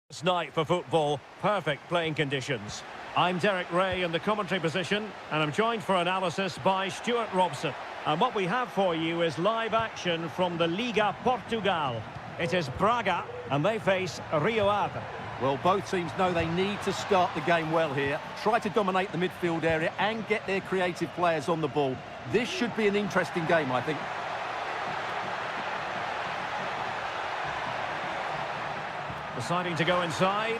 It's night for football, perfect playing conditions. I'm Derek Ray in the commentary position, and I'm joined for analysis by Stuart Robson. And what we have for you is live action from the Liga Portugal. It is Braga, and they face Rio Ave. Well, both teams know they need to start the game well here. Try to dominate the midfield area and get their creative players on the ball. This should be an interesting game, I think. Deciding to go inside.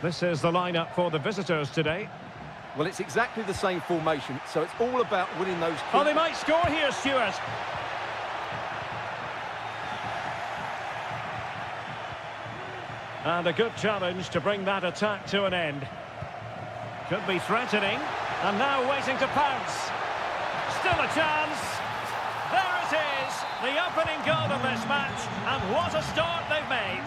This is the lineup for the visitors today. Well, it's exactly the same formation, so it's all about winning those... Oh, they might score here, Stuart. And a good challenge to bring that attack to an end. Could be threatening, and now waiting to pounce. Still a chance. There it is, the opening goal of this match, and what a start they've made.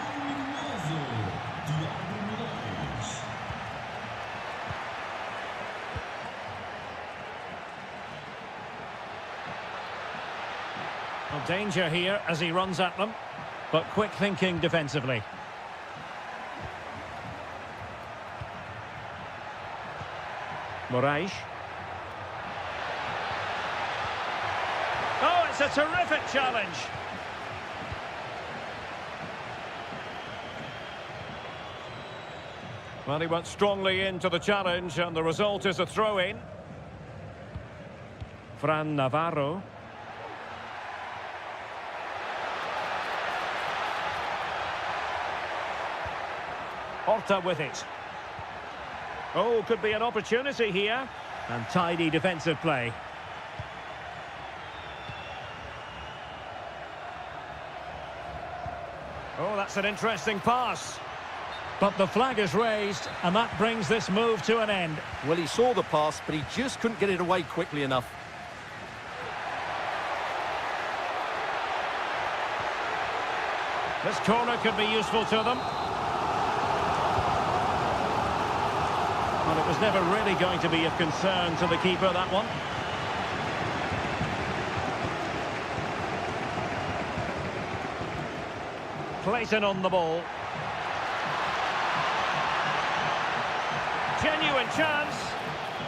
Well, danger here as he runs at them, but quick thinking defensively. Moraes. Oh, it's a terrific challenge. Well, he went strongly into the challenge, and the result is a throw-in. Fran Navarro. Horta with it. Oh, could be an opportunity here. And tidy defensive play. Oh, that's an interesting pass. But the flag is raised, and that brings this move to an end. Well, he saw the pass, but he just couldn't get it away quickly enough. This corner could be useful to them. Well, it was never really going to be of concern to the keeper, that one. Clayton on the ball. Genuine chance.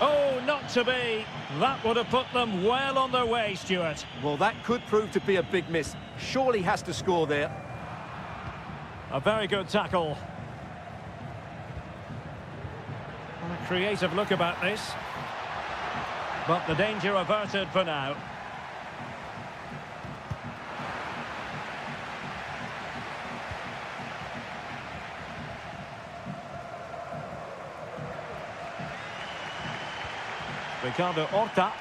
Oh, not to be. That would have put them well on their way, Stuart. Well, that could prove to be a big miss. Surely has to score there. A very good tackle. A creative look about this. But the danger averted for now. Ricardo Horta.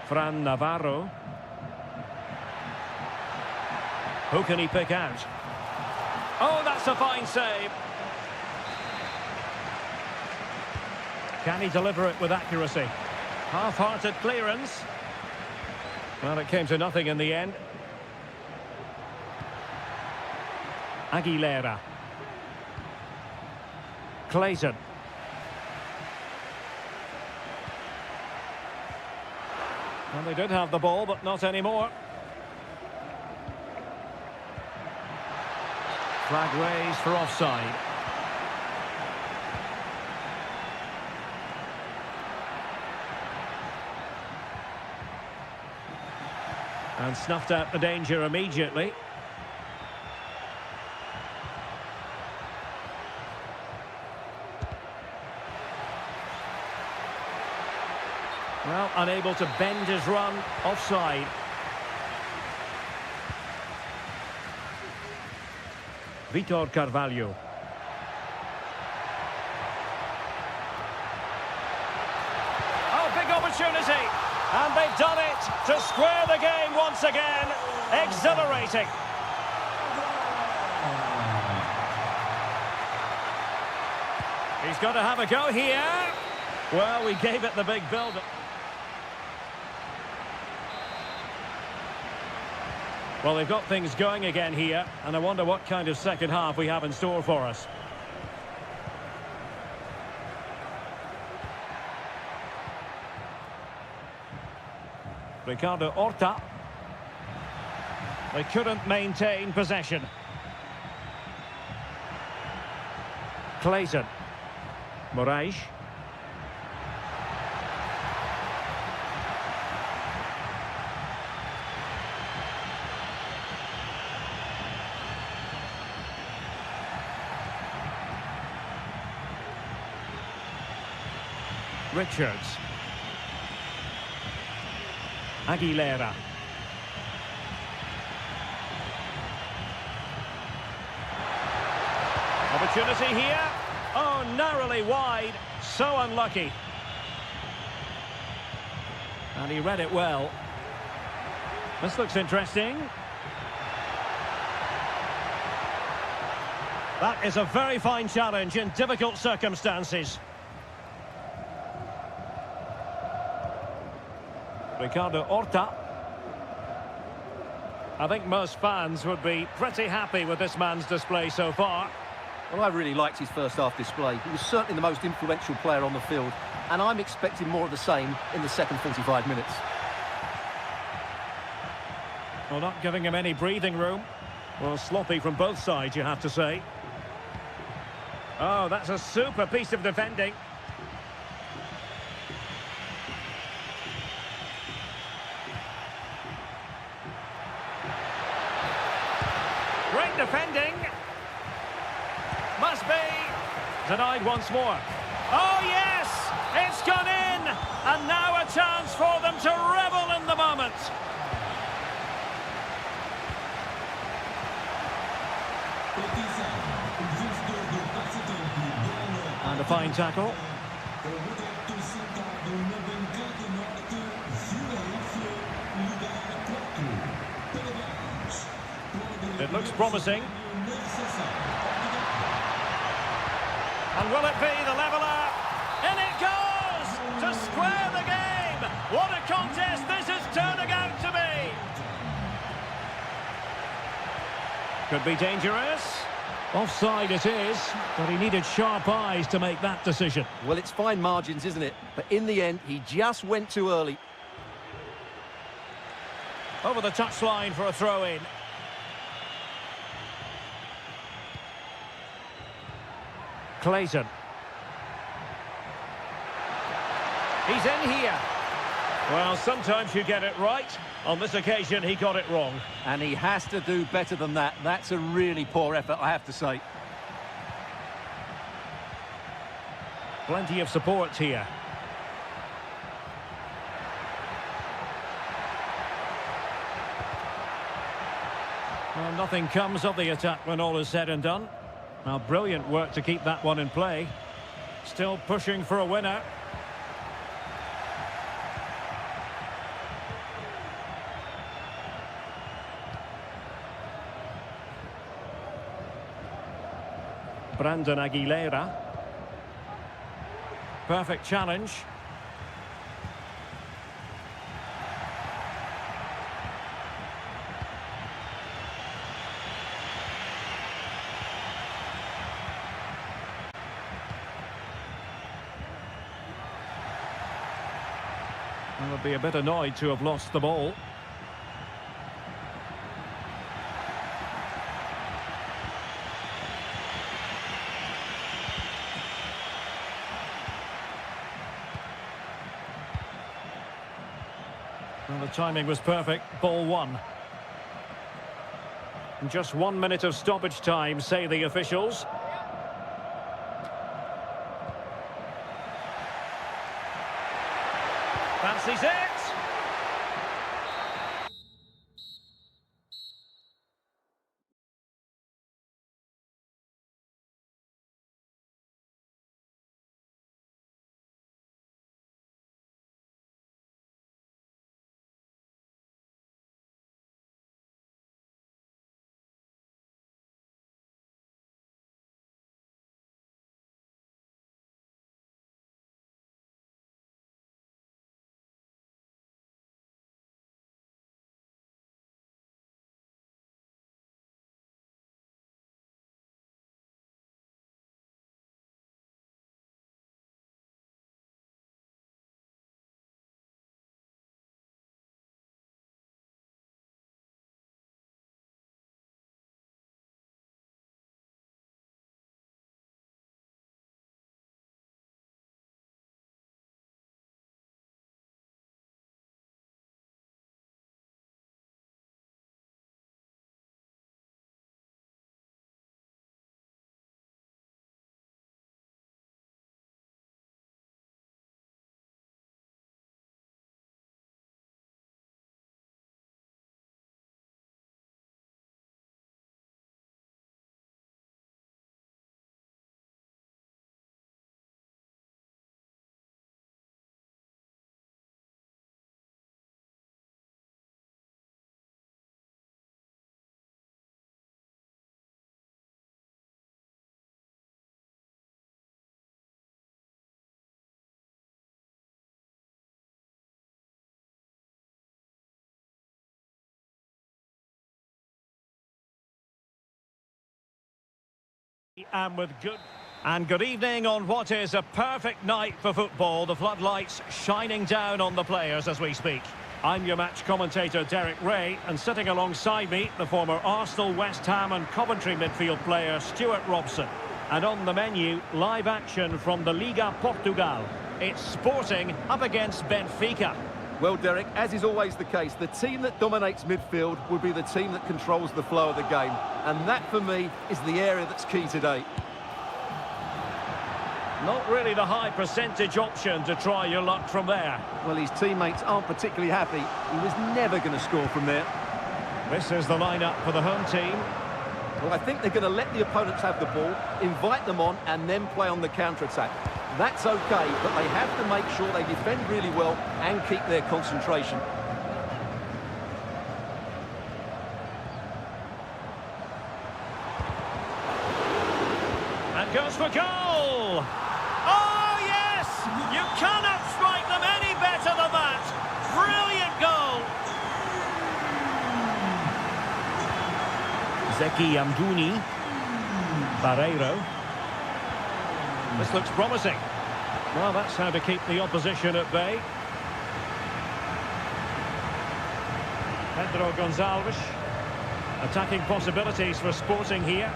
Fran Navarro. Who can he pick out? Oh, that's a fine save. Can he deliver it with accuracy? Half-hearted clearance. Well, it came to nothing in the end. Aguilera. Clayton. Well, they did have the ball, but not anymore. Flag raised for offside. And snuffed out the danger immediately. Well, unable to bend his run, offside. Vitor Carvalho. Oh, big opportunity. And they've done it to square the game once again. Exhilarating. He's got to have a go here. Well, we gave it the big build-up. Well, they've got things going again here, and I wonder what kind of second half we have in store for us. Ricardo Horta. They couldn't maintain possession. Clayton. Moraes. Richards. Aguilera. Opportunity here. Oh, narrowly wide. So unlucky. And he read it well. This looks interesting. That is a very fine challenge in difficult circumstances. Ricardo Horta. I think most fans would be pretty happy with this man's display so far. Well, I really liked his first half display. He was certainly the most influential player on the field, and I'm expecting more of the same in the second 45 minutes. Well, not giving him any breathing room. Well, sloppy from both sides, you have to say. Oh, that's a super piece of defending. Great defending. Must be. Denied once more. Oh, yes! It's gone in! And now a chance for them to revel in the moment. And a fine tackle. It looks promising. And will it be the leveller? In it goes! To square the game! What a contest this is turning out to be! Could be dangerous. Offside it is, but he needed sharp eyes to make that decision. Well, it's fine margins, isn't it? But in the end, he just went too early. Over the touchline for a throw-in. Clayton. He's in here. Well, sometimes you get it right. On this occasion, he got it wrong. And he has to do better than that. That's a really poor effort, I have to say. Plenty of support here. Well, nothing comes of the attack when all is said and done. Now, brilliant work to keep that one in play. Still pushing for a winner. Brandon Aguilera. Perfect challenge. I would be a bit annoyed to have lost the ball. Well, the timing was perfect. Ball one. And just 1 minute of stoppage time, say the officials. Fancies it. And with good evening on what is a perfect night for football. The floodlights shining down on the players as we speak. I'm your match commentator Derek Ray, and sitting alongside me, the former Arsenal, West Ham and Coventry midfield player Stuart Robson. And on the menu, live action from the Liga Portugal. It's Sporting up against Benfica. Well, Derek, as is always the case, the team that dominates midfield will be the team that controls the flow of the game. And that, for me, is the area that's key today. Not really the high percentage option to try your luck from there. Well, his teammates aren't particularly happy. He was never going to score from there. This is the lineup for the home team. Well, I think they're going to let the opponents have the ball, invite them on, and then play on the counter-attack. That's okay, but they have to make sure they defend really well and keep their concentration. And goes for goal! Oh, yes! You cannot strike them any better than that! Brilliant goal! Zeki Amdouni. Barreiro. This looks promising. Well, that's how to keep the opposition at bay. Pedro Gonçalves. Attacking possibilities for Sporting here.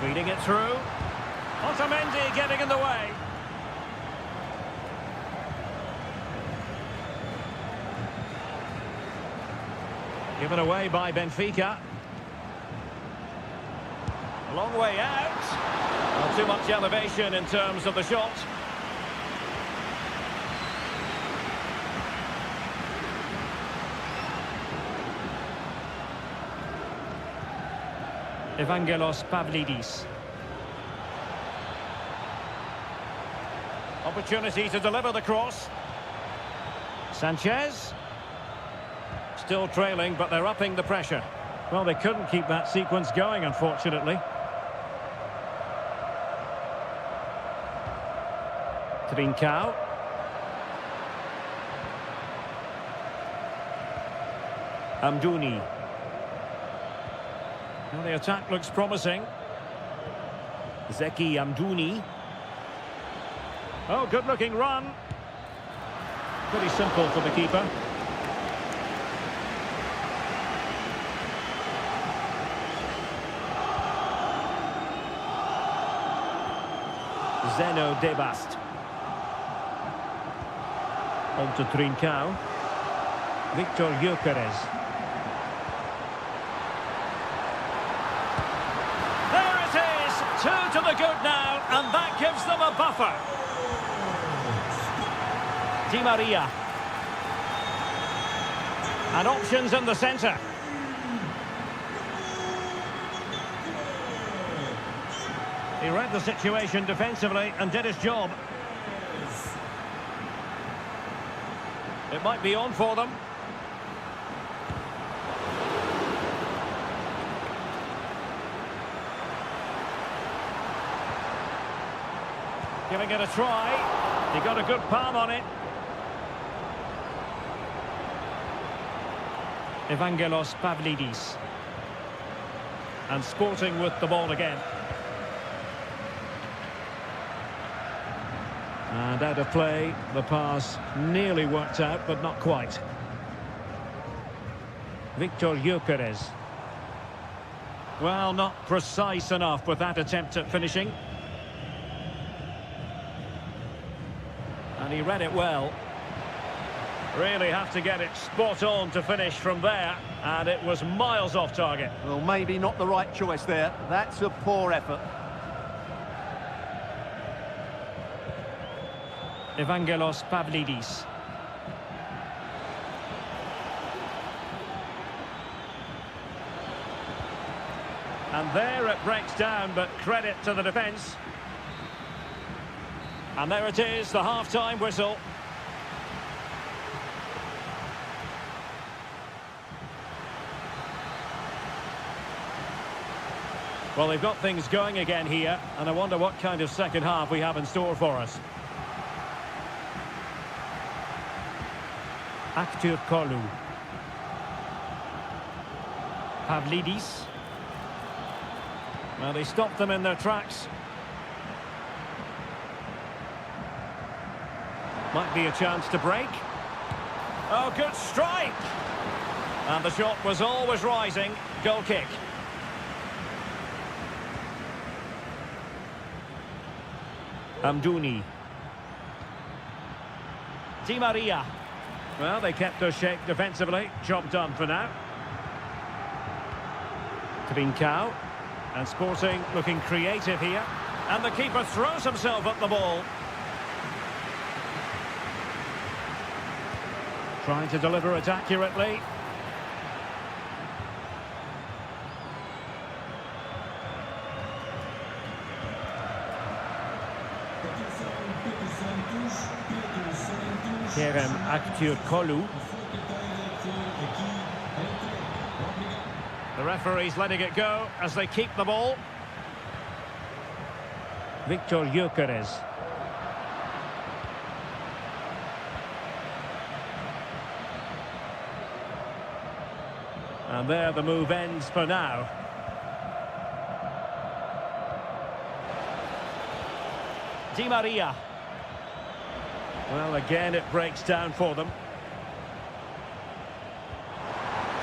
Feeding it through. Otamendi getting in the way. Given away by Benfica. A long way out. Not too much elevation in terms of the shot. Evangelos Pavlidis. Opportunity to deliver the cross. Sanchez. Still trailing, but they're upping the pressure. Well, they couldn't keep that sequence going, unfortunately. Trincao. Amdouni. Well, the attack looks promising. Zeki Amdouni. Oh, good-looking run. Pretty simple for the keeper. Zeno Debast. On to Trincao. Victor Gyökeres. There it is! 2 to the good now, and that gives them a buffer. Di Maria. And options in the centre. He read the situation defensively and did his job. It might be on for them. Giving it a try. He got a good palm on it. Evangelos Pavlidis. And Sporting with the ball again. And out of play, the pass nearly worked out, but not quite. Victor Gyökeres. Well, not precise enough with that attempt at finishing. And he read it well. Really have to get it spot on to finish from there, and it was miles off target. Well, maybe not the right choice there. That's a poor effort. Evangelos Pavlidis. And there it breaks down, but credit to the defence. And there it is, the half-time whistle. Well, they've got things going again here, and I wonder what kind of second half we have in store for us. Aktür Kolu. Pavlidis. Well, he stopped them in their tracks. Might be a chance to break. Oh, good strike! And the shot was always rising. Goal kick. Amdouni. Di Maria. Well, they kept their shape defensively. Job done for now. Trincao. And Sporting looking creative here. And the keeper throws himself at the ball. Trying to deliver it accurately. Kerem Aktürkoğlu. The referee's letting it go as they keep the ball. Victor Gyökeres. And there the move ends for now. Di Maria. Well, again, it breaks down for them.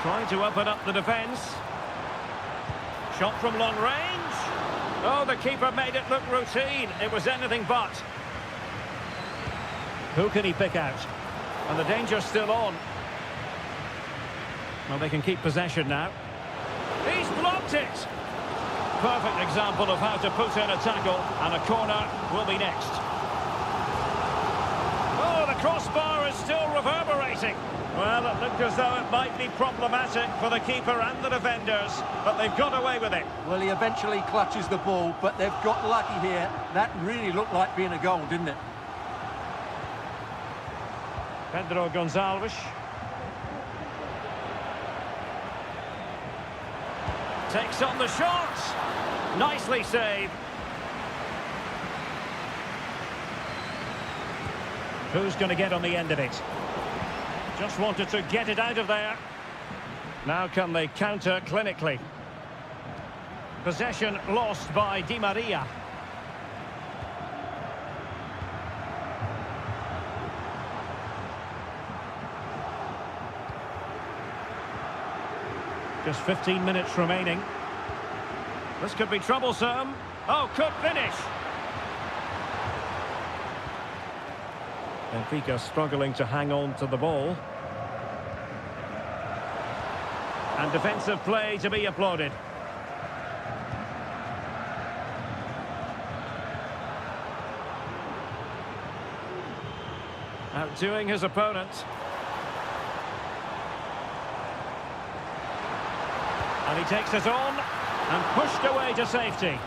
Trying to open up the defence. Shot from long range. Oh, the keeper made it look routine. It was anything but. Who can he pick out? And the danger's still on. Well, they can keep possession now. He's blocked it! Perfect example of how to put in a tackle, and a corner will be next. Oh, the crossbar is still reverberating. Well, it looked as though it might be problematic for the keeper and the defenders, but they've got away with it. Well, he eventually clutches the ball, but they've got lucky here. That really looked like being a goal, didn't it? Pedro Gonçalves. Takes on the shot. Nicely saved. Who's going to get on the end of it? Just wanted to get it out of there. Now can they counter clinically? Possession lost by Di Maria. Just 15 minutes remaining. This could be troublesome. Oh, could finish. Benfica struggling to hang on to the ball. And defensive play to be applauded. Outdoing his opponent. And he takes it on and pushed away to safety.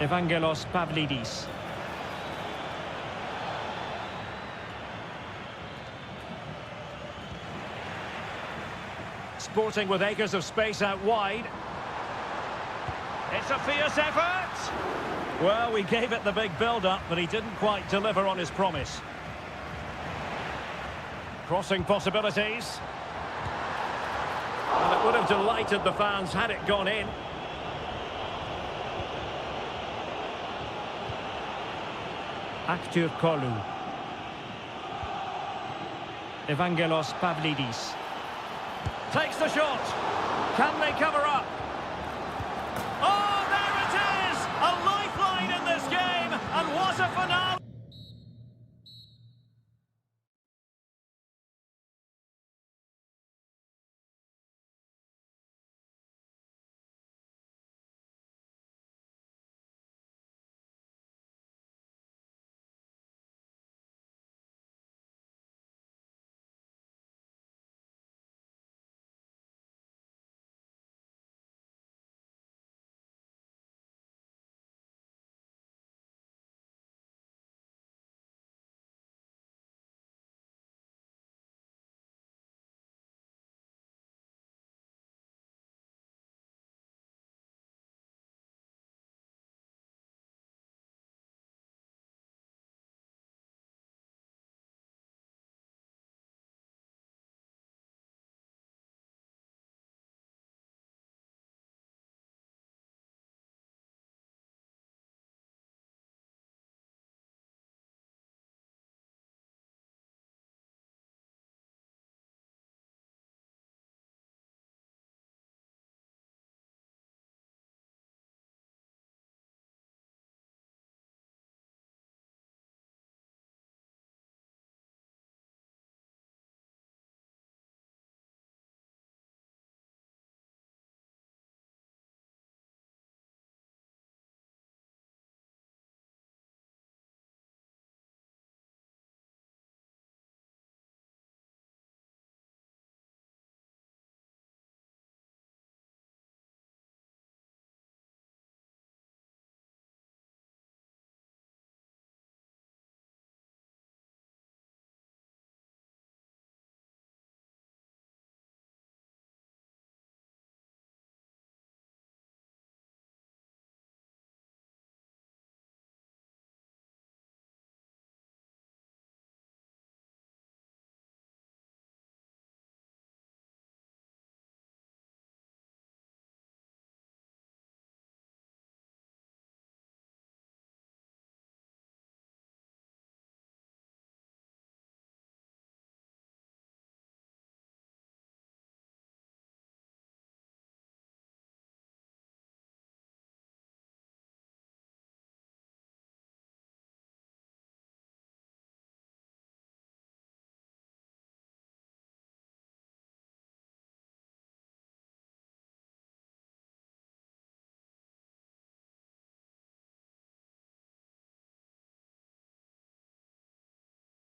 Evangelos Pavlidis. Sporting with acres of space out wide. It's a fierce effort. Well, we gave it the big build-up, but he didn't quite deliver on his promise. Crossing possibilities. And it would have delighted the fans had it gone in. Aktürkoğlu. Evangelos Pavlidis. Takes the shot. Can they cover up? Oh, there it is! A lifeline in this game, and what a finale!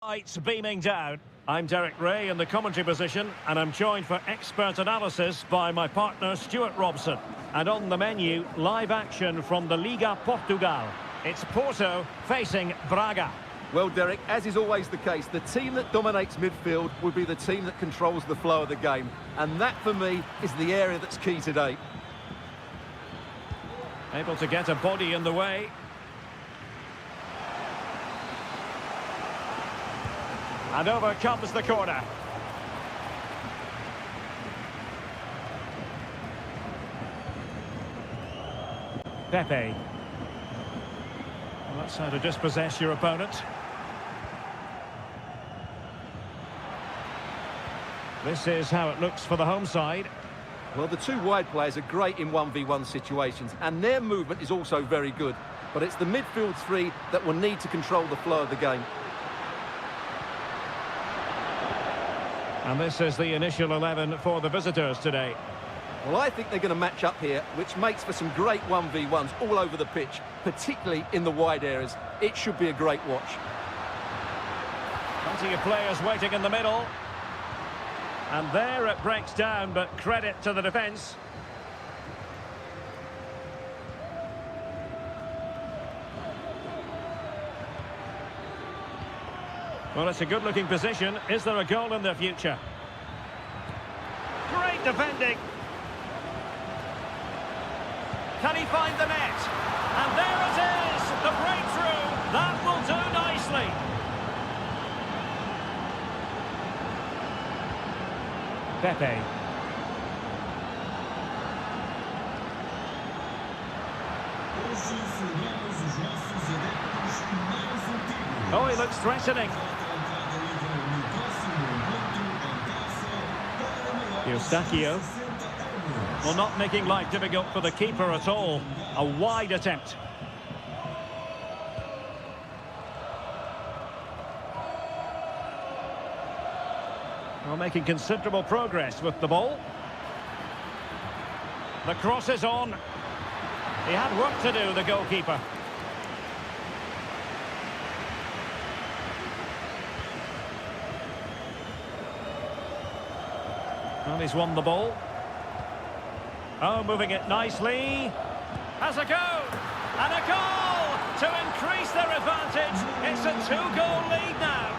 Lights beaming down. I'm Derek Ray in the commentary position, and I'm joined for expert analysis by my partner Stuart Robson. And on the menu, live action from the Liga Portugal. It's Porto facing Braga. Well, Derek, as is always the case, the team that dominates midfield will be the team that controls the flow of the game. And that, for me, is the area that's key today. Able to get a body in the way. And over comes the corner. Pepe. Well, that's how to dispossess your opponent. This is how it looks for the home side. Well, the two wide players are great in 1v1 situations, and their movement is also very good. But it's the midfield three that will need to control the flow of the game. And this is the initial 11 for the visitors today. Well, I think they're going to match up here, which makes for some great 1v1s all over the pitch, particularly in the wide areas. It should be a great watch. Plenty of players waiting in the middle. And there it breaks down, but credit to the defence. Well, it's a good-looking position. Is there a goal in the future? Great defending. Can he find the net? And there it is, the breakthrough. That will do nicely. Pepe. Oh, he looks threatening. Eustáquio. Well, not making life difficult for the keeper at all. A wide attempt. Well, making considerable progress with the ball. The cross is on. He had work to do, the goalkeeper. Well, he's won the ball. Oh, moving it nicely. Has a go. And a goal to increase their advantage. It's a two-goal lead now.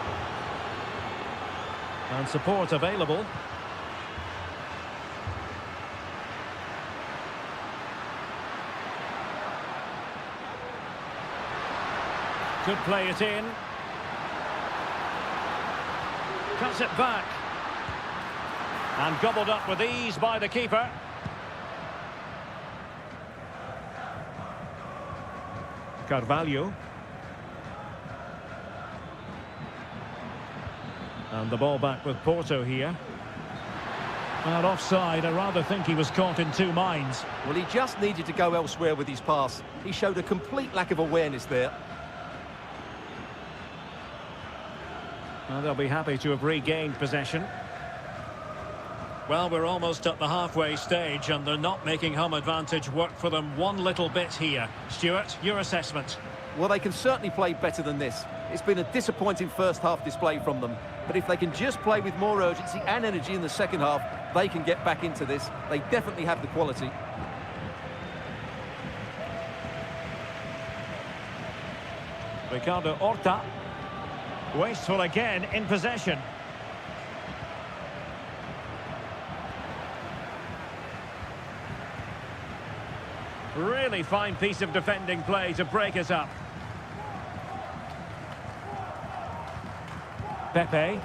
And support available. Could play it in. Cuts it back. And gobbled up with ease by the keeper. Carvalho. And the ball back with Porto here. Well, offside, I rather think he was caught in two minds. Well, he just needed to go elsewhere with his pass. He showed a complete lack of awareness there. Well, they'll be happy to have regained possession. Well, we're almost at the halfway stage and they're not making home advantage work for them one little bit here. Stuart, your assessment? Well, they can certainly play better than this. It's been a disappointing first half display from them. But if they can just play with more urgency and energy in the second half, they can get back into this. They definitely have the quality. Ricardo Horta. Wasteful again in possession. Really fine piece of defending play to break it up. Pepe.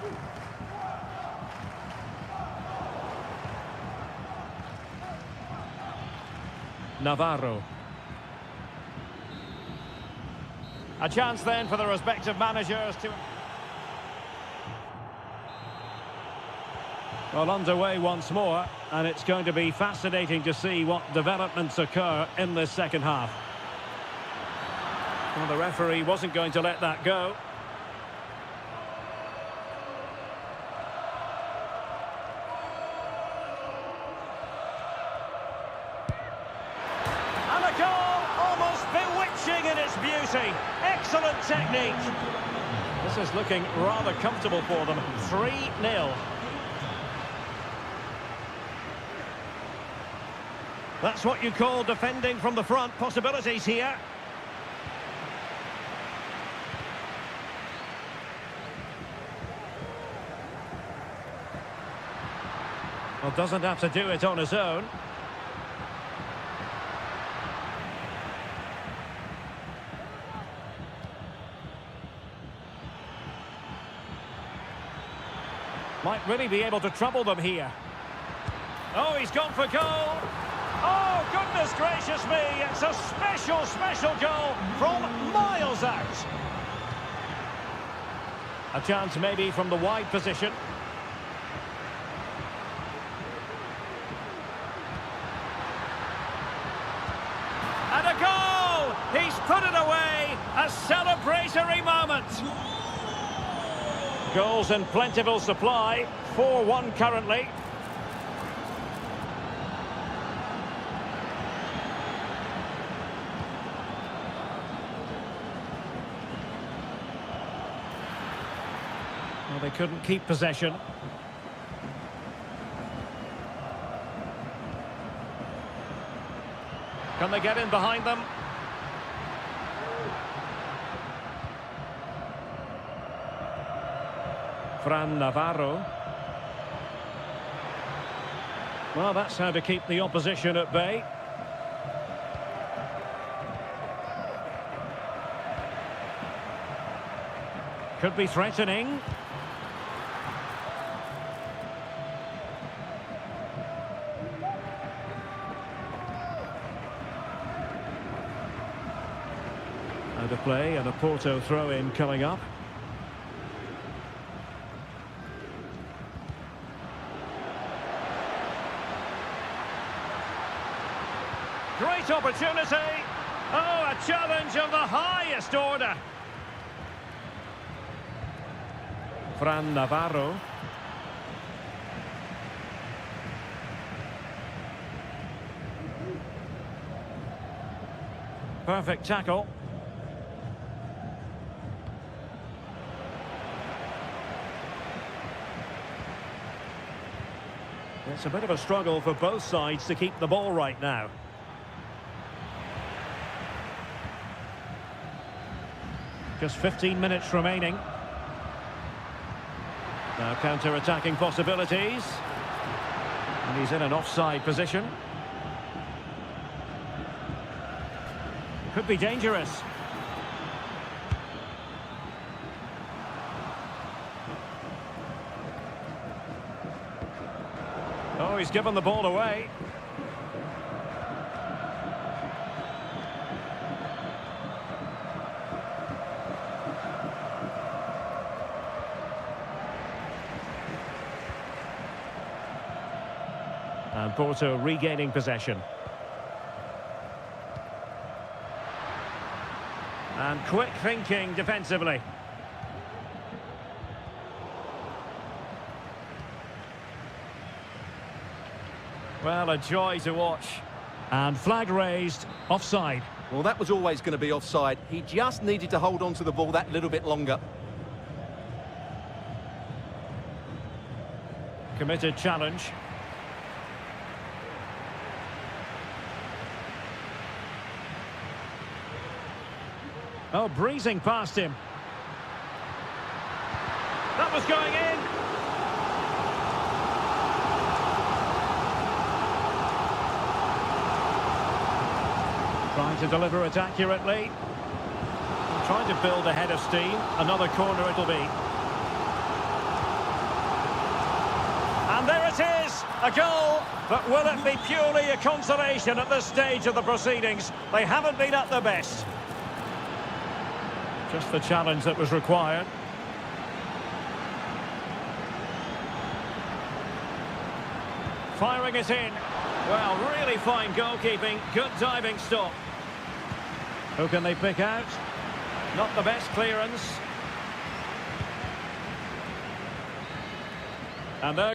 Navarro. A chance then for the respective managers to... Well, underway once more, and it's going to be fascinating to see what developments occur in this second half. Well, the referee wasn't going to let that go. And a goal, almost bewitching in its beauty. Excellent technique. This is looking rather comfortable for them. 3-0. That's what you call defending from the front. Possibilities here. Well, doesn't have to do it on his own. Might really be able to trouble them here. Oh, he's gone for goal. Oh, goodness gracious me. It's a special, special goal from miles out. A chance maybe from the wide position. And a goal! He's put it away. A celebratory moment. Goals in plentiful supply. 4-1 currently. Well, they couldn't keep possession. Can they get in behind them? Fran Navarro. Well, that's how to keep the opposition at bay. Could be threatening. Out of play and a Porto throw-in coming up. Great opportunity. Oh, a challenge of the highest order. Fran Navarro. Perfect tackle. It's a bit of a struggle for both sides to keep the ball right now. Just 15 minutes remaining. Now counter-attacking possibilities. And he's in an offside position. Could be dangerous. Oh, he's given the ball away. And Porto regaining possession. And quick thinking defensively. Well, a joy to watch. And flag raised, offside. Well, that was always going to be offside. He just needed to hold on to the ball that little bit longer. Committed challenge. Oh, breezing past him. That was going in. Trying to deliver it accurately. Trying to build a head of steam. Another corner it'll be. And there it is, a goal. But will it be purely a consolation at this stage of the proceedings? They haven't been at their best. Just the challenge that was required. Firing it in. Well, really fine goalkeeping. Good diving stop. Who can they pick out? Not the best clearance. And there...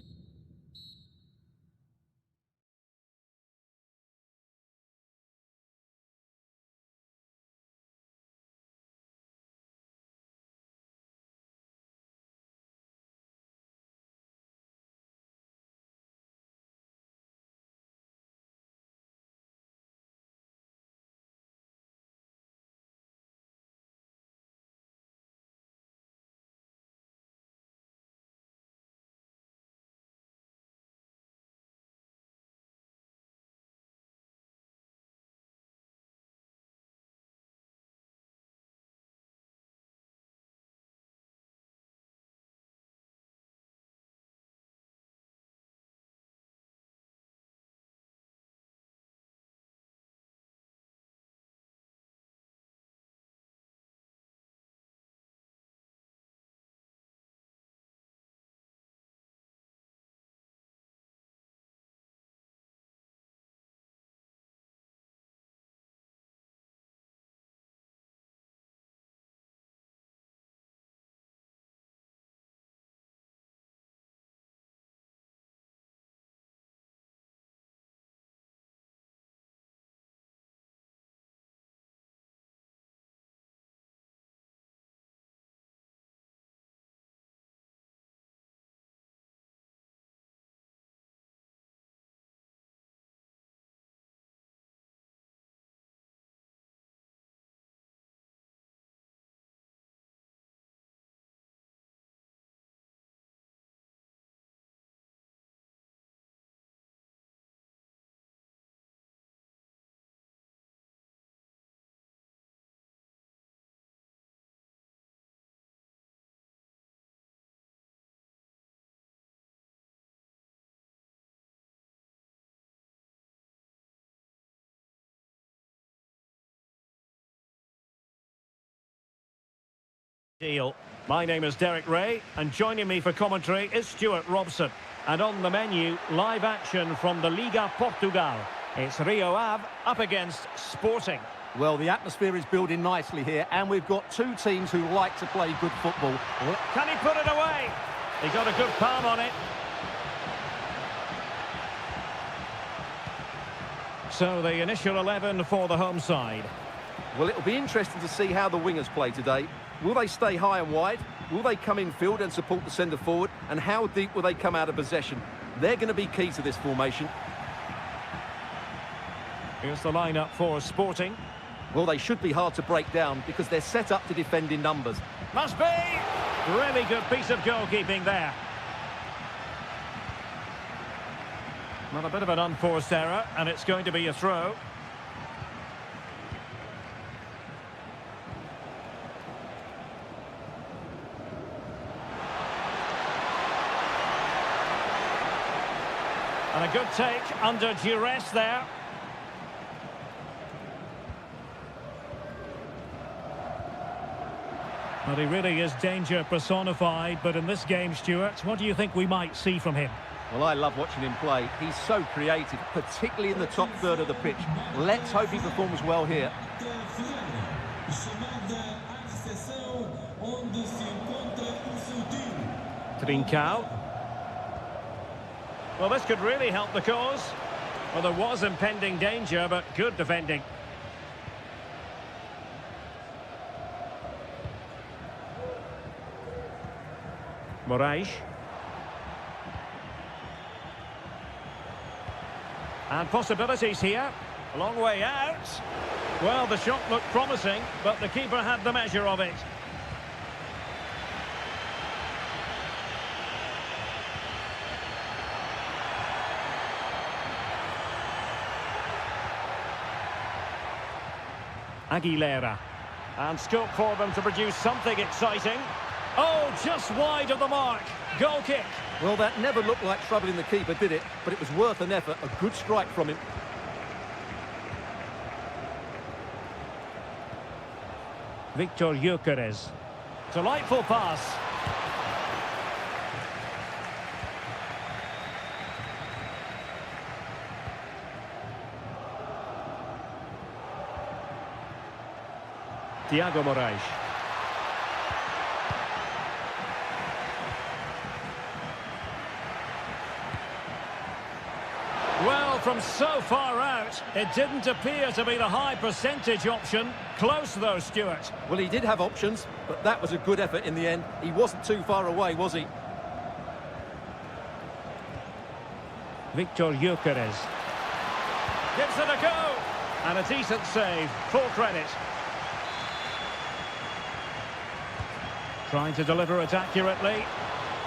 Deal. My name is Derek Ray, and joining me for commentary is Stuart Robson. And on the menu, live action from the Liga Portugal. It's Rio Ave up against Sporting. Well, the atmosphere is building nicely here, and we've got two teams who like to play good football. Can he put it away? He got a good palm on it. So the initial 11 for the home side. Well, it'll be interesting to see how the wingers play today. Will they stay high and wide? Will they come in field and support the centre forward? And how deep will they come out of possession? They're going to be key to this formation. Here's the lineup for Sporting. Well, they should be hard to break down because they're set up to defend in numbers. Must be! Really good piece of goalkeeping there. Well, a bit of an unforced error, and it's going to be a throw. And a good take under duress there. Well, he really is danger personified, but in this game, Stuart, what do you think we might see from him? Well, I love watching him play. He's so creative, particularly in the top third of the pitch. Let's hope he performs well here. Trincao. Well, this could really help the cause. Well, there was impending danger, but good defending. Moraes. And possibilities here. A long way out. Well, the shot looked promising, but the keeper had the measure of it. Aguilera. And scope for them to produce something exciting. Oh, just wide of the mark. Goal kick. Well, that never looked like troubling the keeper, did it? But it was worth an effort. A good strike from him. Victor Gyökeres. Delightful pass. Thiago Moraes. Well, from so far out, it didn't appear to be the high percentage option. Close though, Stuart. Well, he did have options, but that was a good effort in the end. He wasn't too far away, was he? Victor Gyökeres. Gives it a go. And a decent save. Full credit. Trying to deliver it accurately.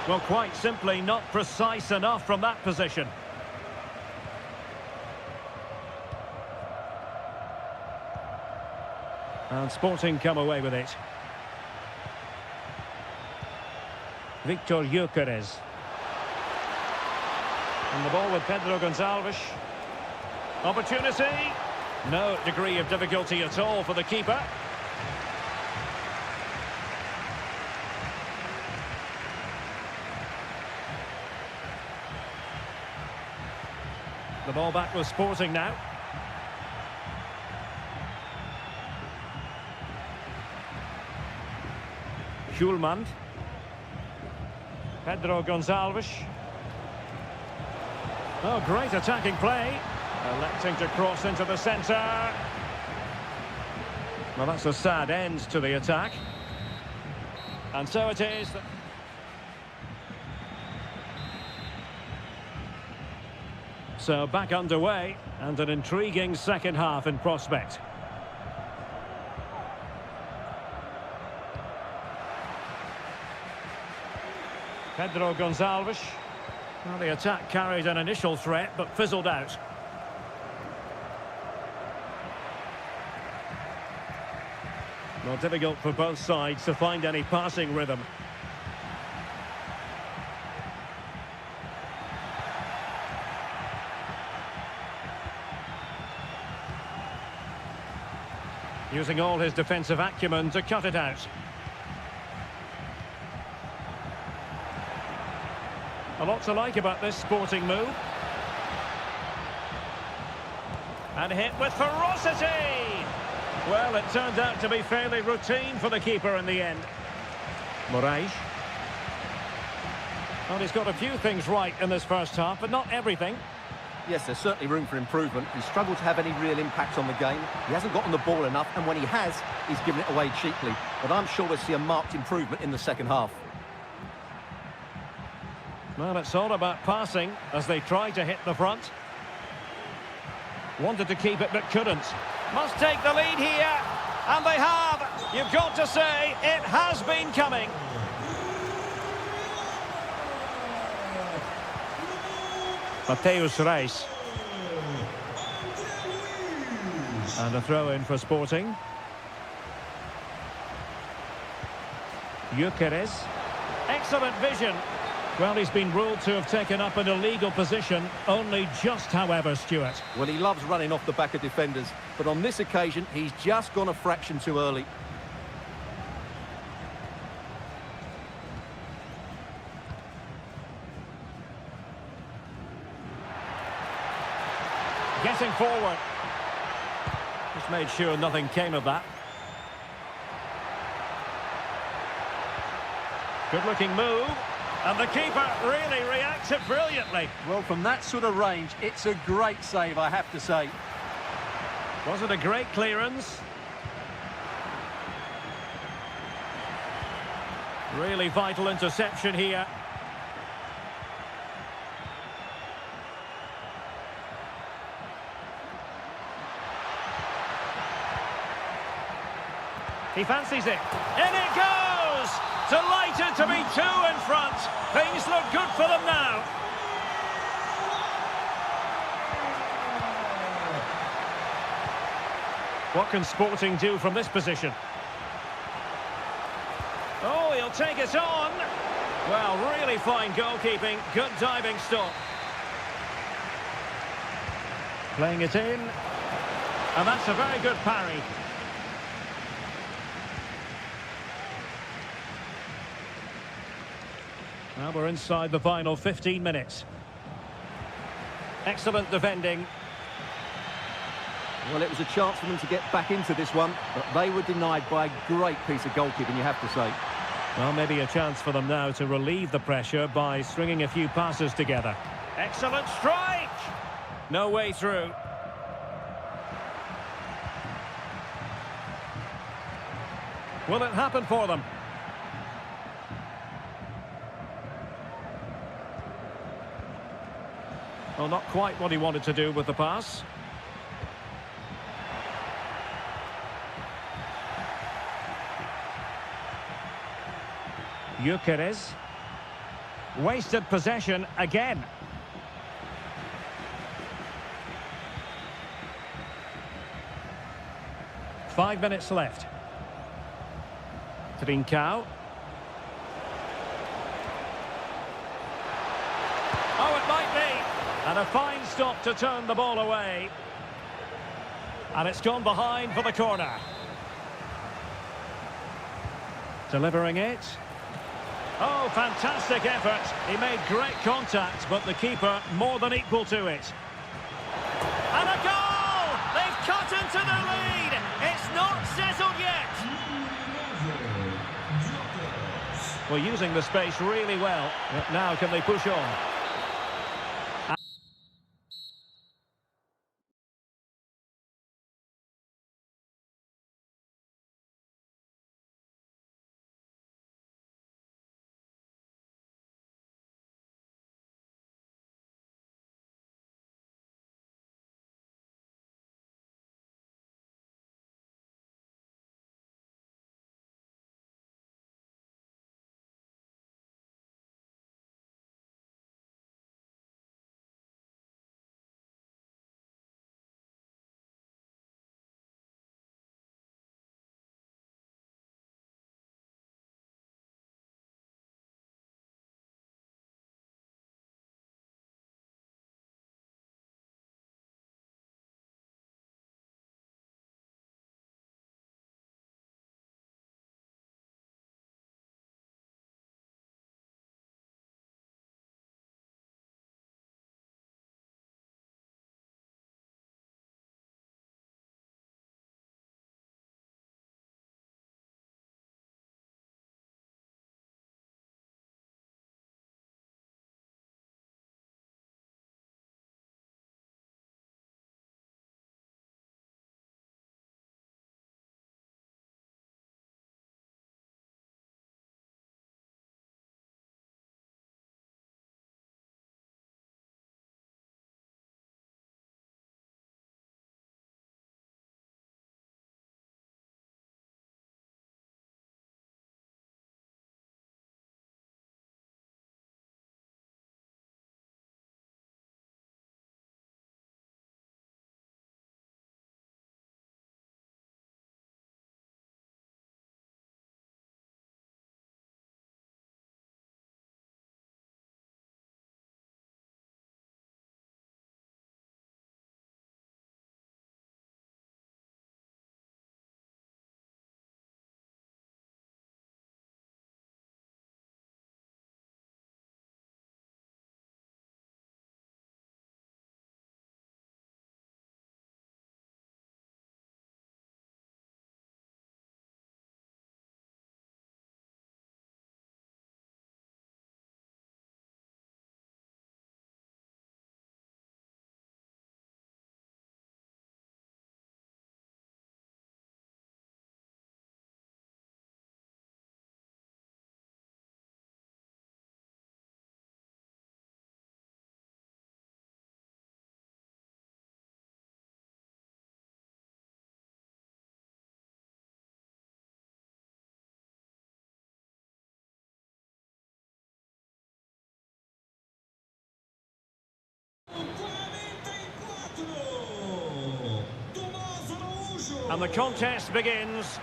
Well, quite simply not precise enough from that position. And Sporting come away with it. Victor Gyökeres. And the ball with Pedro Gonçalves. Opportunity. No degree of difficulty at all for the keeper. The ball back with Sporting now. Schulman. Pedro Gonçalves. Oh, great attacking play. Electing to cross into the centre. Well, that's a sad end to the attack. And so it is. So back underway, and an intriguing second half in prospect. Pedro Gonçalves. Well, the attack carried an initial threat, but fizzled out. Well, difficult for both sides to find any passing rhythm. Using all his defensive acumen to cut it out. A lot to like about this sporting move. And hit with ferocity! Well, it turned out to be fairly routine for the keeper in the end. Moraes. Well, he's got a few things right in this first half, but not everything. Yes, there's certainly room for improvement. He's struggled to have any real impact on the game. He hasn't gotten the ball enough, and when he has, he's given it away cheaply. But I'm sure we'll see a marked improvement in the second half. Well, it's all about passing as they try to hit the front. Wanted to keep it, but couldn't. Must take the lead here, and they have. You've got to say, it has been coming. Mateus Reis. And a throw-in for Sporting. Gyökeres. Excellent vision. Well, he's been ruled to have taken up an illegal position, only just, however, Stuart. Well, he loves running off the back of defenders, but on this occasion, he's just gone a fraction too early. Getting forward. Just made sure nothing came of that. Good-looking move. And the keeper really reacted brilliantly. Well, from that sort of range, it's a great save, I have to say. Was it a great clearance? Really vital interception here. He fancies it. In it goes! Delighted to be two in front. Things look good for them now. What can Sporting do from this position? Oh, he'll take it on. Well, really fine goalkeeping. Good diving stop. Playing it in. And that's a very good parry. Now we're inside the final 15 minutes. Excellent defending. Well, it was a chance for them to get back into this one, but they were denied by a great piece of goalkeeping, you have to say. Well, maybe a chance for them now to relieve the pressure by stringing a few passes together. Excellent strike! No way through. Will it happen for them? Well, not quite what he wanted to do with the pass. Gyökeres. Wasted possession again. Five minutes left. Trincao. Oh, it might be. And a fine stop to turn the ball away. And it's gone behind for the corner. Delivering it. Oh, fantastic effort. He made great contact, but the keeper more than equal to it. And a goal! They've cut into the lead. It's not settled yet. Well, using the space really well. But now can they push on? And the contest begins.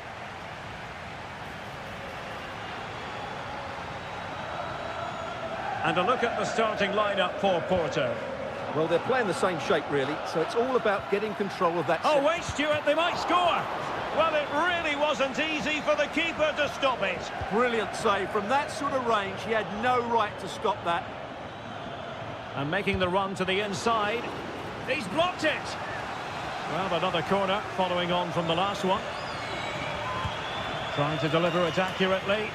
And a look at the starting lineup for Porto. Well, they're playing the same shape, really, so it's all about getting control of that. Oh, wait, Stuart, they might score. Well, it really wasn't easy for the keeper to stop it. Brilliant save. From that sort of range, he had no right to stop that. And making the run to the inside. He's blocked it. Well, another corner following on from the last one. Trying to deliver it accurately.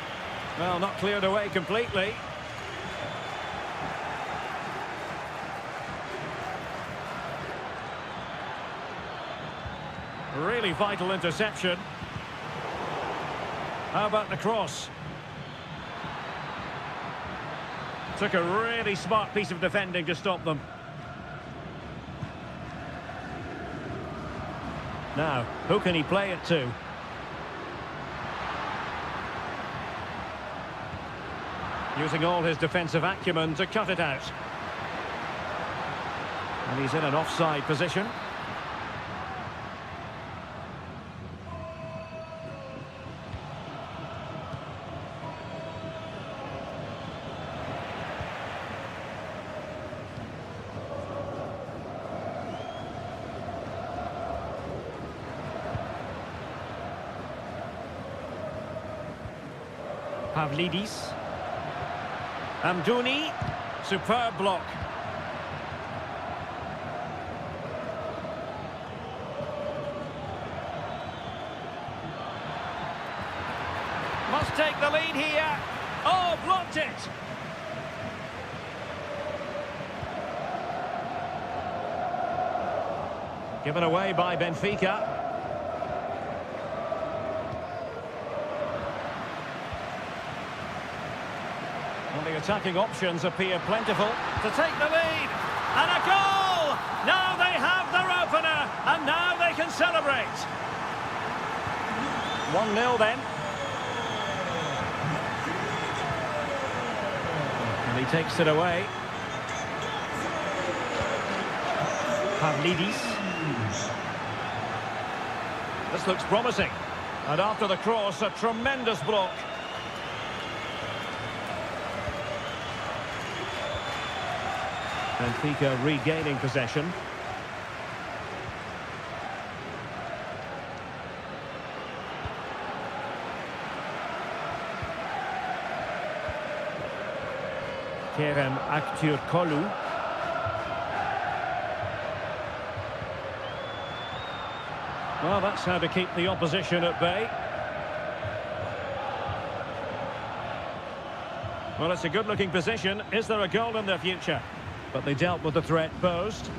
Well, not cleared away completely. Really vital interception. How about the cross? Took a really smart piece of defending to stop them. Now, who can he play it to? Using all his defensive acumen to cut it out. And he's in an offside position. Pavlidis. Amdouni. Superb block. Must take the lead here. Oh, blocked it. Given away by Benfica. The attacking options appear plentiful to take the lead. And a goal! Now they have their opener, and now they can celebrate. 1-0 then. And he takes it away. Pavlidis. This looks promising. And after the cross, a tremendous block. Benfica regaining possession. Kerem Aktürkoğlu. Well, that's how to keep the opposition at bay. Well, it's a good-looking position. Is there a goal in their future? But they dealt with the threat posed.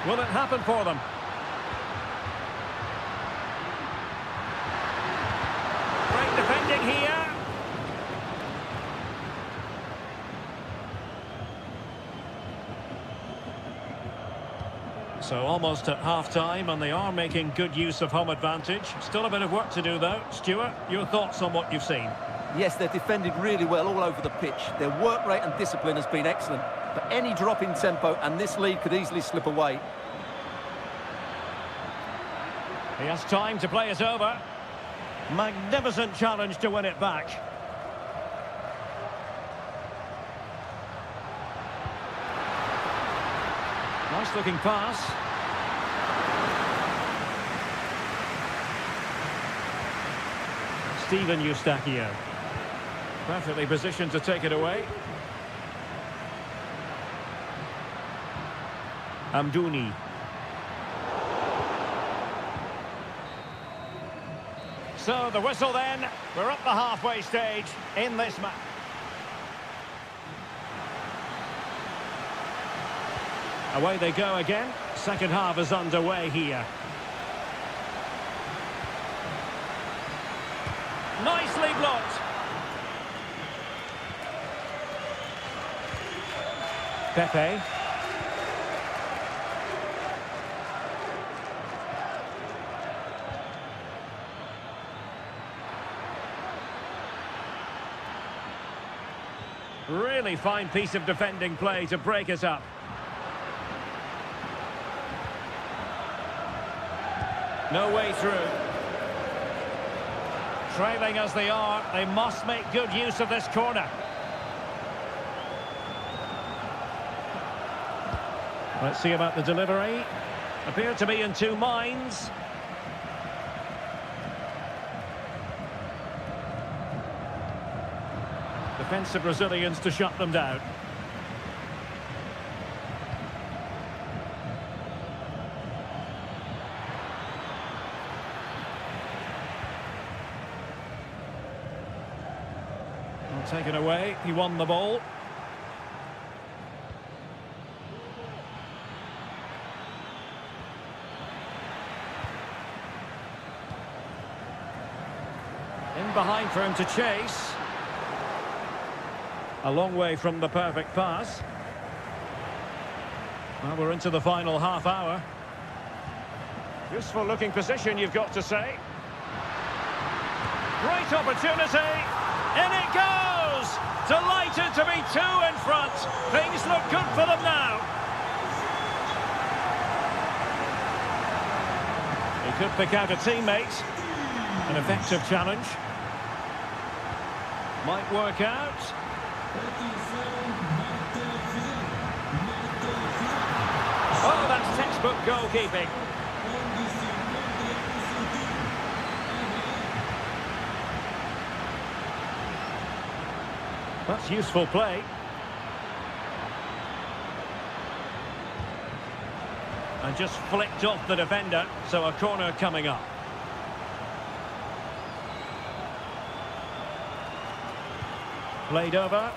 Will it happen for them? Great defending here. So almost at half-time, and they are making good use of home advantage. Still a bit of work to do, though. Stuart, your thoughts on what you've seen? Yes, they're defended really well all over the pitch. Their work rate and discipline has been excellent. But any drop in tempo and this lead could easily slip away. He has time to play it over. Magnificent challenge to win it back. Nice looking pass. Steven Eustachio. Perfectly positioned to take it away. Amdouni. So the whistle then. We're at the halfway stage in this match. Away they go again. Second half is underway here. Nicely blocked. Pepe. Really fine piece of defending play to break us up. No way through. Trailing as they are, they must make good use of this corner. Let's see about the delivery. Appear to be in two minds. Defensive Brazilians to shut them down. Well, taken away, he won the ball. In behind for him to chase. A long way from the perfect pass. Well, we're into the final half hour. Useful looking position, you've got to say. Great opportunity. In it goes! Delighted to be two in front. Things look good for them now. He could pick out a teammate. An effective challenge. Might work out. Oh, that's textbook goalkeeping. That's useful play. And just flicked off the defender, so a corner coming up. Played over.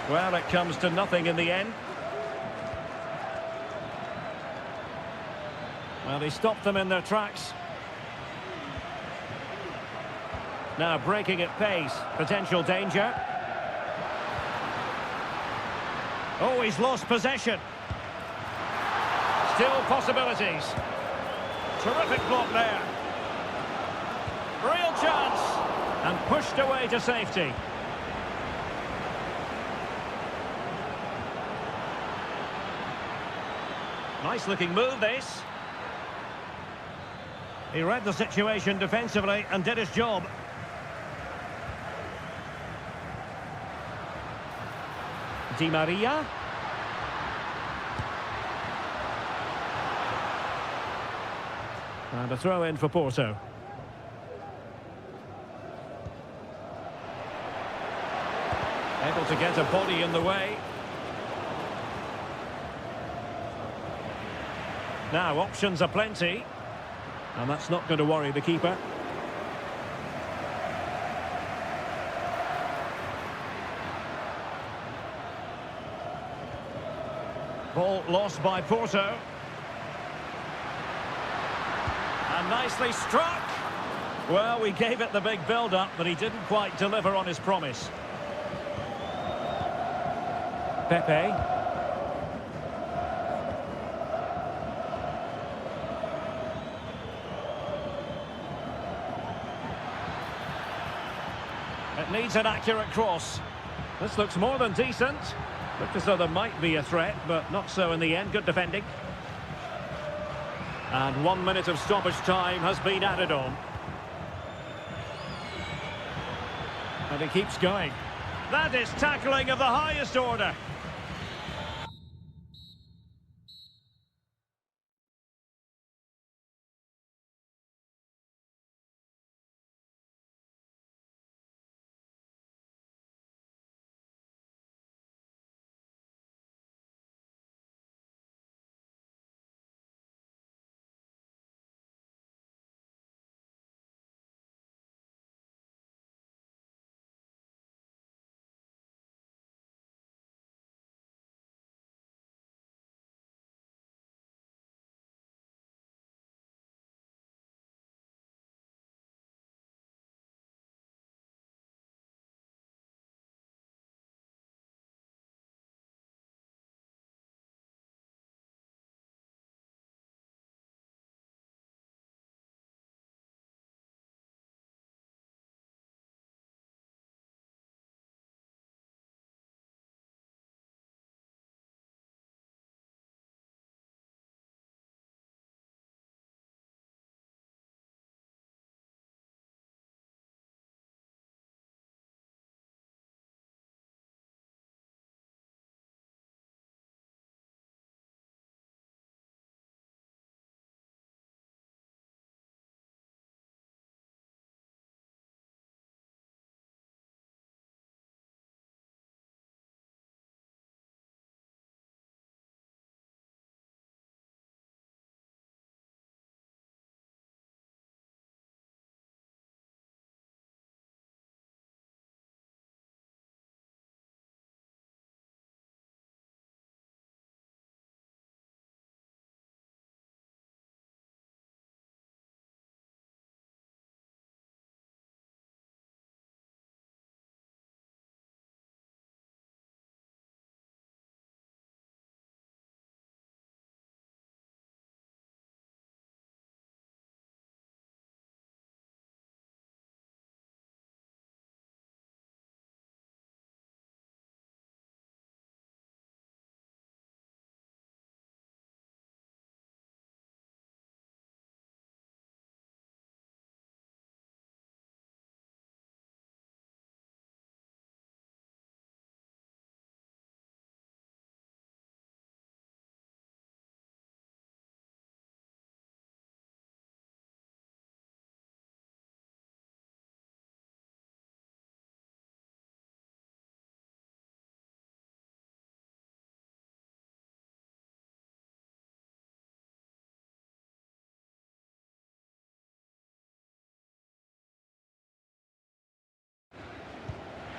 Well, it comes to nothing in the end. Well, he stopped them in their tracks. Now breaking at pace. Potential danger. Oh, he's lost possession. Still possibilities. Terrific block there. Real chance. And pushed away to safety. Nice looking move, this. He read the situation defensively and did his job. Di Maria. And a throw in for Porto. Able to get a body in the way. Now, options are plenty. And that's not going to worry the keeper. Ball lost by Porto. And nicely struck. Well, we gave it the big build-up, but he didn't quite deliver on his promise. Pepe. It needs an accurate cross. This looks more than decent. Looked as though there might be a threat, but not so in the end. Good defending. And 1 minute of stoppage time has been added on. And he keeps going. That is tackling of the highest order.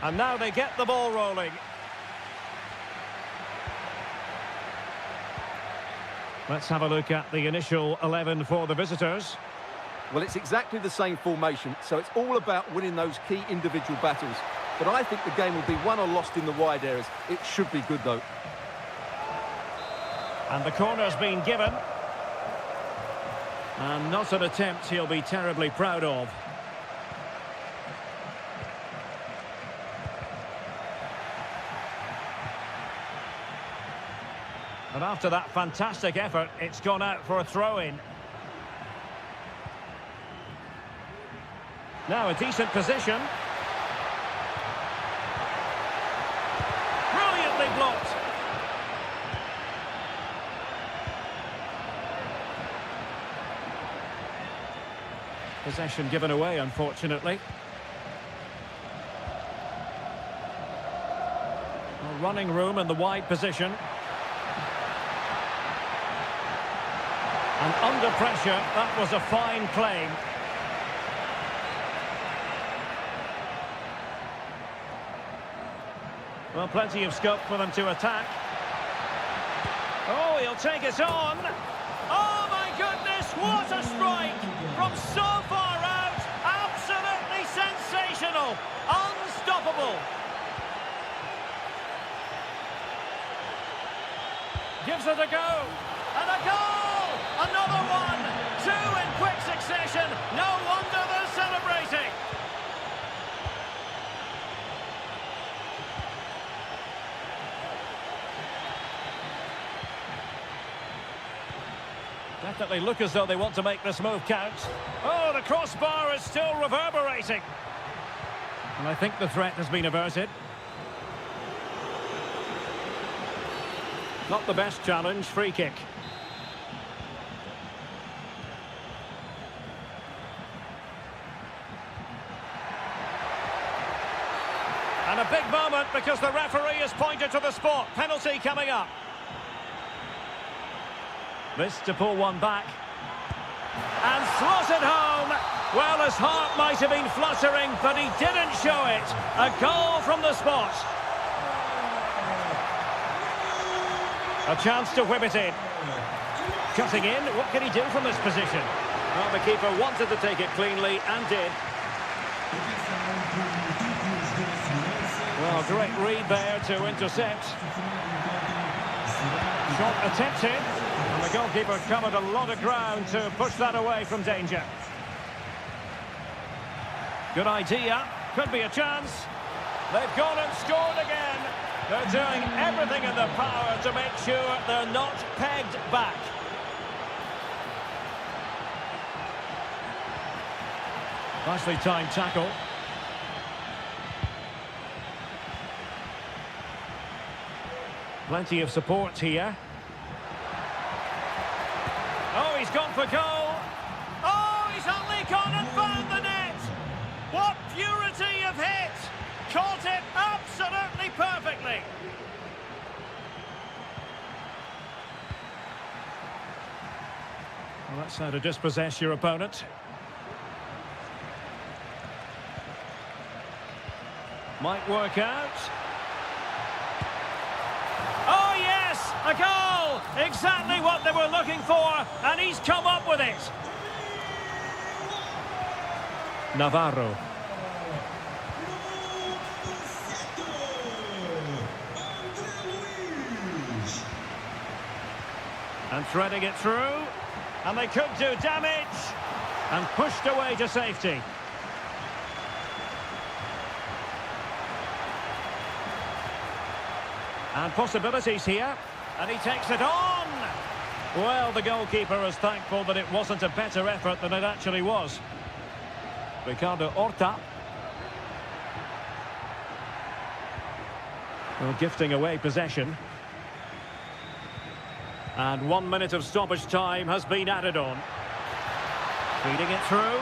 And now they get the ball rolling. Let's have a look at the initial 11 for the visitors. Well, it's exactly the same formation, so it's all about winning those key individual battles. But I think the game will be won or lost in the wide areas. It should be good, though. And the corner's been given. And not an attempt he'll be terribly proud of. And after that fantastic effort, it's gone out for a throw-in. Now a decent position. Brilliantly blocked. Possession given away, unfortunately. Well, running room in the wide position. And under pressure, that was a fine claim. Well, plenty of scope for them to attack. Oh, he'll take it on. Oh, my goodness, what a strike! From so far out, absolutely sensational, unstoppable. Gives it a go, and a goal! Another one! Two in quick succession. No wonder they're celebrating. Definitely look as though they want to make this move count. Oh, the crossbar is still reverberating. And I think the threat has been averted. Not the best challenge, free kick. And a big moment because the referee has pointed to the spot. Penalty coming up. This to pull one back. And slots it home. Well, his heart might have been fluttering, but he didn't show it. A goal from the spot. A chance to whip it in. Cutting in, what can he do from this position? Well, the keeper wanted to take it cleanly and did. Well, great read there to intercept. Shot attempted, and the goalkeeper covered a lot of ground to push that away from danger. Good idea, could be a chance. They've gone and scored again. They're doing everything in their power to make sure they're not pegged back. Nicely timed tackle. Plenty of support here. Oh, he's gone for goal. Oh, he's only gone and found the net. What purity of hit. Caught it absolutely perfectly. Well, that's how to dispossess your opponent. Might work out. Oh, yes! A goal! Exactly what they were looking for, and he's come up with it. Navarro. And threading it through. And they could do damage. And pushed away to safety. And possibilities here. And he takes it on. Well, the goalkeeper is thankful that it wasn't a better effort than it actually was. Ricardo Horta. Well, gifting away possession. And 1 minute of stoppage time has been added on. Feeding it through.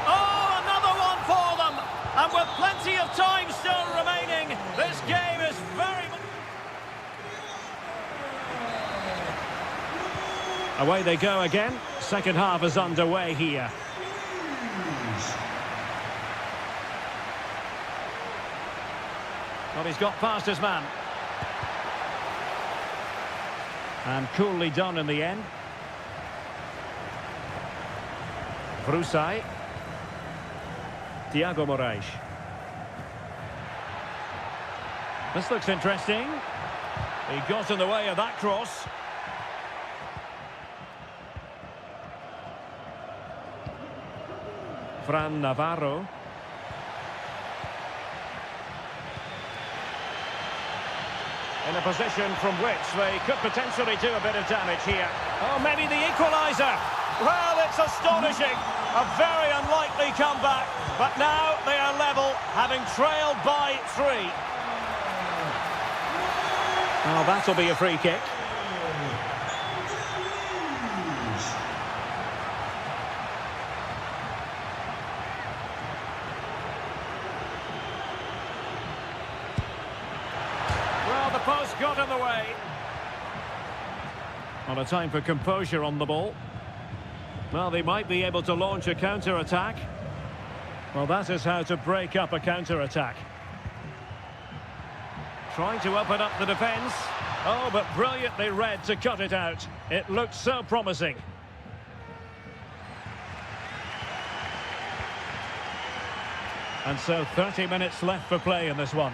Oh, another one for them! And with plenty of time still remaining, this game is very... Away they go again. Second half is underway here. Well, he's got past his man. And coolly done in the end. Brusai. Thiago Moraes. This looks interesting. He got in the way of that cross. Fran Navarro. In a position from which they could potentially do a bit of damage here. Oh, maybe the equaliser. Well, it's astonishing. A very unlikely comeback. But now they are level, having trailed by 3. Oh, that'll be a free kick. Well, the post got in the way. Not a time for composure on the ball. Well, they might be able to launch a counter-attack. Well, that is how to break up a counter-attack. Trying to open up the defence. Oh, but brilliantly read to cut it out. It looked so promising. And so 30 minutes left for play in this one.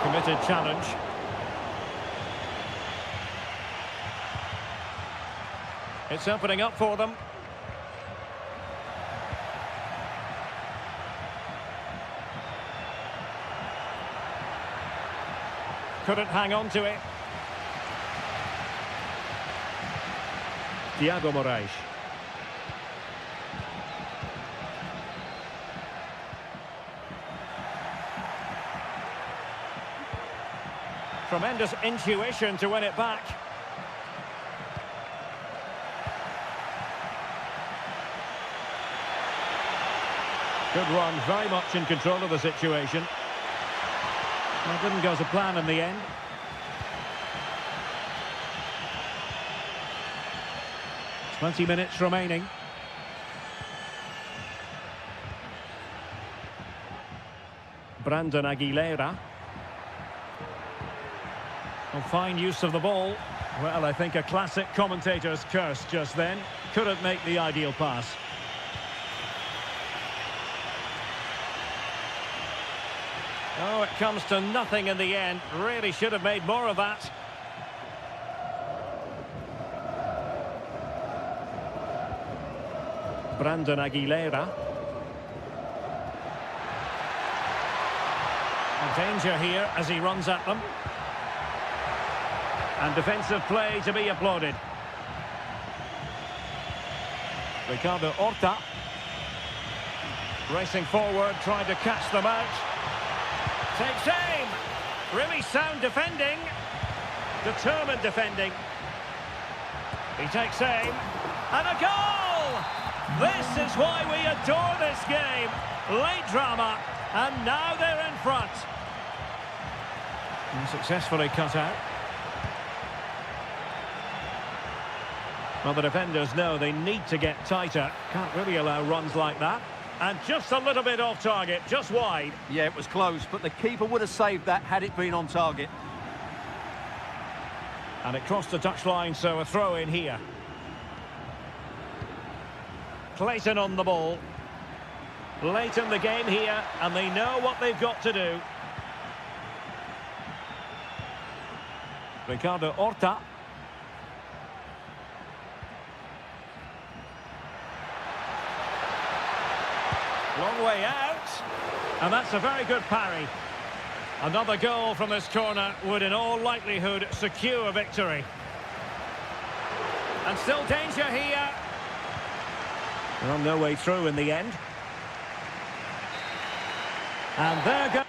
Committed challenge. It's opening up for them. Couldn't hang on to it. Thiago Moraes. Tremendous intuition to win it back. Good run, very much in control of the situation. Well, it didn't go to plan in the end. "20 minutes remaining. Brandon Aguilera. Well, fine use of the ball. Well, I think a classic commentator's curse just then. Couldn't make the ideal pass. Oh, it comes to nothing in the end. Really should have made more of that. Brandon Aguilera. And danger here as he runs at them. And defensive play to be applauded. Ricardo Horta. Racing forward, trying to catch them out. Takes aim. Really sound defending. Determined defending. He takes aim. And a goal! This is why we adore this game. Late drama. And now they're in front. And successfully cut out. Well, the defenders know they need to get tighter. Can't really allow runs like that. And just a little bit off target, just wide. Yeah, it was close, but the keeper would have saved that had it been on target. And it crossed the touchline, so a throw in here. Clayton on the ball. Late in the game here, and they know what they've got to do. Ricardo Horta. Long way out. And that's a very good parry. Another goal from this corner would in all likelihood secure a victory. And still danger here. Well, no way through in the end. And there goes.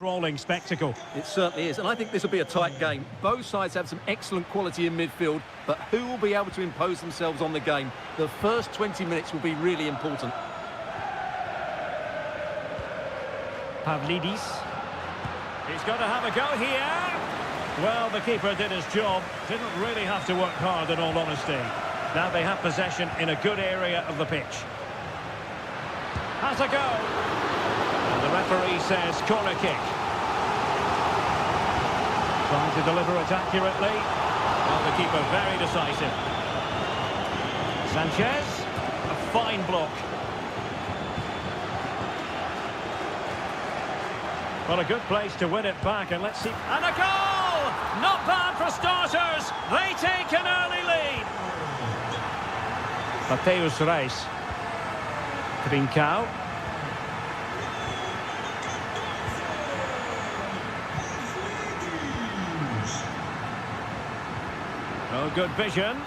Rolling spectacle. It certainly is, and I think this will be a tight game. Both sides have some excellent quality in midfield, but who will be able to impose themselves on the game? The first 20 minutes will be really important. Pavlidis. He's got to have a go here. Well, the keeper did his job. Didn't really have to work hard, in all honesty. Now they have possession in a good area of the pitch. Has a go. And the referee says corner kick. Trying to deliver it accurately. Well, the keeper very decisive. Sanchez. A fine block. Well, a good place to win it back, and let's see. And a goal! Not bad for starters. They take an early lead. Mateus Reis. Trincao. Oh, good vision.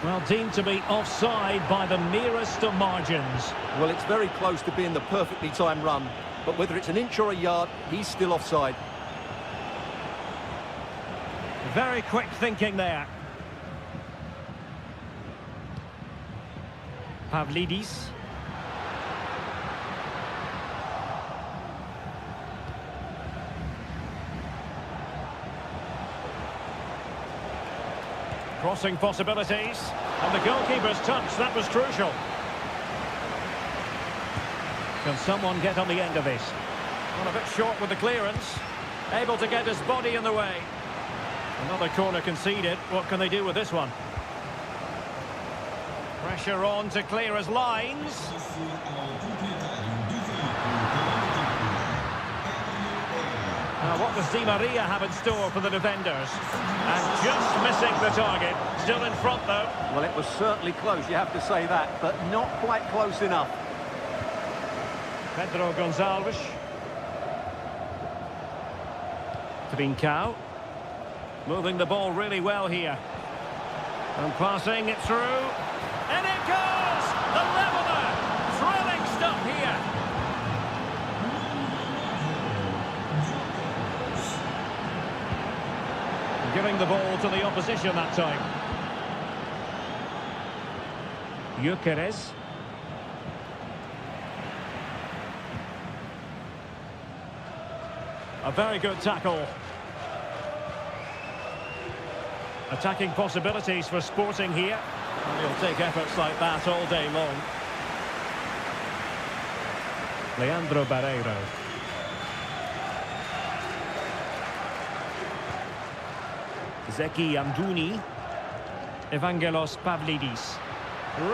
Well, deemed to be offside by the merest of margins. Well, it's very close to being the perfectly timed run, but whether it's an inch or a yard, he's still offside. Very quick thinking there. Pavlidis. Crossing possibilities. And the goalkeeper's touch, that was crucial. Can someone get on the end of this? Well, a bit short with the clearance. Able to get his body in the way. Another corner conceded. What can they do with this one? Pressure on to clear his lines. Now, what does Di Maria have in store for the defenders? And just missing the target. Still in front, though. Well, it was certainly close, you have to say that, but not quite close enough. Pedro Gonçalves. Trincao. Moving the ball really well here. And passing it through. And it goes! The leveler! Thrilling stuff here. Giving the ball to the opposition that time. Gyökeres. A very good tackle. Attacking possibilities for Sporting here. And he'll take efforts like that all day long. Leandro Barreiro. Zeki Amdouni. Evangelos Pavlidis.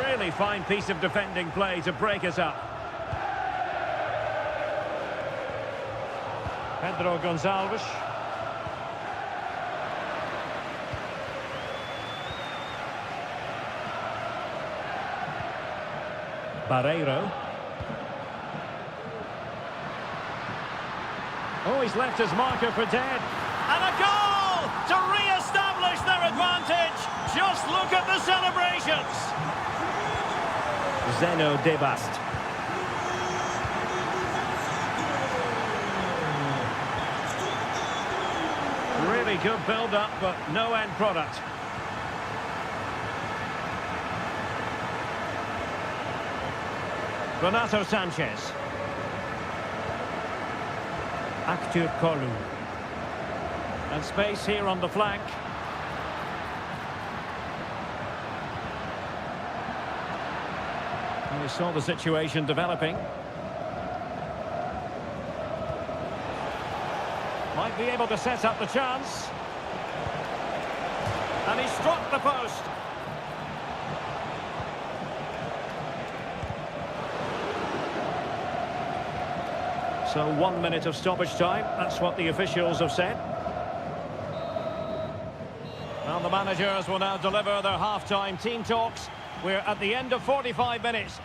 Really fine piece of defending play to break us up. Pedro Gonçalves. Barreiro. Oh, he's left his marker for dead. And a goal to re-establish their advantage. Just look at the celebrations. Zeno Debast. Really good build-up, but no end product. Renato Sanchez. Aktur Kolu. And space here on the flank. And we saw the situation developing. Might be able to set up the chance. And he struck the post. So 1 minute of stoppage time, that's what the officials have said. And the managers will now deliver their half-time team talks. We're at the end of 45 minutes.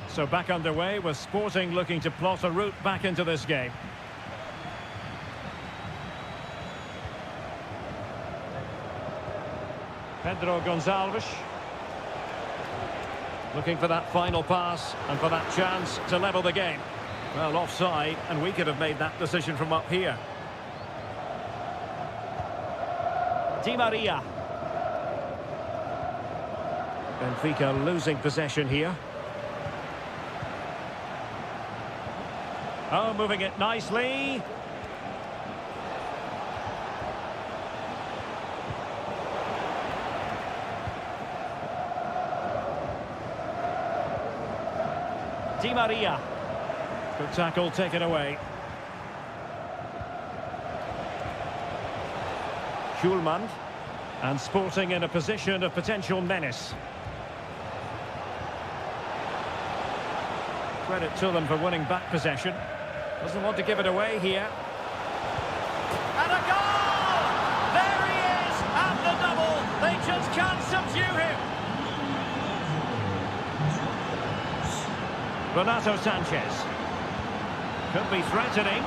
So back underway with Sporting looking to plot a route back into this game. Pedro Gonçalves. Looking for that final pass and for that chance to level the game. Well, offside, and we could have made that decision from up here. Di Maria. Benfica losing possession here. Oh, moving it nicely. Di Maria. Good tackle taken away. Schulman. And Sporting in a position of potential menace. Credit to them for winning back possession. Doesn't want to give it away here. And a goal! There he is at the double. They just can't subdue him. Renato Sanchez. Could be threatening.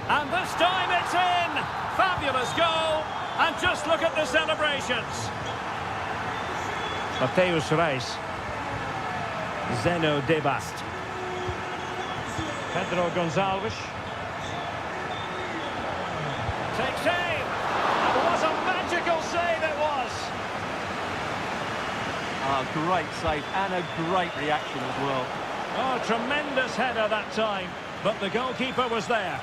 And this time it's in! Fabulous goal! And just look at the celebrations. Mateus Reis. Zeno Debast. Pedro Gonçalves. Takes aim! And what a magical save it was! Great save and a great reaction as well. Oh, tremendous header that time, but the goalkeeper was there.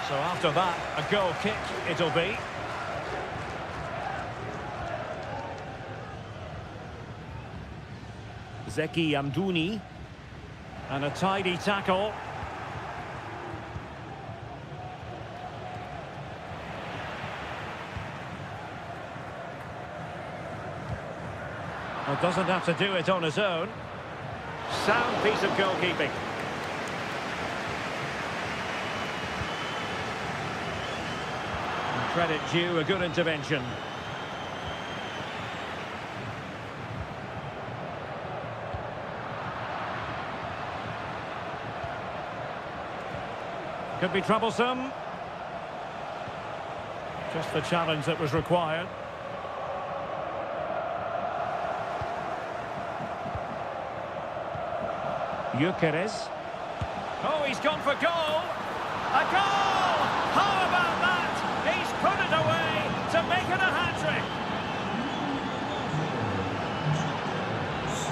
So after that, a goal kick it'll be. Zeki Amdouni. And a tidy tackle. Well, doesn't have to do it on his own. Sound piece of goalkeeping. And credit due, a good intervention. Could be troublesome. Just the challenge that was required. Gyökeres. Oh, he's gone for goal. A goal! How about that? He's put it away to make it a hat-trick.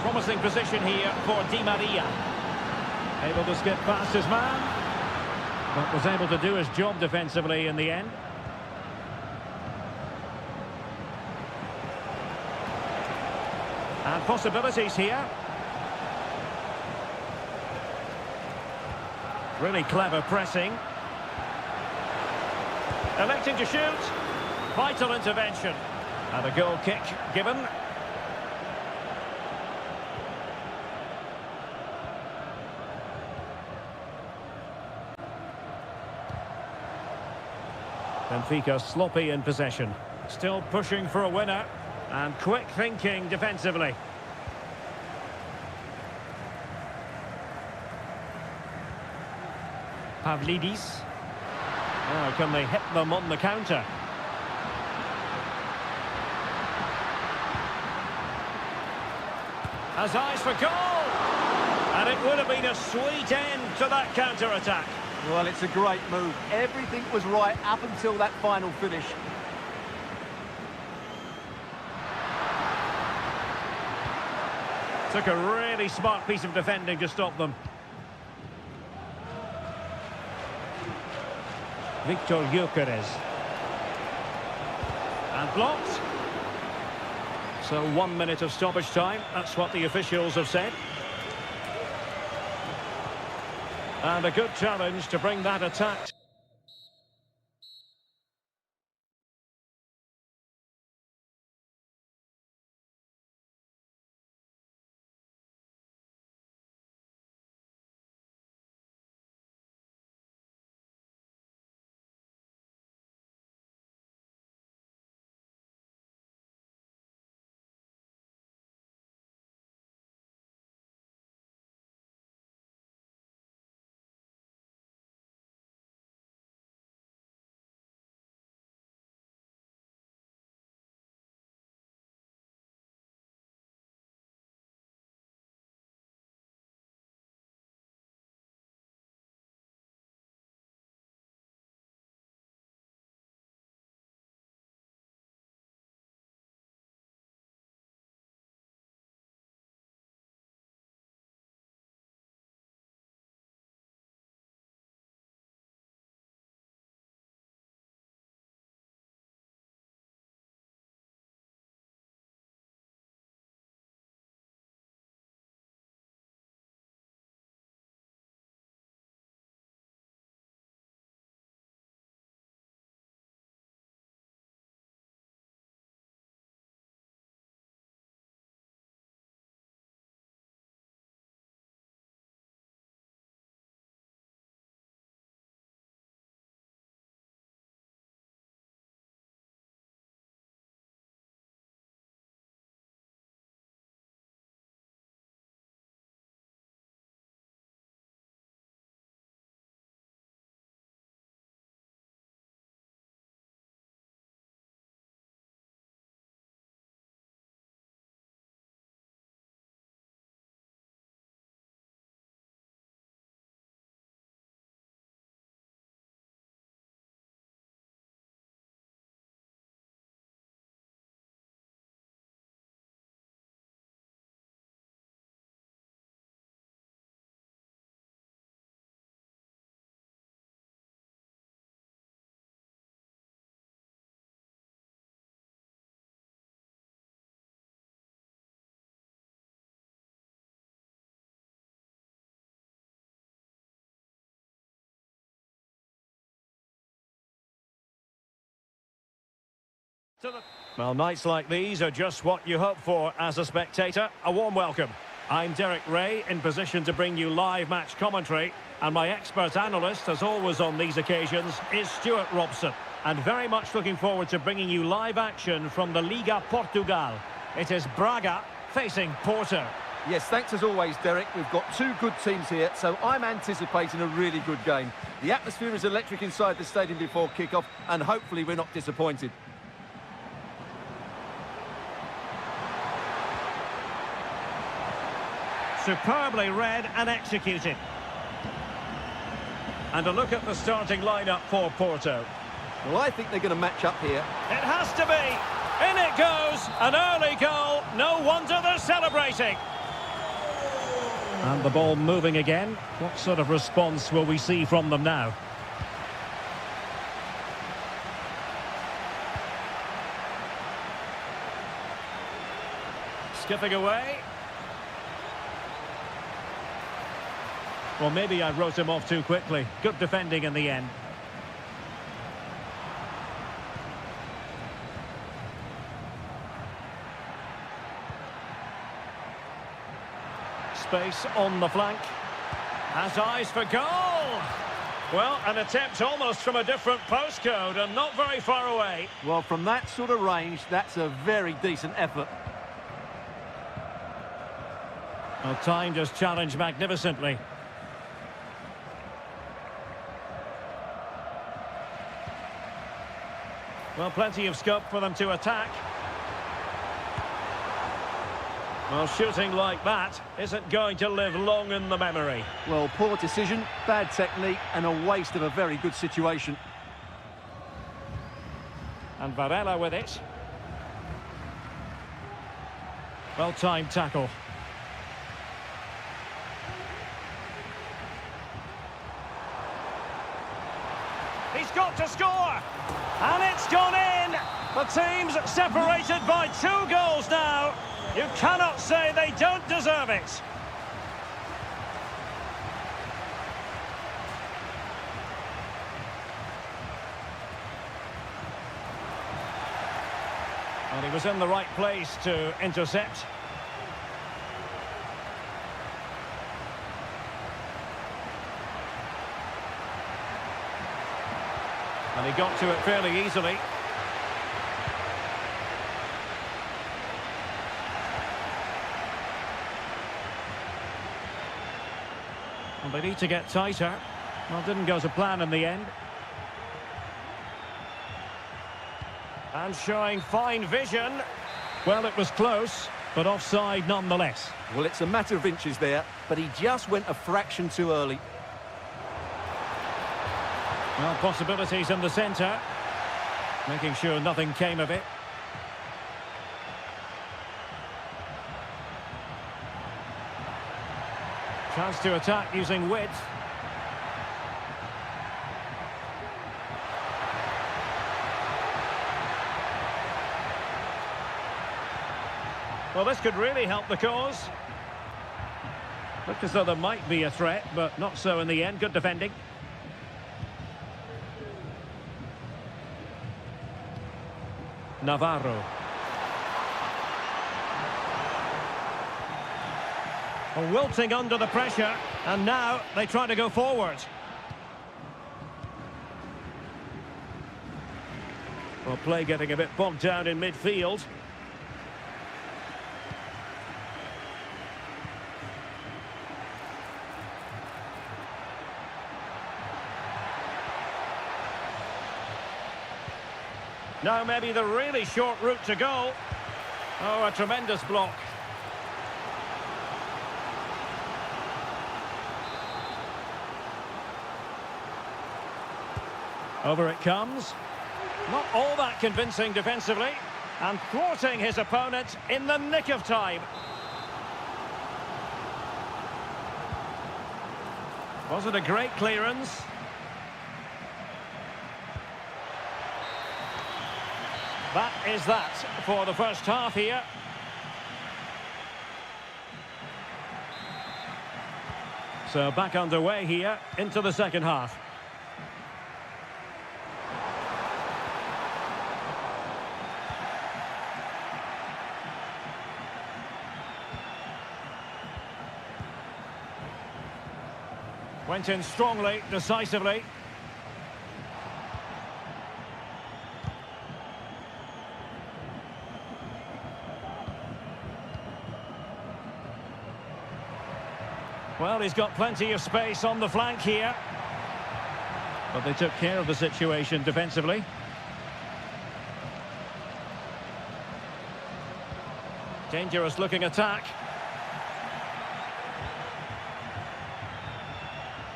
Promising position here for Di Maria. Able to skip past his man, but was able to do his job defensively in the end. And possibilities here. Really clever pressing. Electing to shoot. Vital intervention. And a goal kick given. Benfica sloppy in possession. Still pushing for a winner. And quick thinking defensively. Pavlidis. Now can they hit them on the counter? Has eyes for goal! And it would have been a sweet end to that counter-attack. Well, it's a great move. Everything was right up until that final finish. Took a really smart piece of defending to stop them. Victor Gyökeres. And blocked. So 1 minute of stoppage time. That's what the officials have said. And a good challenge to bring that attack Well, nights like these are just what you hope for as a spectator. A warm welcome. I'm Derek Ray, in position to bring you live match commentary. And my expert analyst, as always on these occasions, is Stuart Robson. And very much looking forward to bringing you live action from the Liga Portugal. It is Braga facing Porto. Yes, thanks as always, Derek. We've got two good teams here, so I'm anticipating a really good game. The atmosphere is electric inside the stadium before kick-off, and hopefully we're not disappointed. Superbly read and executed. And a look at the starting lineup for Porto. Well, I think they're going to match up here. It has to be. In it goes. An early goal. No wonder they're celebrating. And the ball moving again. What sort of response will we see from them now? Skipping away. Well, maybe I wrote him off too quickly. Good defending in the end. Space on the flank. Has eyes for goal. Well, an attempt almost from a different postcode and not very far away. Well, from that sort of range, that's a very decent effort. Well, timed his challenge magnificently. Well, plenty of scope for them to attack. Well, shooting like that isn't going to live long in the memory. Well, poor decision, bad technique, and a waste of a very good situation. And Varela with it. Well-timed tackle. He's got to score! And it's gone in! The team's separated by 2 goals now. You cannot say they don't deserve it. And he was in the right place to intercept. And he got to it fairly easily. And they need to get tighter. Well, didn't go to plan in the end. And showing fine vision. Well, it was close, but offside nonetheless. Well, it's a matter of inches there, but he just went a fraction too early. Well, possibilities in the centre. Making sure nothing came of it. Chance to attack using width. Well, this could really help the cause. Looked as though there might be a threat, but not so in the end. Good defending. Navarro. Wilting under the pressure, and now they try to go forward. Well, play getting a bit bogged down in midfield. Now maybe the really short route to goal. Oh, a tremendous block. Over it comes. Not all that convincing defensively. And thwarting his opponent in the nick of time. Was it a great clearance? That is that for the first half here. So back underway here into the second half. Went in strongly, decisively. Well, he's got plenty of space on the flank here. But they took care of the situation defensively. Dangerous looking attack.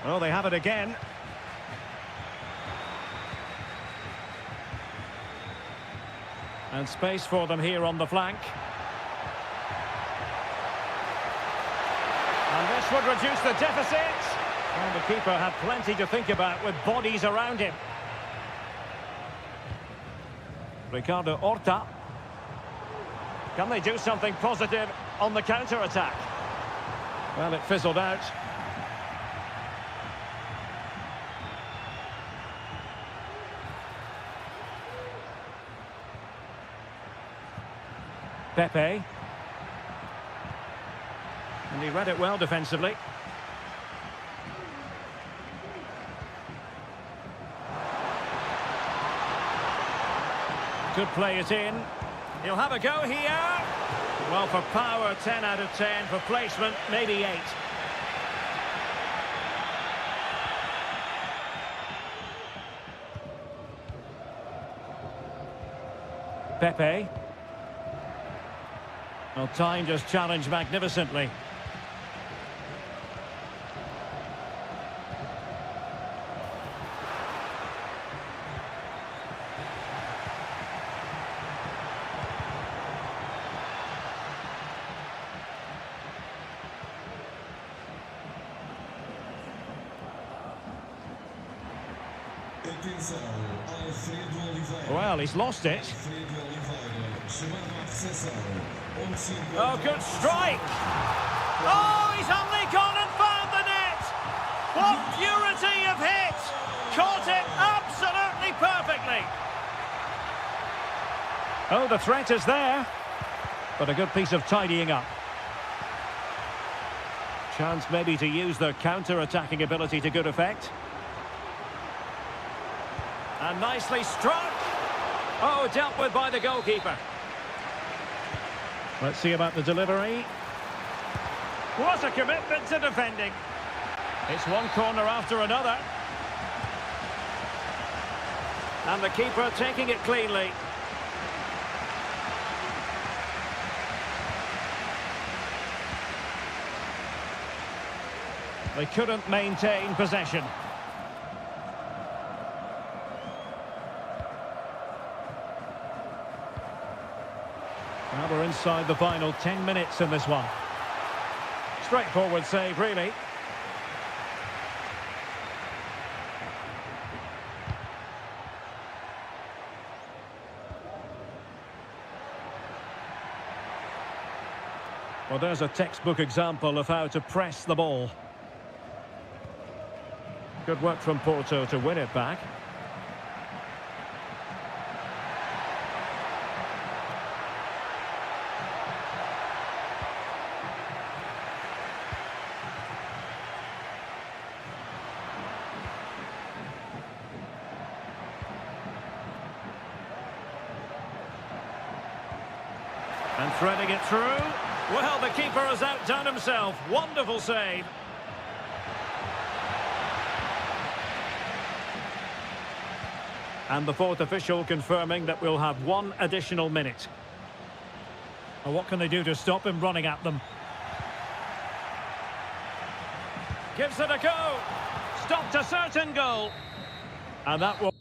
Oh, they have it again. And space for them here on the flank. And this would reduce the deficit. And the keeper had plenty to think about with bodies around him. Ricardo Horta. Can they do something positive on the counter-attack? Well, it fizzled out. Pepe. And he read it well defensively. Could play it in. He'll have a go here. Well, for power, 10 out of 10. For placement, maybe 8. Pepe. Well, time just challenged magnificently. Well, he's lost it. Oh, good strike! Oh, he's only gone and found the net! What purity of hit! Caught it absolutely perfectly! Oh, the threat is there. But a good piece of tidying up. Chance maybe to use their counter-attacking ability to good effect. And nicely struck. Oh, dealt with by the goalkeeper. Let's see about the delivery. What a commitment to defending. It's one corner after another. And the keeper taking it cleanly. They couldn't maintain possession. Now we're inside the final 10 minutes in this one. Straightforward save, really. Well, there's a textbook example of how to press the ball. Good work from Porto to win it back. And threading it through. Well, the keeper has outdone himself. Wonderful save. And the fourth official confirming that we'll have one additional minute. Well, what can they do to stop him running at them? Gives it a go. Stopped a certain goal. And that will...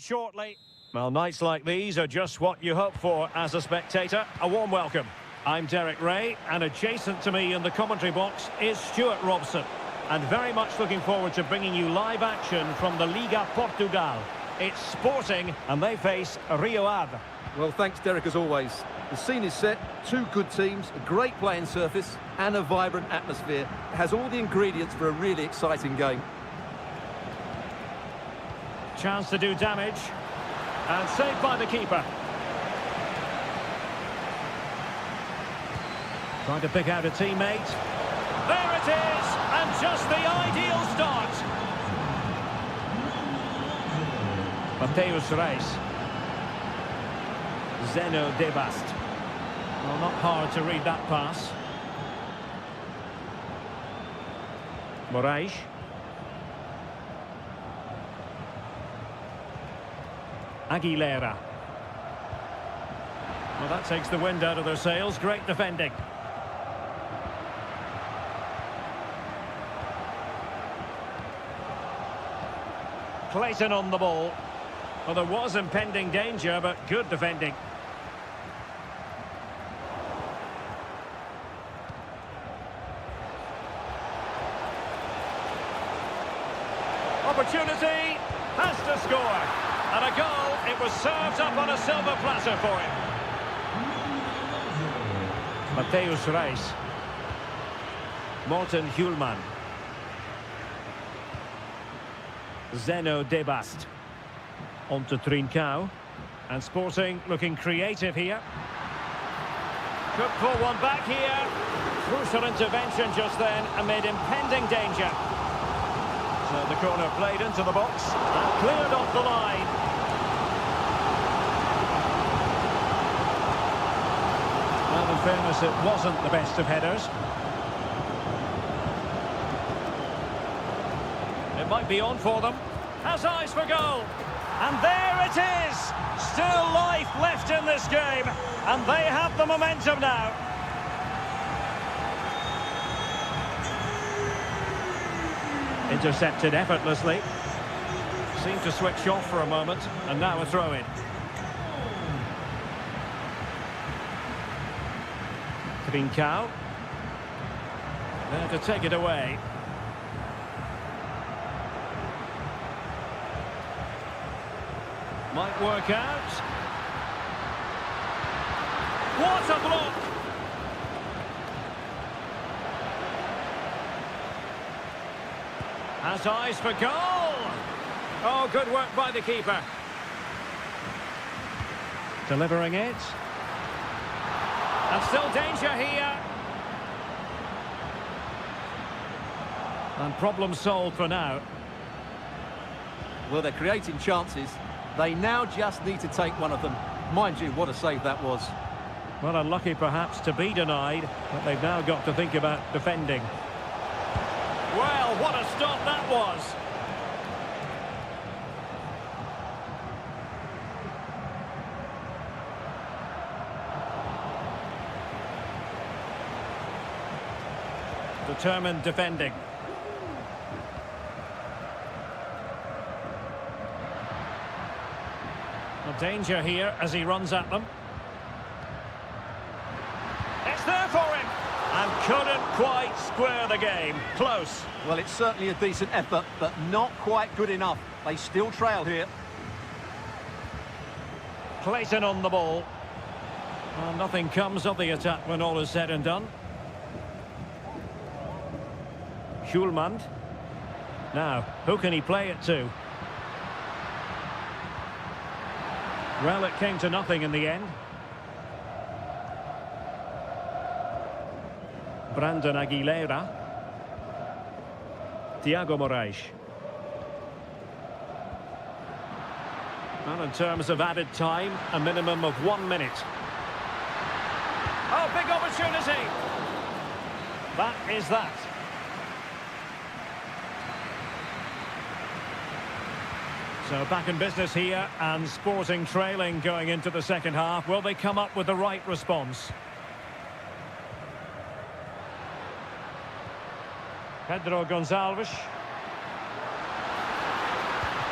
shortly. Well, nights like these are just what you hope for as a spectator. A warm welcome. I'm Derek Ray, and adjacent to me in the commentary box is Stuart Robson. And very much looking forward to bringing you live action from the Liga Portugal. It's Sporting, and they face Rio Ave. Well, thanks, Derek, as always. The scene is set, two good teams, a great playing surface, and a vibrant atmosphere. It has all the ingredients for a really exciting game. Chance to do damage. And saved by the keeper. Trying to pick out a teammate. There it is! And just the ideal start. Mateus Reis. Zeno Debast. Well, not hard to read that pass. Moraes. Aguilera. Well, that takes the wind out of their sails. Great defending. Clayton on the ball. Well, there was impending danger, but good defending. Opportunity. Has to score. And a goal. It was served up on a silver platter for him. Mateus Reis. Morten Hjulman. Zeno Debast. On to Trincao. And Sporting looking creative here. Could pull one back here. Crucial intervention just then amid impending danger. So the corner played into the box and cleared off the line. Well, in fairness, it wasn't the best of headers. It might be on for them. Has eyes for goal. And there it is! Still life left in this game. And they have the momentum now. Intercepted effortlessly. Seemed to switch off for a moment. And now a throw-in. Trincao. There to take it away. Might work out. What a block! Has eyes for goal! Oh, good work by the keeper. Delivering it. And still danger here. And problem solved for now. Well, they're creating chances. They now just need to take one of them. Mind you, what a save that was. Well, unlucky perhaps to be denied, but they've now got to think about defending. Well, what a stop that was! Determined defending. Well, danger here as he runs at them. It's there for him! And couldn't quite square the game. Close. Well, it's certainly a decent effort, but not quite good enough. They still trail here. Clayton on the ball. Well, nothing comes of the attack when all is said and done. Hjulman. Now, who can he play it to? Well, it came to nothing in the end. Brandon Aguilera. Thiago Moraes. Well, in terms of added time, a minimum of 1 minute. Oh, big opportunity! That is that. So back in business here, and Sporting trailing going into the second half. Will they come up with the right response? Pedro Gonçalves.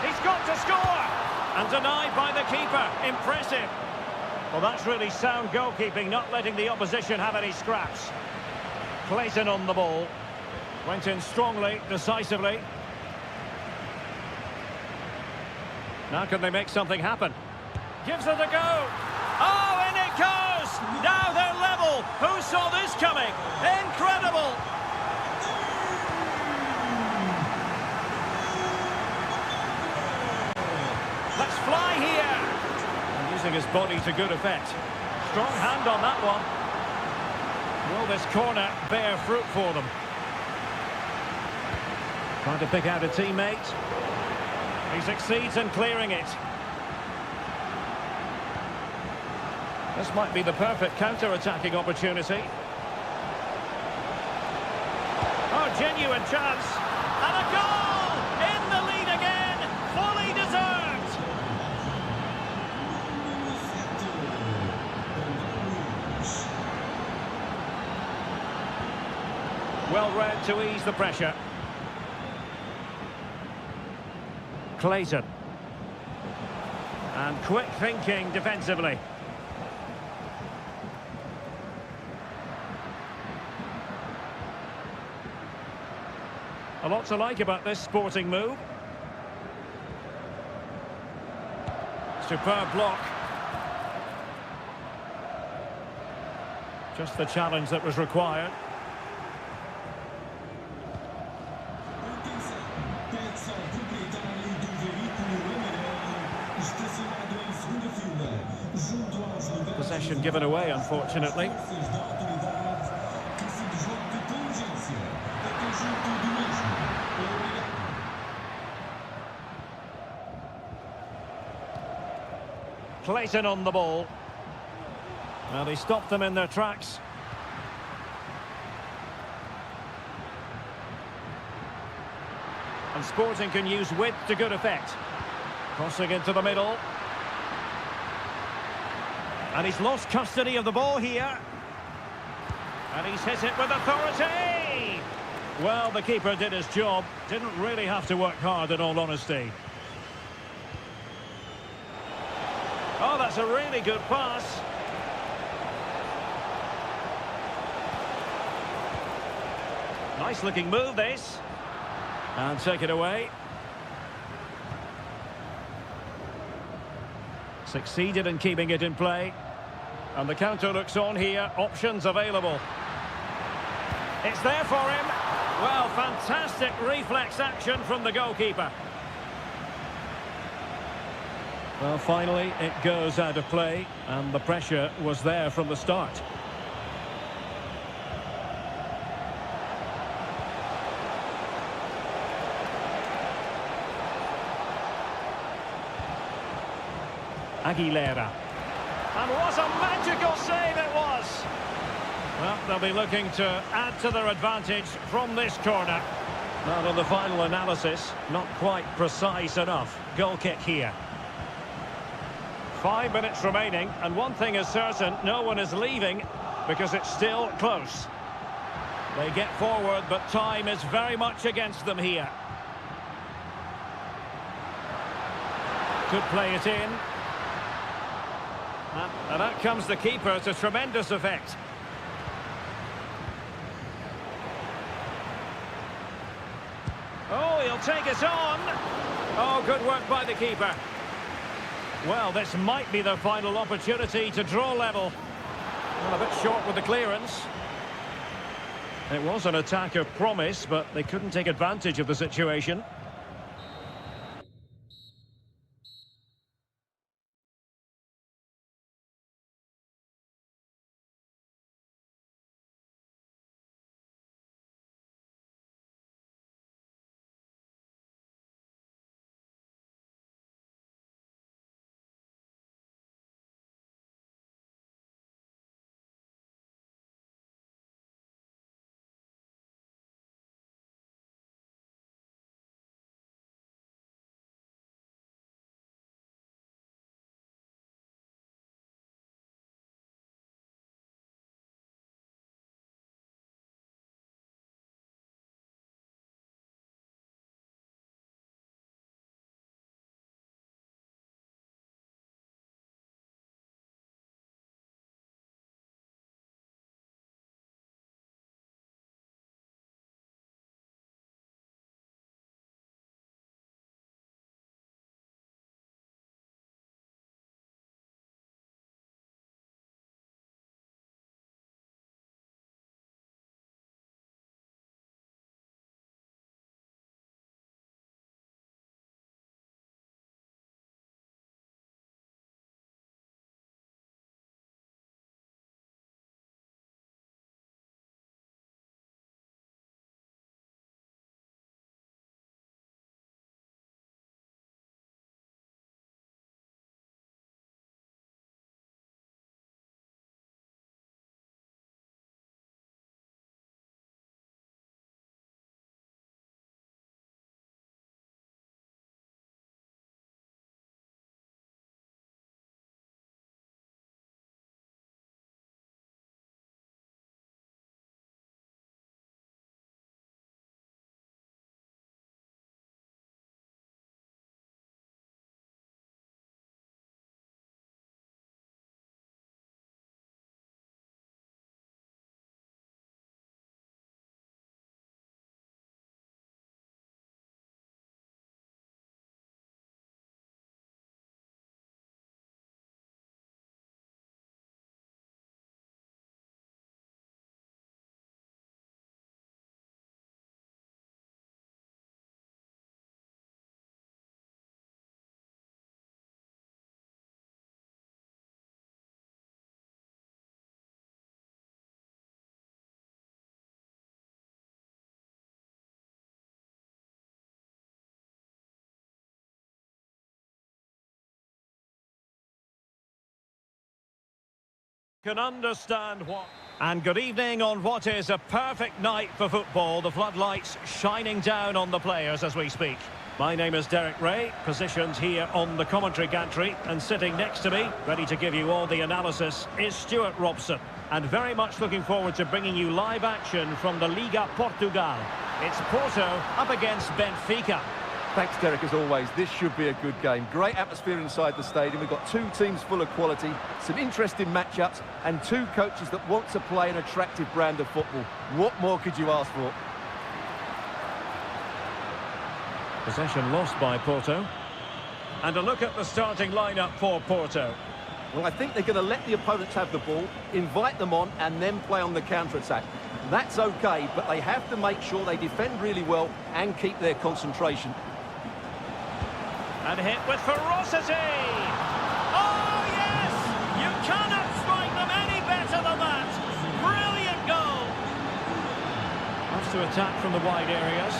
He's got to score! And denied by the keeper. Impressive. Well, that's really sound goalkeeping, not letting the opposition have any scraps. Clayton on the ball. Went in strongly, decisively. Now can they make something happen? Gives it a go. Oh, in it goes! Now they're level. Who saw this coming? Incredible! Let's fly here. And using his body to good effect. Strong hand on that one. Will this corner bear fruit for them? Trying to pick out a teammate. He succeeds in clearing it. This might be the perfect counter-attacking opportunity. Oh, genuine chance. And a goal! In the lead again! Fully deserved! Well read to ease the pressure. Clayton. And quick thinking defensively. A lot to like about this sporting move. Superb block. Just the challenge that was required. Possession given away, unfortunately. Clayton on the ball. Well, he stopped them in their tracks. And Sporting can use width to good effect. Crossing into the middle. And he's lost custody of the ball here. And he's hit it with authority! Well, the keeper did his job. Didn't really have to work hard, in all honesty. Oh, that's a really good pass. Nice looking move, this. And take it away. Succeeded in keeping it in play. And the counter looks on here. Options available. It's there for him. Well, fantastic reflex action from the goalkeeper. Well, finally, it goes out of play. And the pressure was there from the start. Aguilera. And what a magical save it was! Well, they'll be looking to add to their advantage from this corner. Now, on the final analysis, not quite precise enough. Goal kick here. 5 minutes remaining, and one thing is certain, no one is leaving because it's still close. They get forward, but time is very much against them here. Could play it in. And out comes the keeper to tremendous effect. Oh, he'll take it on. Oh, good work by the keeper. Well, this might be their final opportunity to draw level. Well, a bit short with the clearance. It was an attack of promise, but they couldn't take advantage of the situation. Can understand what. And good evening on what is a perfect night for football. The floodlights shining down on the players as we speak. My name is Derek Ray, positioned here on the commentary gantry, and sitting next to me, ready to give you all the analysis, is Stuart Robson. And very much looking forward to bringing you live action from the Liga Portugal. It's Porto up against Benfica. Thanks, Derek, as always. This should be a good game. Great atmosphere inside the stadium. We've got two teams full of quality, some interesting matchups, and two coaches that want to play an attractive brand of football. What more could you ask for? Possession lost by Porto. And a look at the starting lineup for Porto. Well, I think they're going to let the opponents have the ball, invite them on, and then play on the counter-attack. That's okay, but they have to make sure they defend really well and keep their concentration. And hit with ferocity! Oh, yes! You cannot strike them any better than that! Brilliant goal! Wants to attack from the wide areas.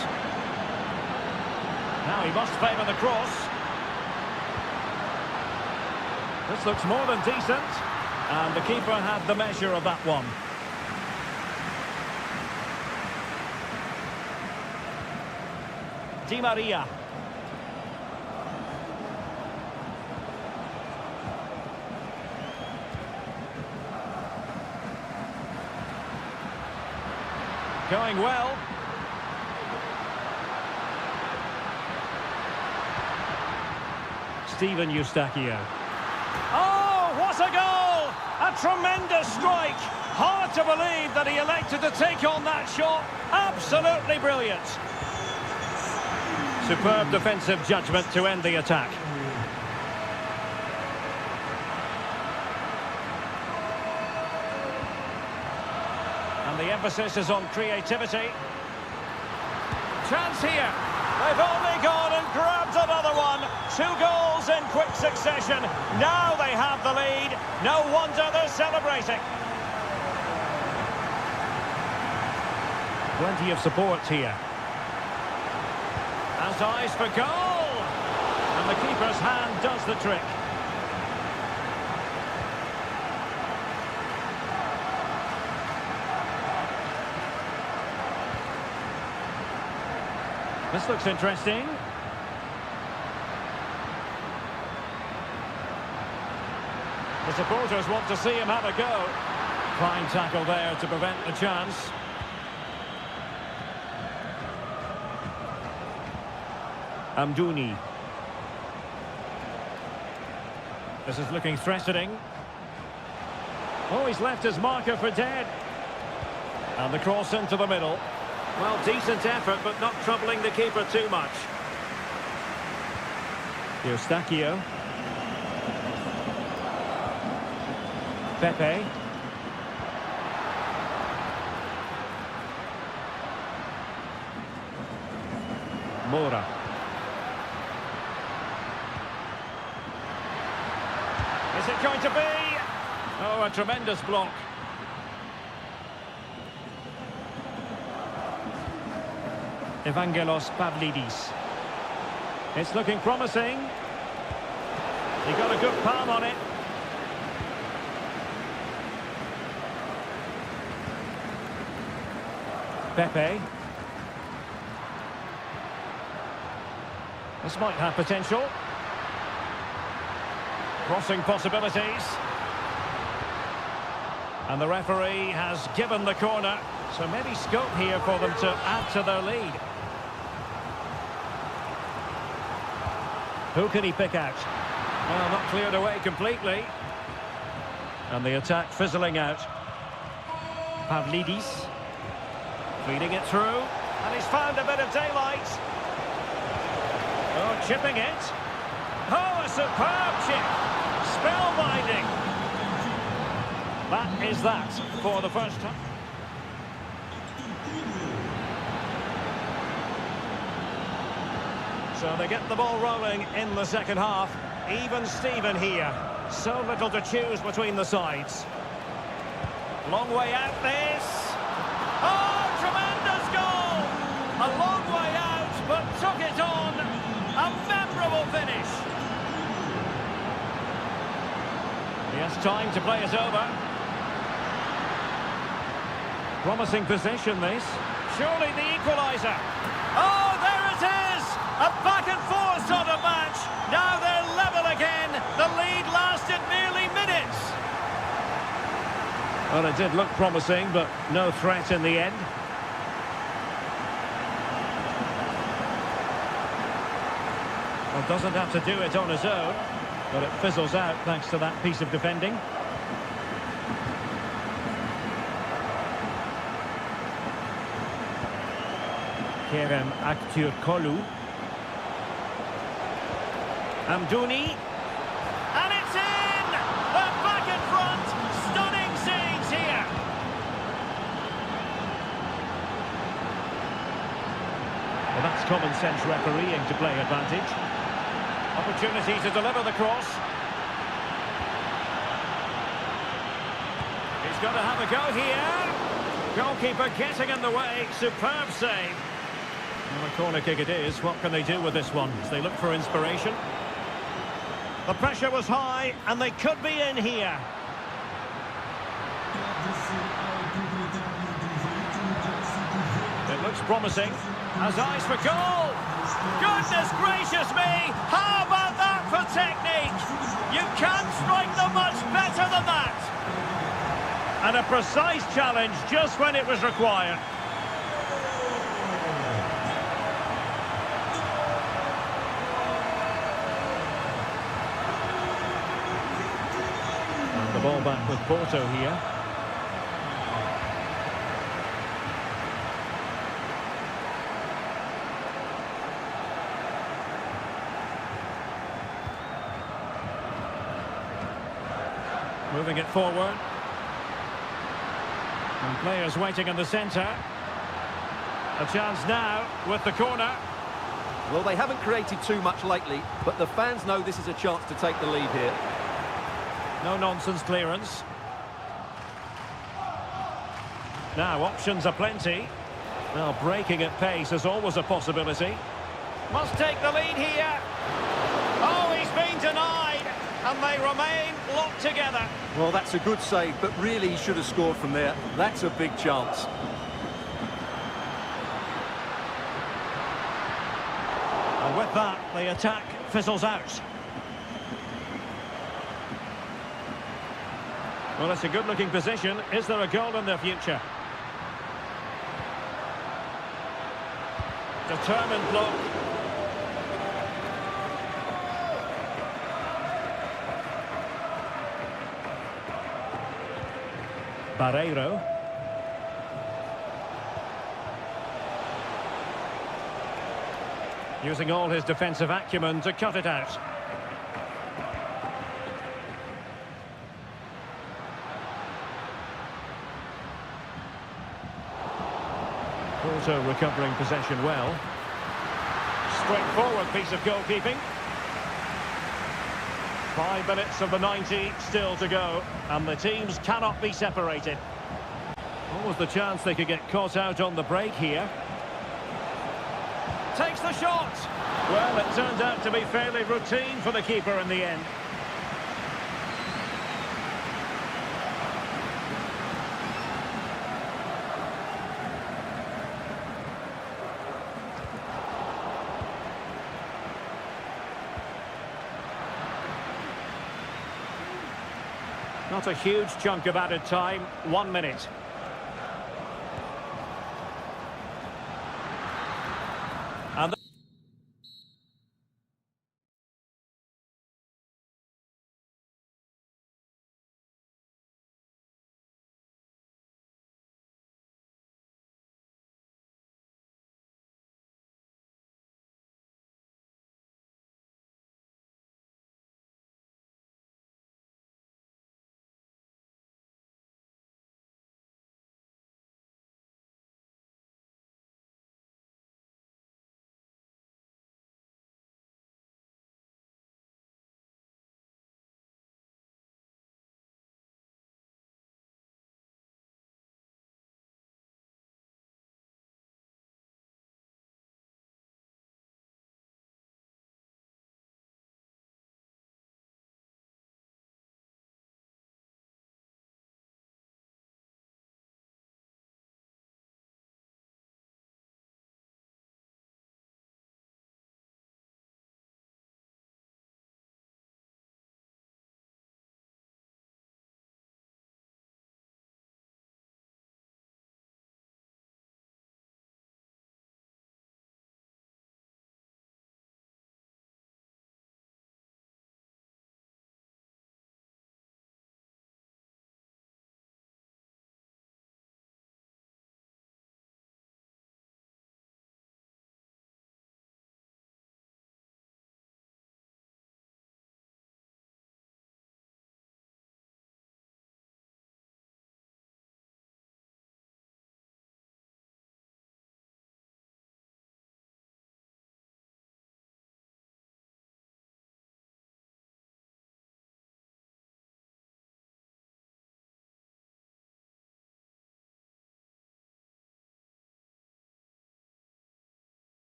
Now he must favour the cross. This looks more than decent. And the keeper had the measure of that one. Di Maria. Going well. Steven Eustachio. Oh, what a goal! A tremendous strike. Hard to believe that he elected to take on that shot. Absolutely brilliant. Superb defensive judgment to end the attack. And the emphasis is on creativity. Chance here. They've only gone and grabbed another one. 2 goals in quick succession. Now they have the lead. No wonder they're celebrating. Plenty of support here. Has eyes for goal. And the keeper's hand does the trick. This looks interesting. The supporters want to see him have a go. Fine tackle there to prevent the chance. Amdouni. This is looking threatening. Oh, he's left his marker for dead. And the cross into the middle. Well, decent effort, but not troubling the keeper too much. Eustachio. Pepe. Mora. Is it going to be? Oh, a tremendous block. Evangelos Pavlidis. It's looking promising. He got a good palm on it. Pepe. This might have potential. Crossing possibilities. And the referee has given the corner. So maybe scope here for them to add to their lead. Who can he pick out? Well, not cleared away completely. And the attack fizzling out. Pavlidis. Feeding it through. And he's found a bit of daylight. Oh, chipping it. Oh, a superb chip. Spellbinding. That is that for the first time. So they get the ball rolling in the second half. Even Steven here. So little to choose between the sides. Long way out this. Oh, tremendous goal! A long way out, but took it on. A memorable finish. He has time to play it over. Promising possession, this. Surely the equaliser. Oh, there it is! A back and forth sort of match. Now they're level again. The lead lasted nearly minutes. Well, it did look promising, but no threat in the end. Well, doesn't have to do it on his own, but it fizzles out thanks to that piece of defending. Kerem Aktürkoğlu. Amdouni. And it's in! They're back in front! Stunning scenes here! Well, that's common sense refereeing to play advantage. Opportunity to deliver the cross. He's got to have a go here. Goalkeeper getting in the way. Superb save. Well, a corner kick it is. What can they do with this one as they look for inspiration? The pressure was high and they could be in here. It looks promising. Has eyes for goal. Goodness gracious me! How about that for technique? You can't strike them much better than that. And a precise challenge just when it was required. And the ball back with Porto here. Moving it forward. And players waiting in the centre. A chance now with the corner. Well, they haven't created too much lately, but the fans know this is a chance to take the lead here. No-nonsense clearance. Now, options are plenty. Well, breaking at pace is always a possibility. Must take the lead here. Oh, he's been denied. And they remain locked together. Well, that's a good save, but really he should have scored from there. That's a big chance. And with that, the attack fizzles out. Well, it's a good-looking position. Is there a goal in their future? Determined block. Barreiro. Using all his defensive acumen to cut it out. Also recovering possession well. Straightforward piece of goalkeeping. 5 minutes of the 90 still to go, and the teams cannot be separated. What was the chance they could get caught out on the break here? Takes the shot! Well, it turned out to be fairly routine for the keeper in the end. Not a huge chunk of added time, 1 minute.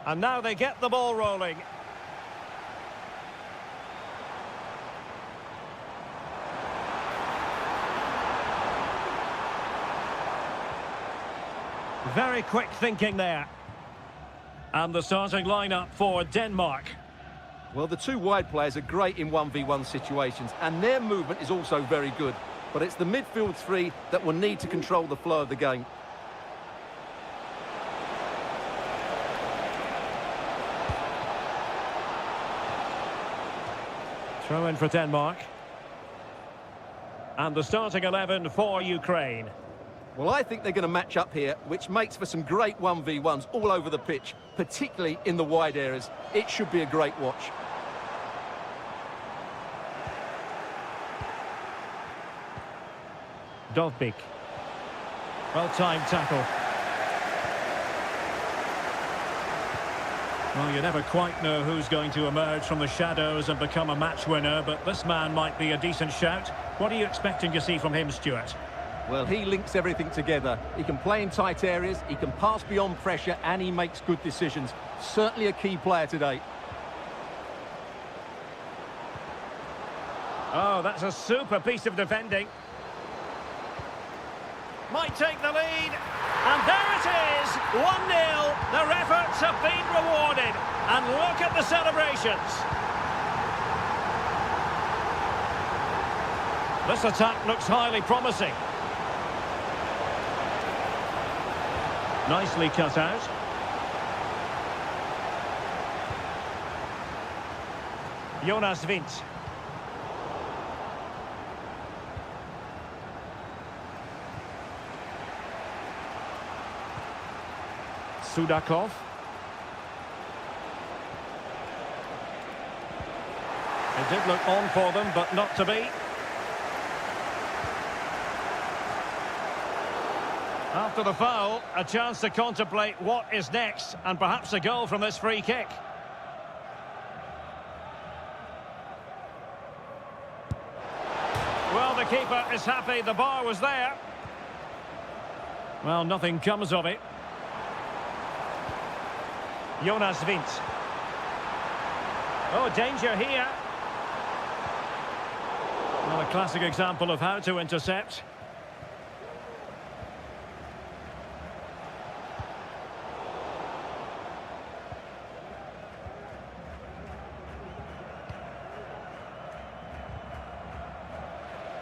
And now they get the ball rolling. Very quick thinking there. And the starting lineup for Denmark. Well, the two wide players are great in 1v1 situations, and their movement is also very good. But it's the midfield three that will need to control the flow of the game. Throw in for Denmark. And the starting 11 for Ukraine. Well, I think they're going to match up here, which makes for some great 1v1s all over the pitch, particularly in the wide areas. It should be a great watch. Dovbik. Well-timed tackle. Well, you never quite know who's going to emerge from the shadows and become a match winner, but this man might be a decent shout. What are you expecting to see from him, Stuart? Well, he links everything together. He can play in tight areas, he can pass beyond pressure, and he makes good decisions. Certainly a key player today. Oh, that's a super piece of defending. Might take the lead. And there it is, 1-0. Their efforts have been rewarded. And look at the celebrations. This attack looks highly promising. Nicely cut out. Jonas Vint. Sudakov. It did look on for them, but not to be. After the foul, a chance to contemplate what is next, and perhaps a goal from this free kick. Well, the keeper is happy the bar was there. Well, nothing comes of it. Jonas Vint. Oh, danger here. Well, a classic example of how to intercept.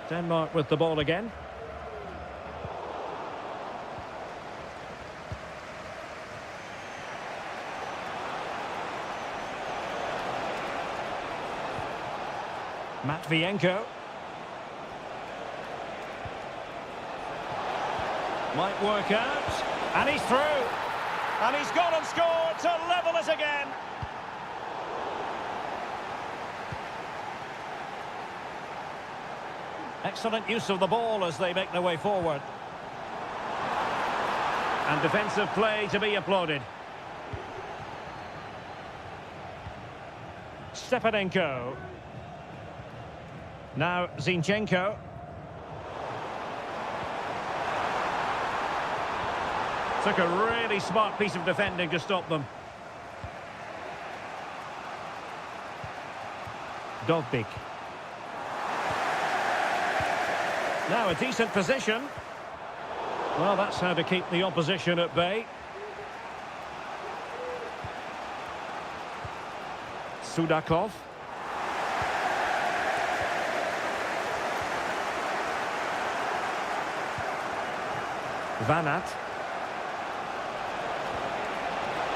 Denmark with the ball again. Matvienko. Might work out. And he's through. And he's gone and scored to level it again. Excellent use of the ball as they make their way forward. And defensive play to be applauded. Stepanenko. Now Zinchenko. Took a really smart piece of defending to stop them. Dovbik. Now a decent position. Well, that's how to keep the opposition at bay. Sudakov. Vanat.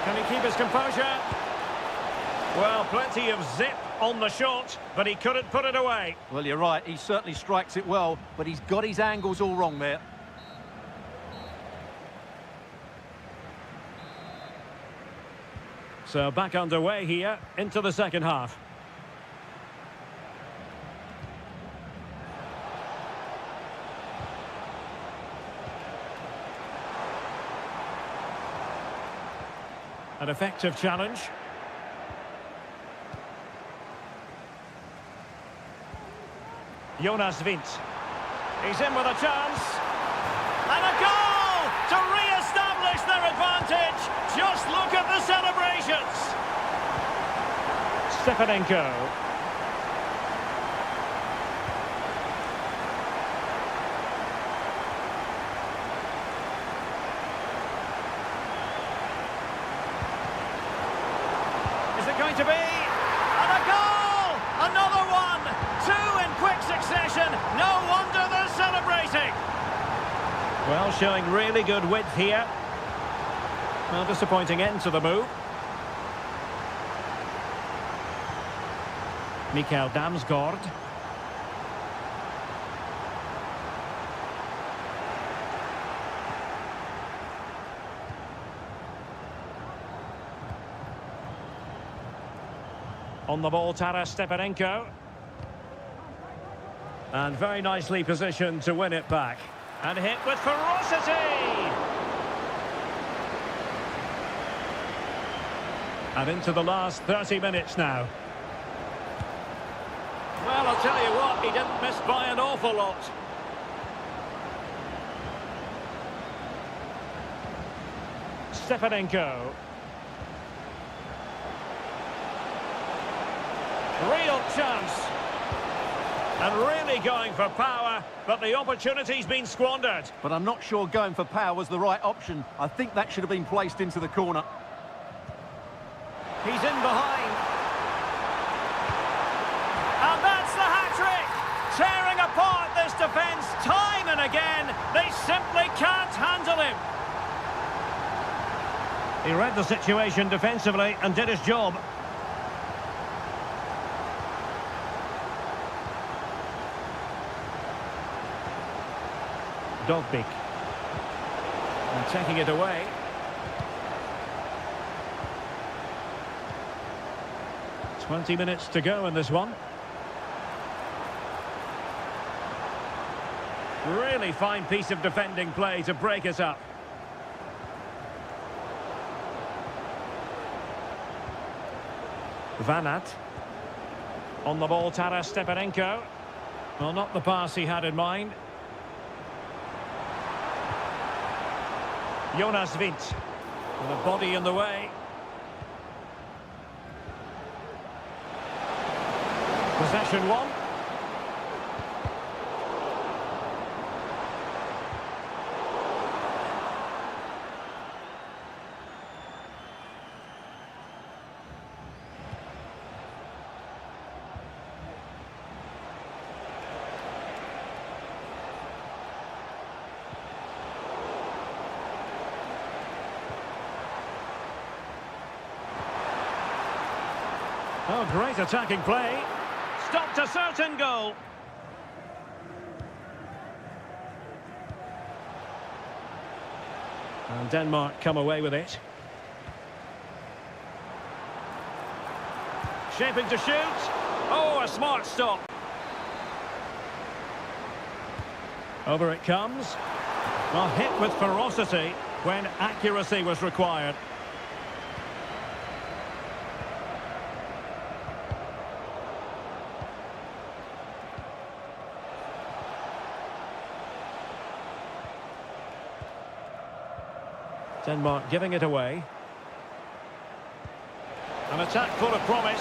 Can he keep his composure? Well, plenty of zip on the shot, but he couldn't put it away. Well, you're right, he certainly strikes it well, but he's got his angles all wrong there. So back underway here into the second half. An effective challenge. Jonas Vint. He's in with a chance. And a goal to re-establish their advantage. Just look at the celebrations! Stepanenko. Is it going to be? And a goal! Another one! Two in quick succession. No wonder they're celebrating. Well, showing really good width here. Well, disappointing end to the move. Mikael Damsgaard. On the ball, Taras Stepanenko. And very nicely positioned to win it back. And hit with ferocity! And into the last 30 minutes now. Well, I'll tell you what, he didn't miss by an awful lot. Stepanenko. Real chance. And really going for power, but the opportunity's been squandered. But I'm not sure going for power was the right option. I think that should have been placed into the corner. He's in behind. And that's the hat-trick! Tearing apart this defence time and again. They simply can't handle him. He read the situation defensively and did his job. Dogbik. And taking it away. "20 minutes to go in this one. Really fine piece of defending play to break us up. Vanat. On the ball, Taras Stepanenko. Well, not the pass he had in mind. Jonas Vint. With a body in the way. Possession one. Oh, great attacking play. Stopped a certain goal. And Denmark come away with it. Shaping to shoot. Oh, a smart stop. Over it comes. Well, hit with ferocity when accuracy was required. Denmark giving it away. An attack full of promise.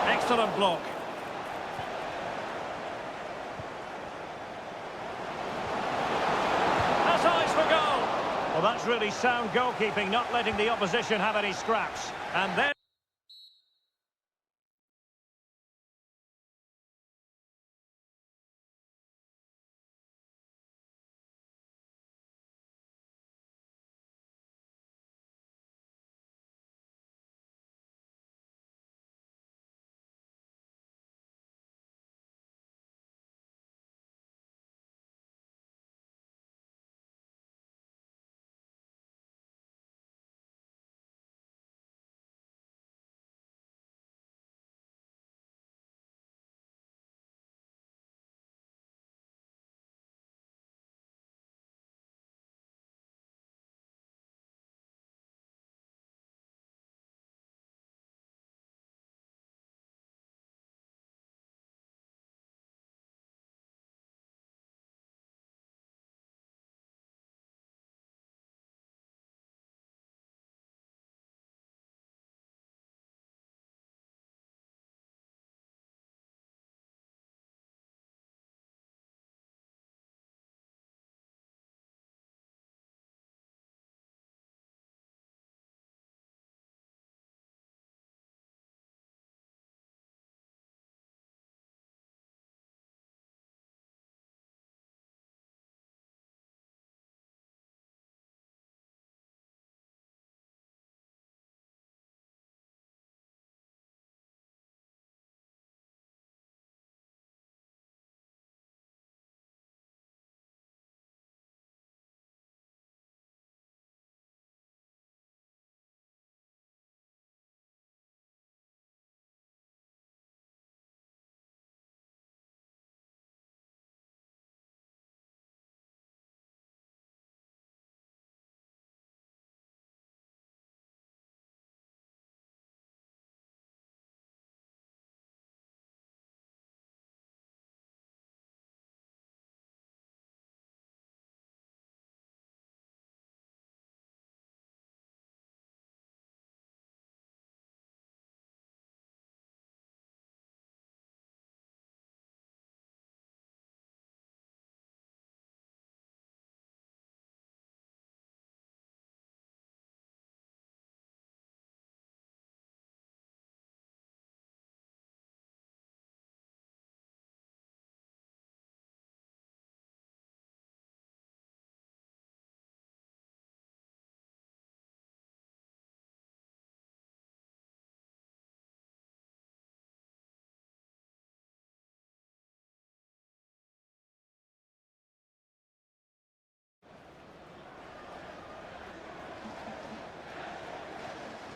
Excellent block. That's eyes for goal. Well, that's really sound goalkeeping, not letting the opposition have any scraps. And then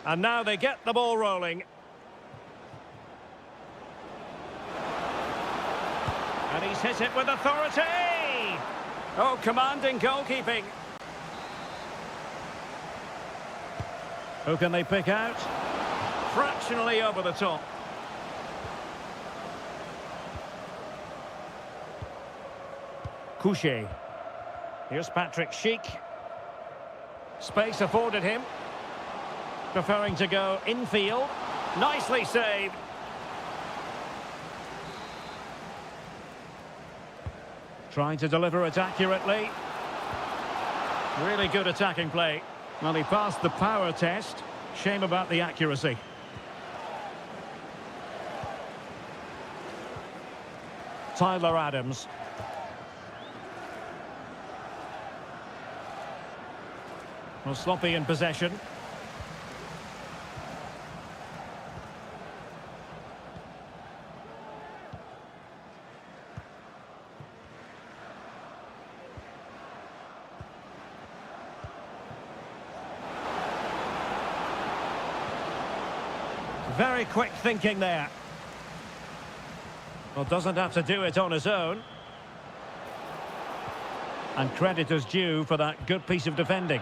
And now they get the ball rolling. And he's hit it with authority! Oh, commanding goalkeeping. Who can they pick out? Fractionally over the top. Couché. Here's Patrick Schick. Space afforded him. Preferring to go infield. Nicely saved. Trying to deliver it accurately. Really good attacking play. Well, he passed the power test. Shame about the accuracy. Tyler Adams. Well, sloppy in possession. Very quick thinking there. Well, doesn't have to do it on his own. And credit is due for that good piece of defending.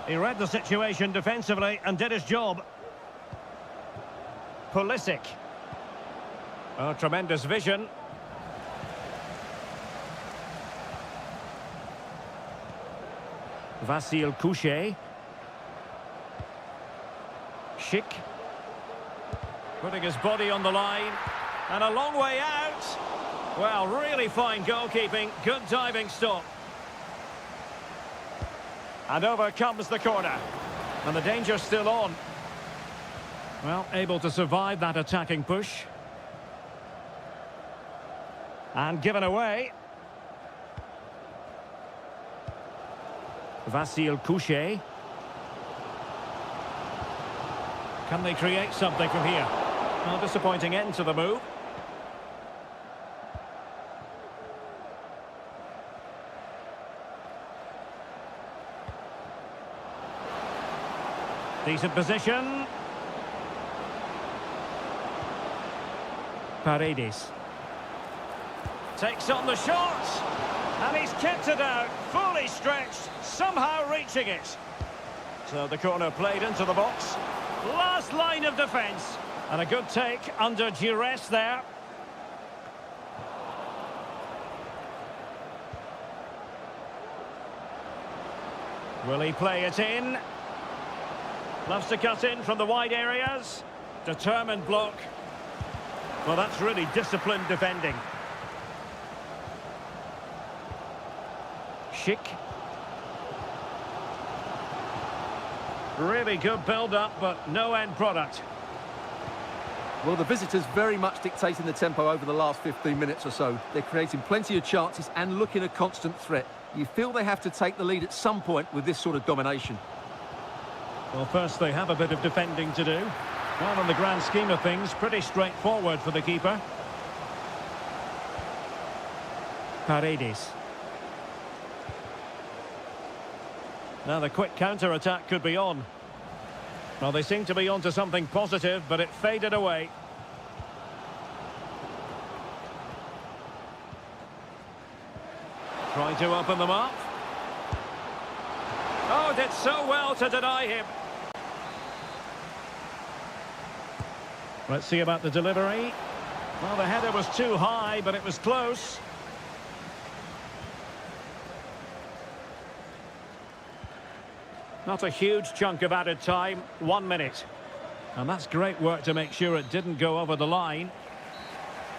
He read the situation defensively and did his job. Pulisic. Oh, tremendous vision. Vasil Couché. Schick. Putting his body on the line. And a long way out. Well, really fine goalkeeping. Good diving stop. And over comes the corner. And the danger's still on. Well, able to survive that attacking push. And given away. Vasil Couché. Can they create something from here? Well, disappointing end to the move. Decent position. Paredes. Takes on the shot. And he's kept it out. Fully stretched. Somehow reaching it. So the corner played into the box. Last line of defence. And a good take under duress there. Will he play it in? Loves to cut in from the wide areas. Determined block. Well, that's really disciplined defending. Schick. Really good build-up, but no end product. Well, the visitors very much dictating the tempo over the last 15 minutes or so. They're creating plenty of chances and looking a constant threat. You feel they have to take the lead at some point with this sort of domination. Well, first they have a bit of defending to do. Well, in the grand scheme of things, pretty straightforward for the keeper. Paredes. Now the quick counter-attack could be on. Well, they seem to be onto something positive, but it faded away. Trying to open them up. Oh, did so well to deny him. Let's see about the delivery. Well, the header was too high, but it was close. Not a huge chunk of added time, 1 minute. And that's great work to make sure it didn't go over the line.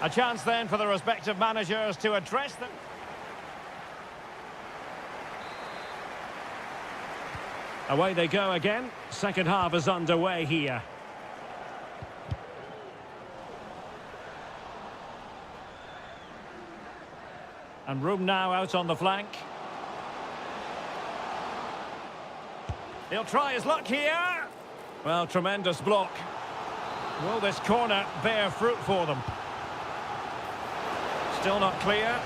A chance then for the respective managers to address them. Away they go again. Second half is underway here. And room now out on the flank. He'll try his luck here. Well, tremendous block. Will this corner bear fruit for them? Still not clear.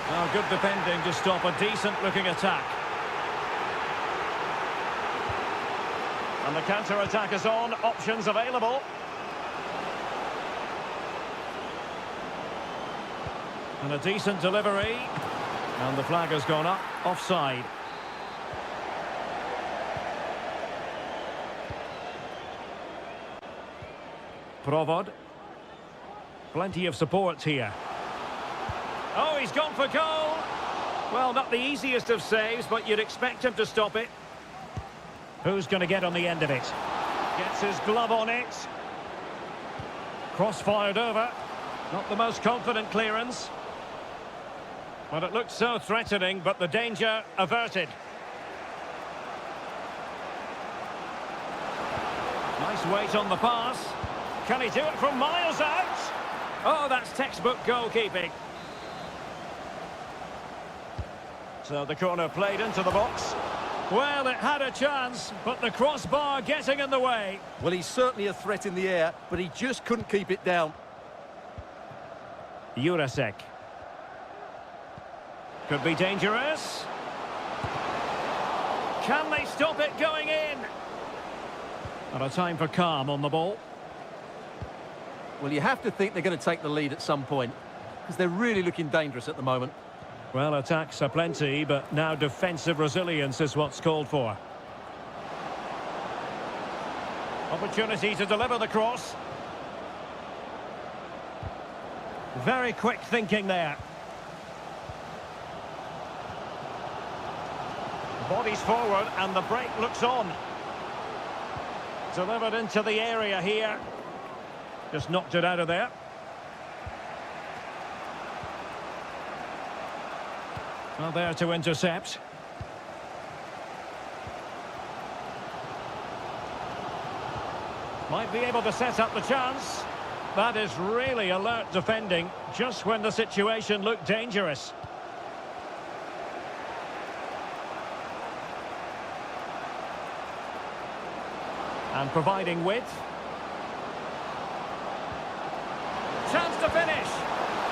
Oh, good defending to stop a decent-looking attack. And the counter-attack is on. Options available. And a decent delivery. And the flag has gone up. Offside. Provod. Plenty of support here. Oh, he's gone for goal. Well, not the easiest of saves, but you'd expect him to stop it. Who's going to get on the end of it? Gets his glove on it. Cross-fired over. Not the most confident clearance. But it looked so threatening, but the danger averted. Nice weight on the pass. Can he do it from miles out? Oh, that's textbook goalkeeping. So the corner played into the box. Well, it had a chance, but the crossbar getting in the way. Well, he's certainly a threat in the air, but he just couldn't keep it down. Jurasek. Could be dangerous. Can they stop it going in? And a time for calm on the ball. Well, you have to think they're going to take the lead at some point, because they're really looking dangerous at the moment. Well, attacks are plenty, but now defensive resilience is what's called for. Opportunity to deliver the cross. Very quick thinking there. Bodies forward and the break looks on. Delivered into the area here. Just knocked it out of there. Well, there to intercept. Might be able to set up the chance. That is really alert defending, just when the situation looked dangerous. And providing width. Chance to finish.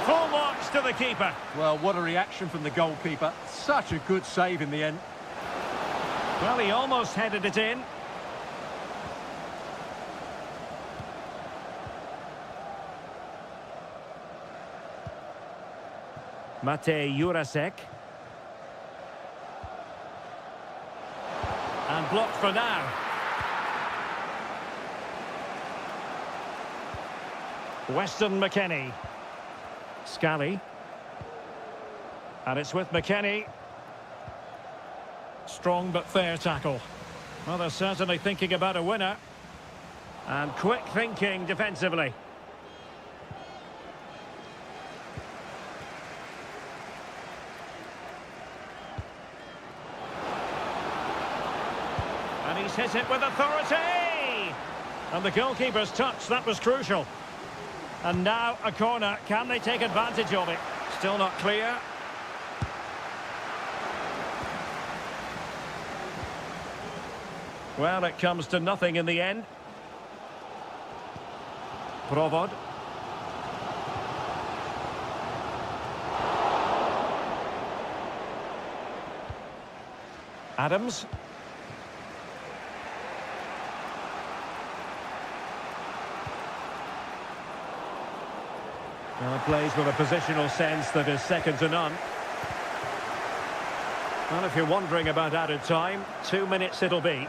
Full marks to the keeper. Well, what a reaction from the goalkeeper. Such a good save in the end. Well, he almost headed it in. Mate Jurasek. And blocked for now. Weston McKennie. Scally. And it's with McKennie. Strong but fair tackle. Well, they're certainly thinking about a winner. And quick thinking defensively. And he's hit it with authority! And the goalkeeper's touch, that was crucial. And now a corner. Can they take advantage of it? Still not clear. Well, it comes to nothing in the end. Provod. Adams. Well, plays with a positional sense that is second to none. Well, if you're wondering about added time, 2 minutes it'll be.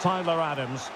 Tyler Adams.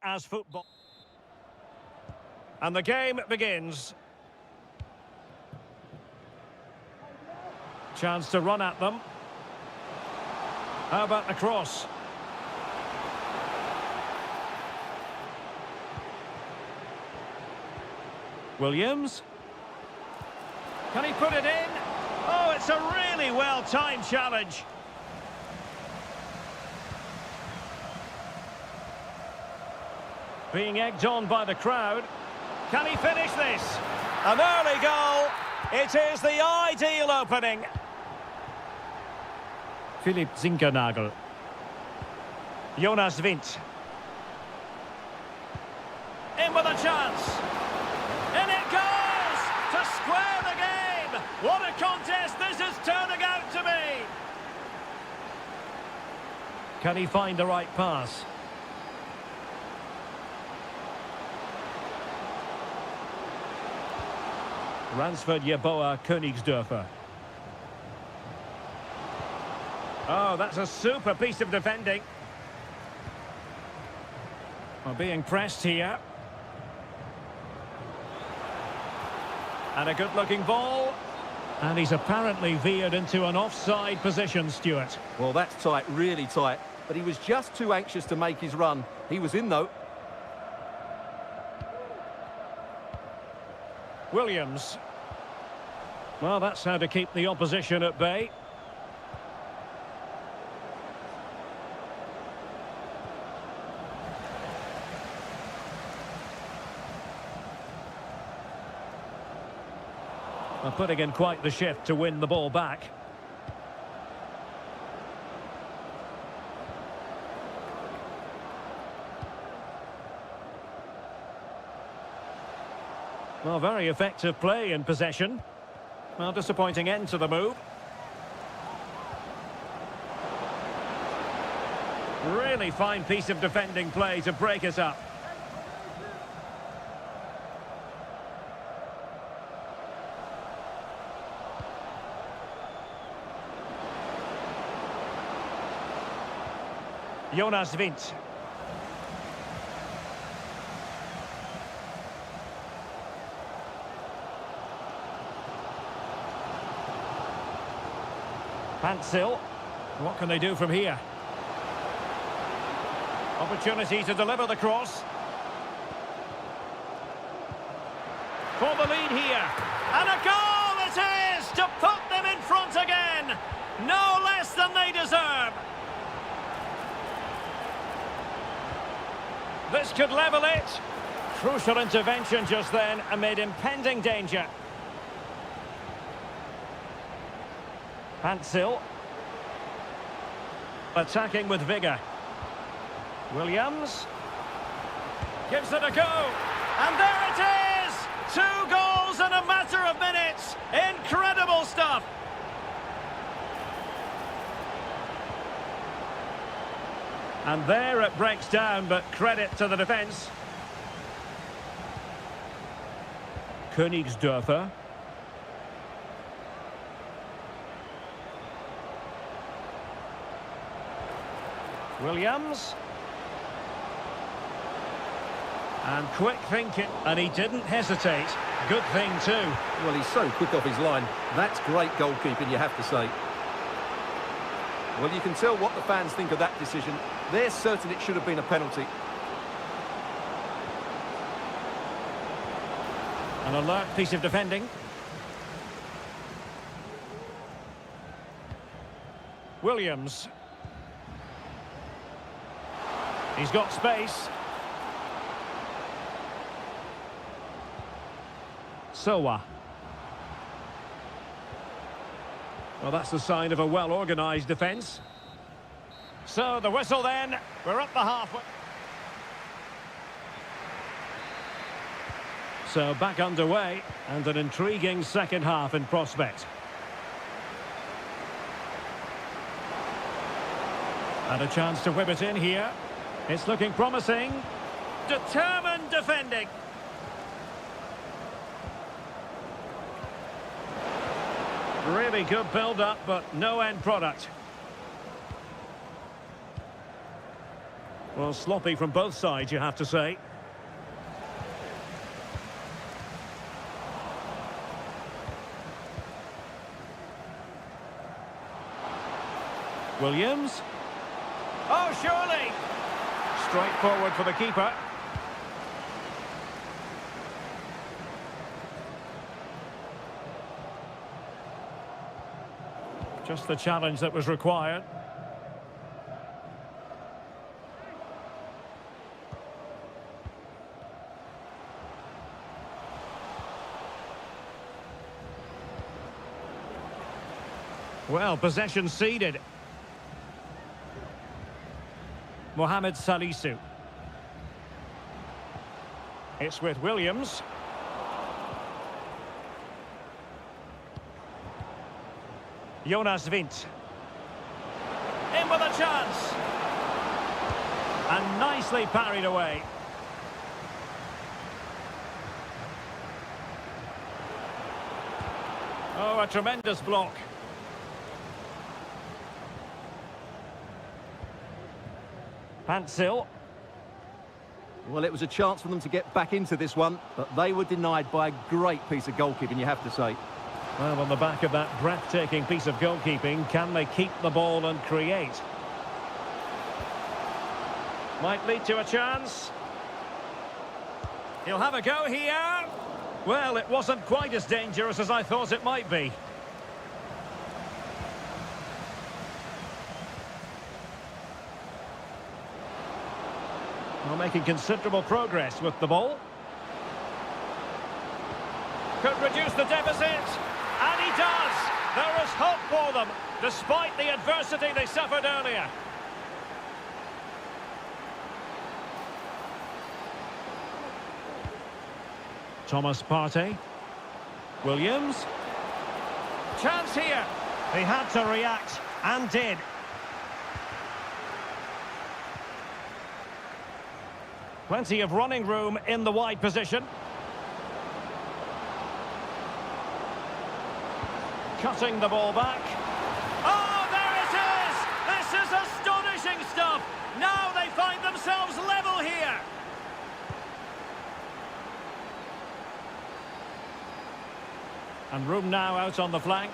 as football. And the game begins. Chance to run at them. How about the cross? Williams. Can he put it in? Oh, it's a really well-timed challenge. Being egged on by the crowd. Can he finish this? An early goal. It is the ideal opening. Philipp Zinkernagel. Jonas Wind. In with a chance. In it goes! To square the game! What a contest this is turning out to be! Can he find the right pass? Ransford Yeboah Königsdörfer. Oh, that's a super piece of defending. Well, being pressed here. And a good-looking ball. And he's apparently veered into an offside position, Stuart. Well, that's tight, really tight. But he was just too anxious to make his run. He was in, though. Williams. Well, that's how to keep the opposition at bay. Well, putting in quite the shift to win the ball back. Well, very effective play in possession. Well, disappointing end to the move. Really fine piece of defending play to break us up. Jonas Wind. Hansel. What can they do from here? Opportunity to deliver the cross. For the lead here. And a goal it is to put them in front again. No less than they deserve. This could level it. Crucial intervention just then amid impending danger. Hansel. Attacking with vigour. Williams. Gives it a go. And there it is! 2 goals in a matter of minutes. Incredible stuff. And there it breaks down, but credit to the defence. Königsdörfer. Williams. And quick thinking, and he didn't hesitate. Good thing too. Well, he's so quick off his line. That's great goalkeeping, you have to say. Well, you can tell what the fans think of that decision. They're certain it should have been a penalty. An alert piece of defending. Williams. He's got space. Sowa. Well, that's the sign of a well-organised defence. So, the whistle then. We're up the halfway. So, back underway, and an intriguing second half in prospect. And a chance to whip it in here. It's looking promising. Determined defending. Really good build-up, but no end product. Well, sloppy from both sides, you have to say. Williams. Oh, surely! Straight forward for the keeper. Just the challenge that was required. Well, possession ceded. Mohamed Salisu. It's with Williams. Jonas Vint. In with a chance. And nicely parried away. Oh, a tremendous block. Pansil. Well, it was a chance for them to get back into this one, but they were denied by a great piece of goalkeeping, you have to say. Well, on the back of that breathtaking piece of goalkeeping, can they keep the ball and create? Might lead to a chance. He'll have a go here. Well, it wasn't quite as dangerous as I thought it might be. Well, making considerable progress with the ball. Could reduce the deficit. And he does! There is hope for them, despite the adversity they suffered earlier. Thomas Partey. Williams. Chance here. He had to react, and did. Plenty of running room in the wide position. Cutting the ball back. Oh, there it is! This is astonishing stuff! Now they find themselves level here! And room now out on the flank.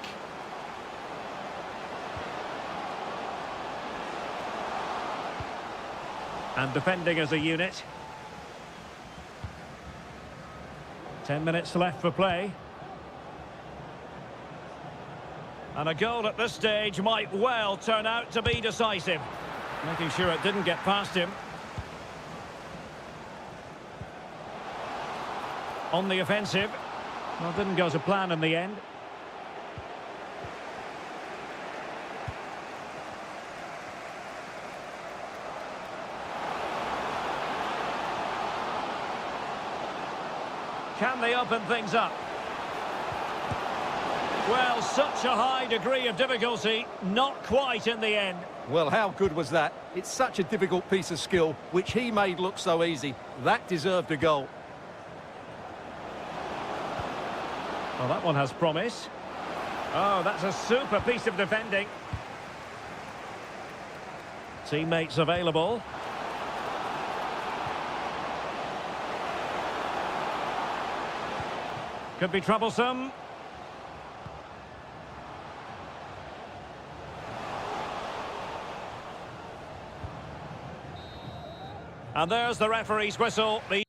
And defending as a unit. 10 minutes left for play. And a goal at this stage might well turn out to be decisive. Making sure it didn't get past him. On the offensive. Well, didn't go to plan in the end. Can they open things up? Well, such a high degree of difficulty, not quite in the end. Well, how good was that? It's such a difficult piece of skill, which he made look so easy. That deserved a goal. Well, that one has promise. Oh, that's a super piece of defending. Teammates available. Could be troublesome. And there's the referee's whistle. The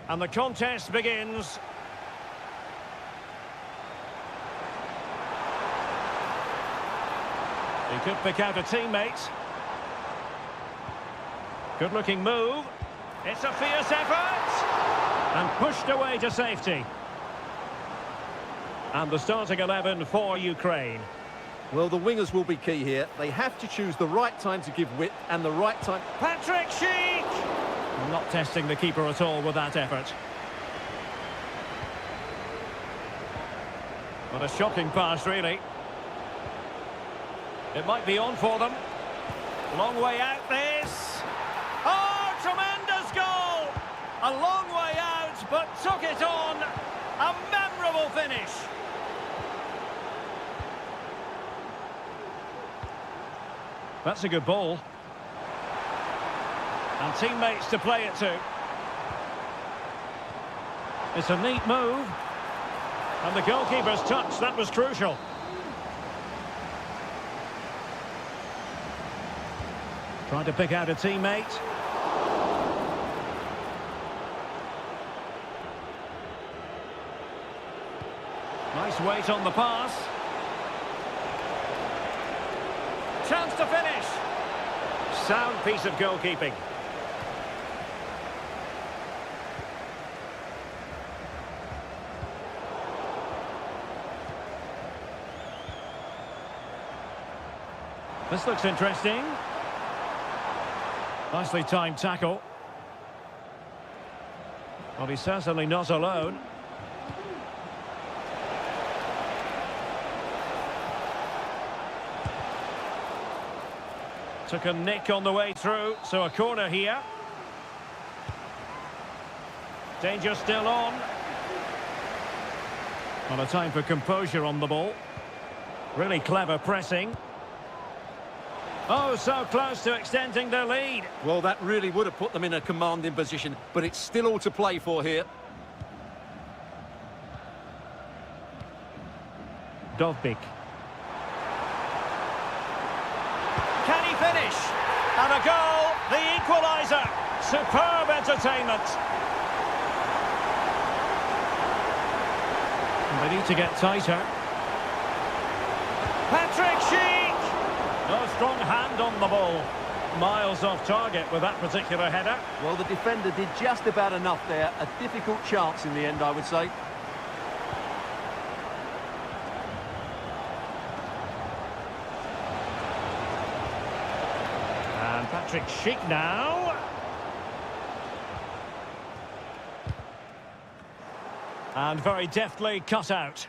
And the contest begins. He could pick out a teammate. Good-looking move. It's a fierce effort. And pushed away to safety. And the starting 11 for Ukraine. Well, the wingers will be key here. They have to choose the right time to give width and the right time... Patrick Schick! Not testing the keeper at all with that effort. What a shocking pass, really. It might be on for them. Long way out, this. Oh, tremendous goal! A long way out, but took it on. A memorable finish. That's a good ball. And teammates to play it to. It's a neat move. And the goalkeeper's touch, that was crucial. Trying to pick out a teammate. Nice weight on the pass. Chance to finish. Sound piece of goalkeeping. This looks interesting. Nicely timed tackle. Well, he's certainly not alone. Took a nick on the way through, so a corner here. Danger still on. Well, a time for composure on the ball. Really clever pressing. Oh, so close to extending their lead. Well, that really would have put them in a commanding position, but it's still all to play for here. Dovbik. Can he finish? And a goal, the equaliser. Superb entertainment. And they need to get tighter. Patrick Schick! No strong hand on the ball. Miles off target with that particular header. Well, the defender did just about enough there. A difficult chance in the end, I would say. And Patrick Schick now. And very deftly cut out.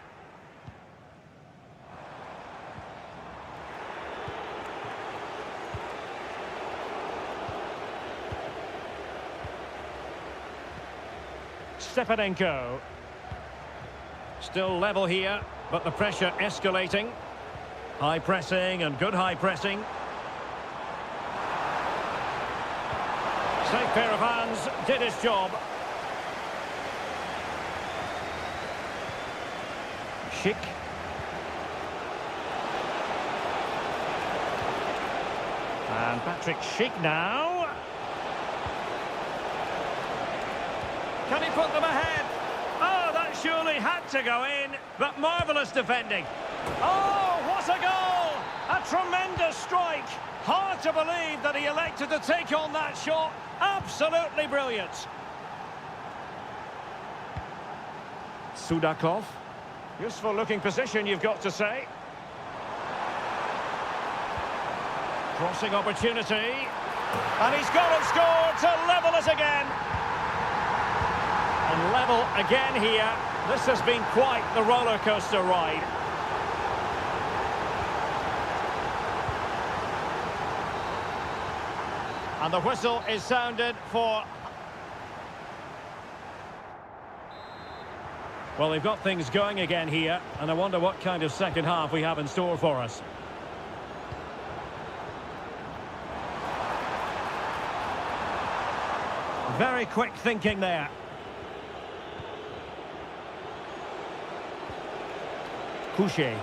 Stepanenko. Still level here, but the pressure escalating. High pressing and good high pressing. Safe pair of hands, did his job. Schick. And Patrick Schick now. Can he put them ahead? Oh, that surely had to go in, but marvellous defending. Oh, what a goal! A tremendous strike. Hard to believe that he elected to take on that shot. Absolutely brilliant. Sudakov. Useful looking position, you've got to say. Crossing opportunity. And he's got it scored to level it again. And level again here. This has been quite the roller coaster ride. And the whistle is sounded for... Well, they've got things going again here, and I wonder what kind of second half we have in store for us. Very quick thinking there. Couché.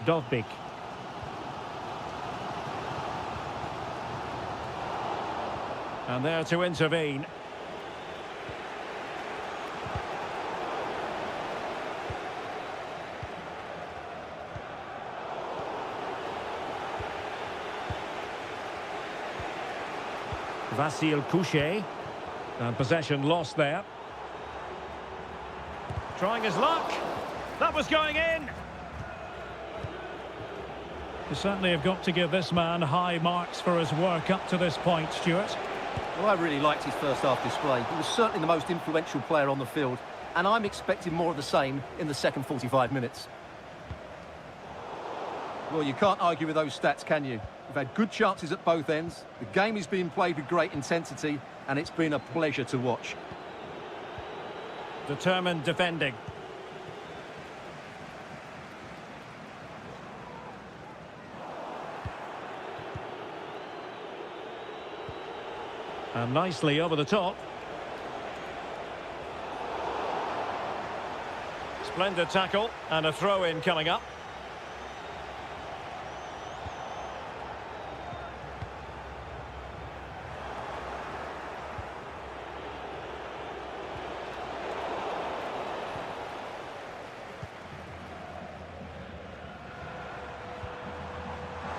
Dovbik. And there to intervene. Vasil Couchet. And possession lost there. Trying his luck. That was going in. You certainly have got to give this man high marks for his work up to this point, Stuart. Well, I really liked his first half display. He was certainly the most influential player on the field, and I'm expecting more of the same in the second 45 minutes. Well, you can't argue with those stats, can you? We've had good chances at both ends. The game is being played with great intensity, and it's been a pleasure to watch. Determined defending. And nicely over the top. Splendid tackle and a throw-in coming up.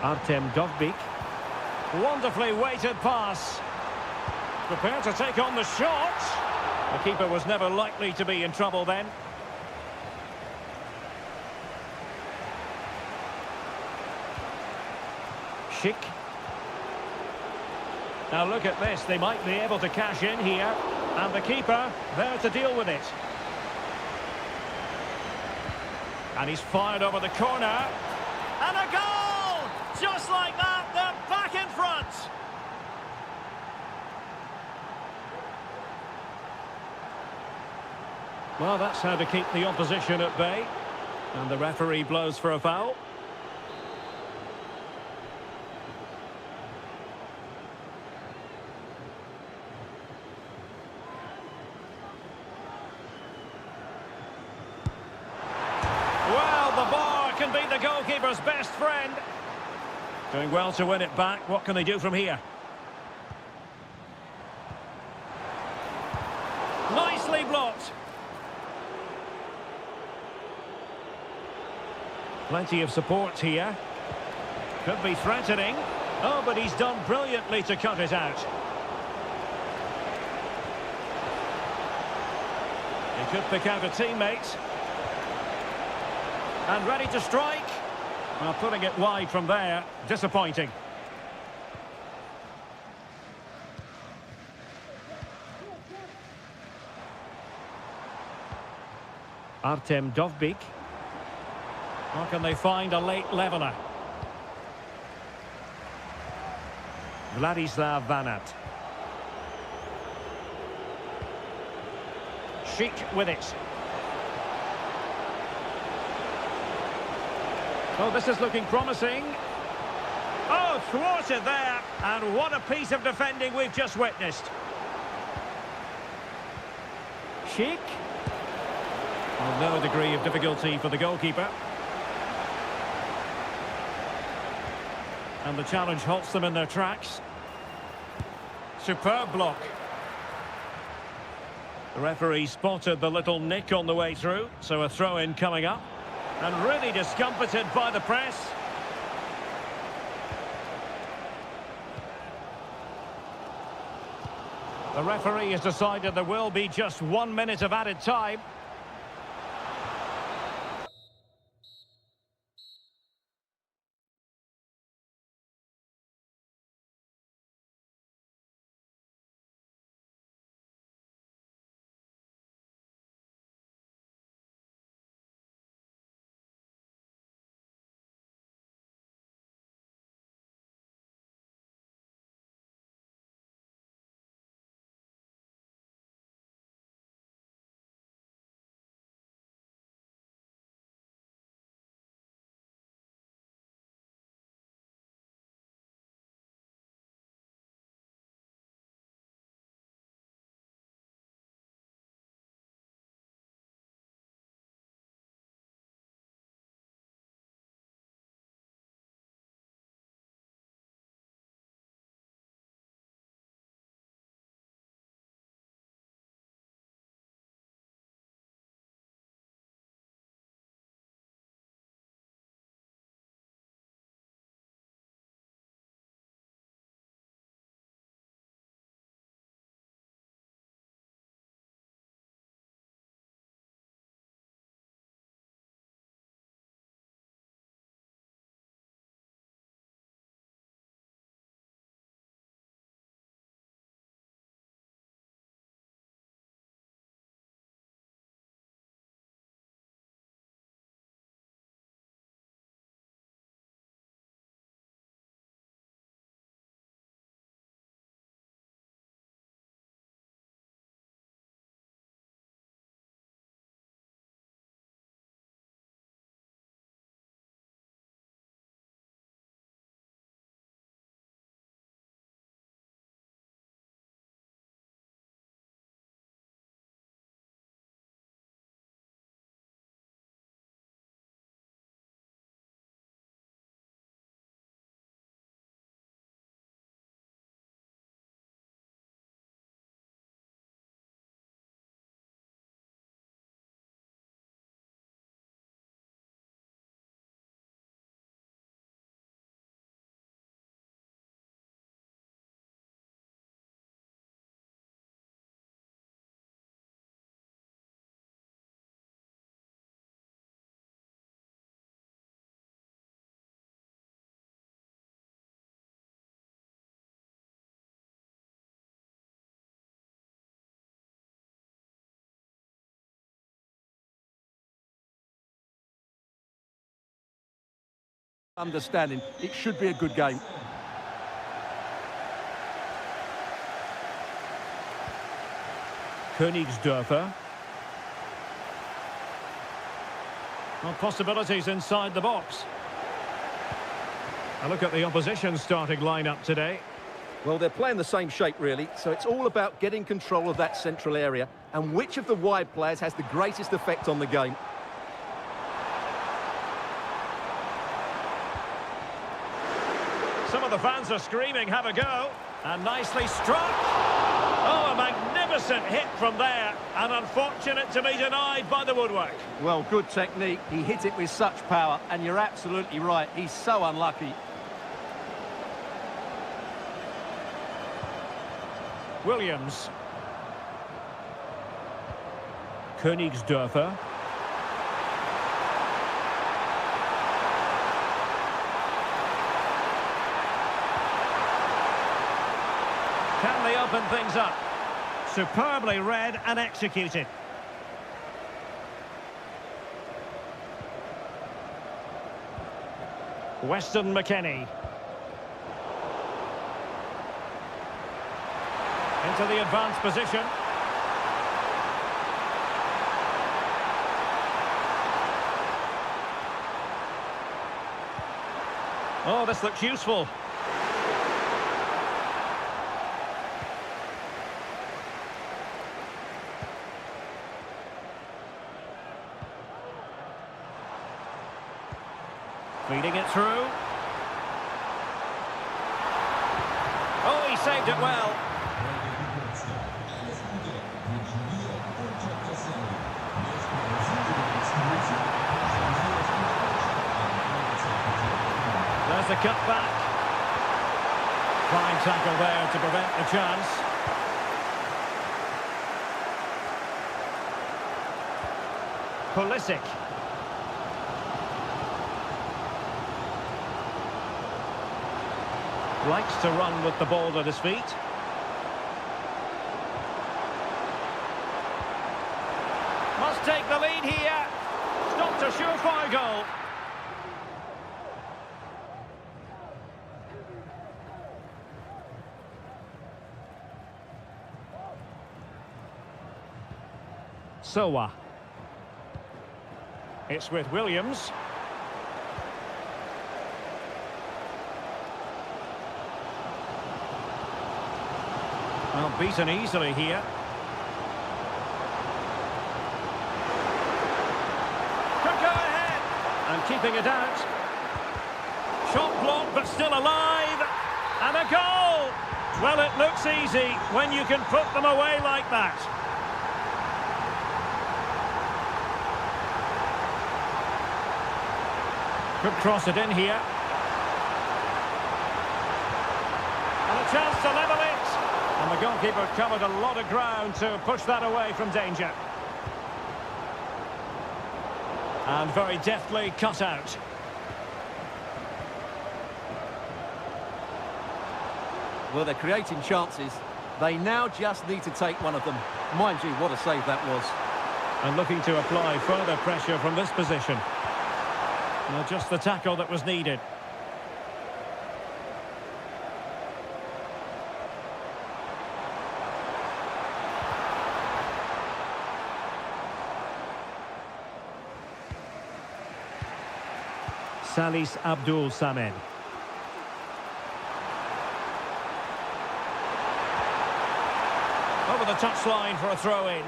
Artem Dovbyk. Wonderfully weighted pass. Prepared to take on the shot. The keeper was never likely to be in trouble then. Schick. Now look at this. They might be able to cash in here. And the keeper there to deal with it. And he's fired over the corner. And a goal! Just like that, they're back in front. Well, that's how to keep the opposition at bay. And the referee blows for a foul. Well, the bar can be the goalkeeper's best friend. Doing well to win it back. What can they do from here? Nicely blocked. Plenty of support here. Could be threatening. Oh, but he's done brilliantly to cut it out. He could pick out a teammate. And ready to strike. Well, putting it wide from there, disappointing. Artem Dovbyk. Or can they find a late leveller? Vladislav Vanat. Schick with it. Oh, this is looking promising. Oh, thwarted there. And what a piece of defending we've just witnessed. Schick. Well, no degree of difficulty for the goalkeeper. And the challenge halts them in their tracks. Superb block. The referee spotted the little nick on the way through, so a throw-in coming up. And really discomfited by the press. The referee has decided there will be just 1 minute of added time. Understanding, it should be a good game. Königsdörfer. Well, possibilities inside the box. A look at the opposition starting lineup today. Well, they're playing the same shape, really, so it's all about getting control of that central area and which of the wide players has the greatest effect on the game. Some of the fans are screaming, have a go. And nicely struck. Oh, a magnificent hit from there. And unfortunate to be denied by the woodwork. Well, good technique. He hit it with such power, and you're absolutely right. He's so unlucky. Williams. Königsdörfer. Can they open things up? Superbly read and executed. Weston McKennie. Into the advanced position. Oh, this looks useful. Feeding it through. Oh, he saved it well. There's the cutback. Fine tackle there to prevent the chance. Pulisic. Likes to run with the ball at his feet. Must take the lead here. Stopped a surefire goal. Sowa. It's with Williams. Well, beaten easily here. Could go ahead. And keeping it out. Shot blocked, but still alive. And a goal! Well, it looks easy when you can put them away like that. Could cross it in here. And a chance to level it. And the goalkeeper covered a lot of ground to push that away from danger. And very deftly cut out. Well, they're creating chances. They now just need to take one of them. Mind you, what a save that was. And looking to apply further pressure from this position. Well, just the tackle that was needed. Salis Abdul Samed. Over the touchline for a throw-in.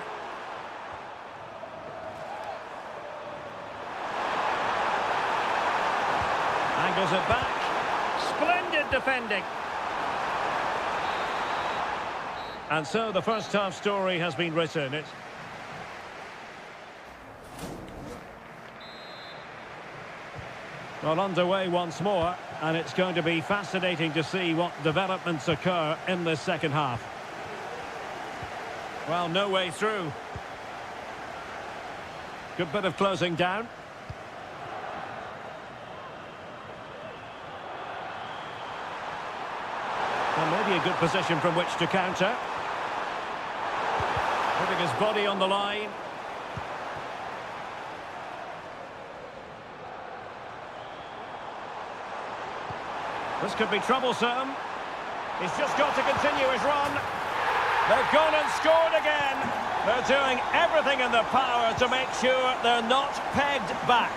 Angles it back. Splendid defending. And so the first half story has been written. It's well underway once more, and it's going to be fascinating to see what developments occur in this second half. Well, no way through. Good bit of closing down. Well, maybe a good position from which to counter. Putting his body on the line. This could be troublesome. He's just got to continue his run. They've gone and scored again. They're doing everything in their power to make sure they're not pegged back.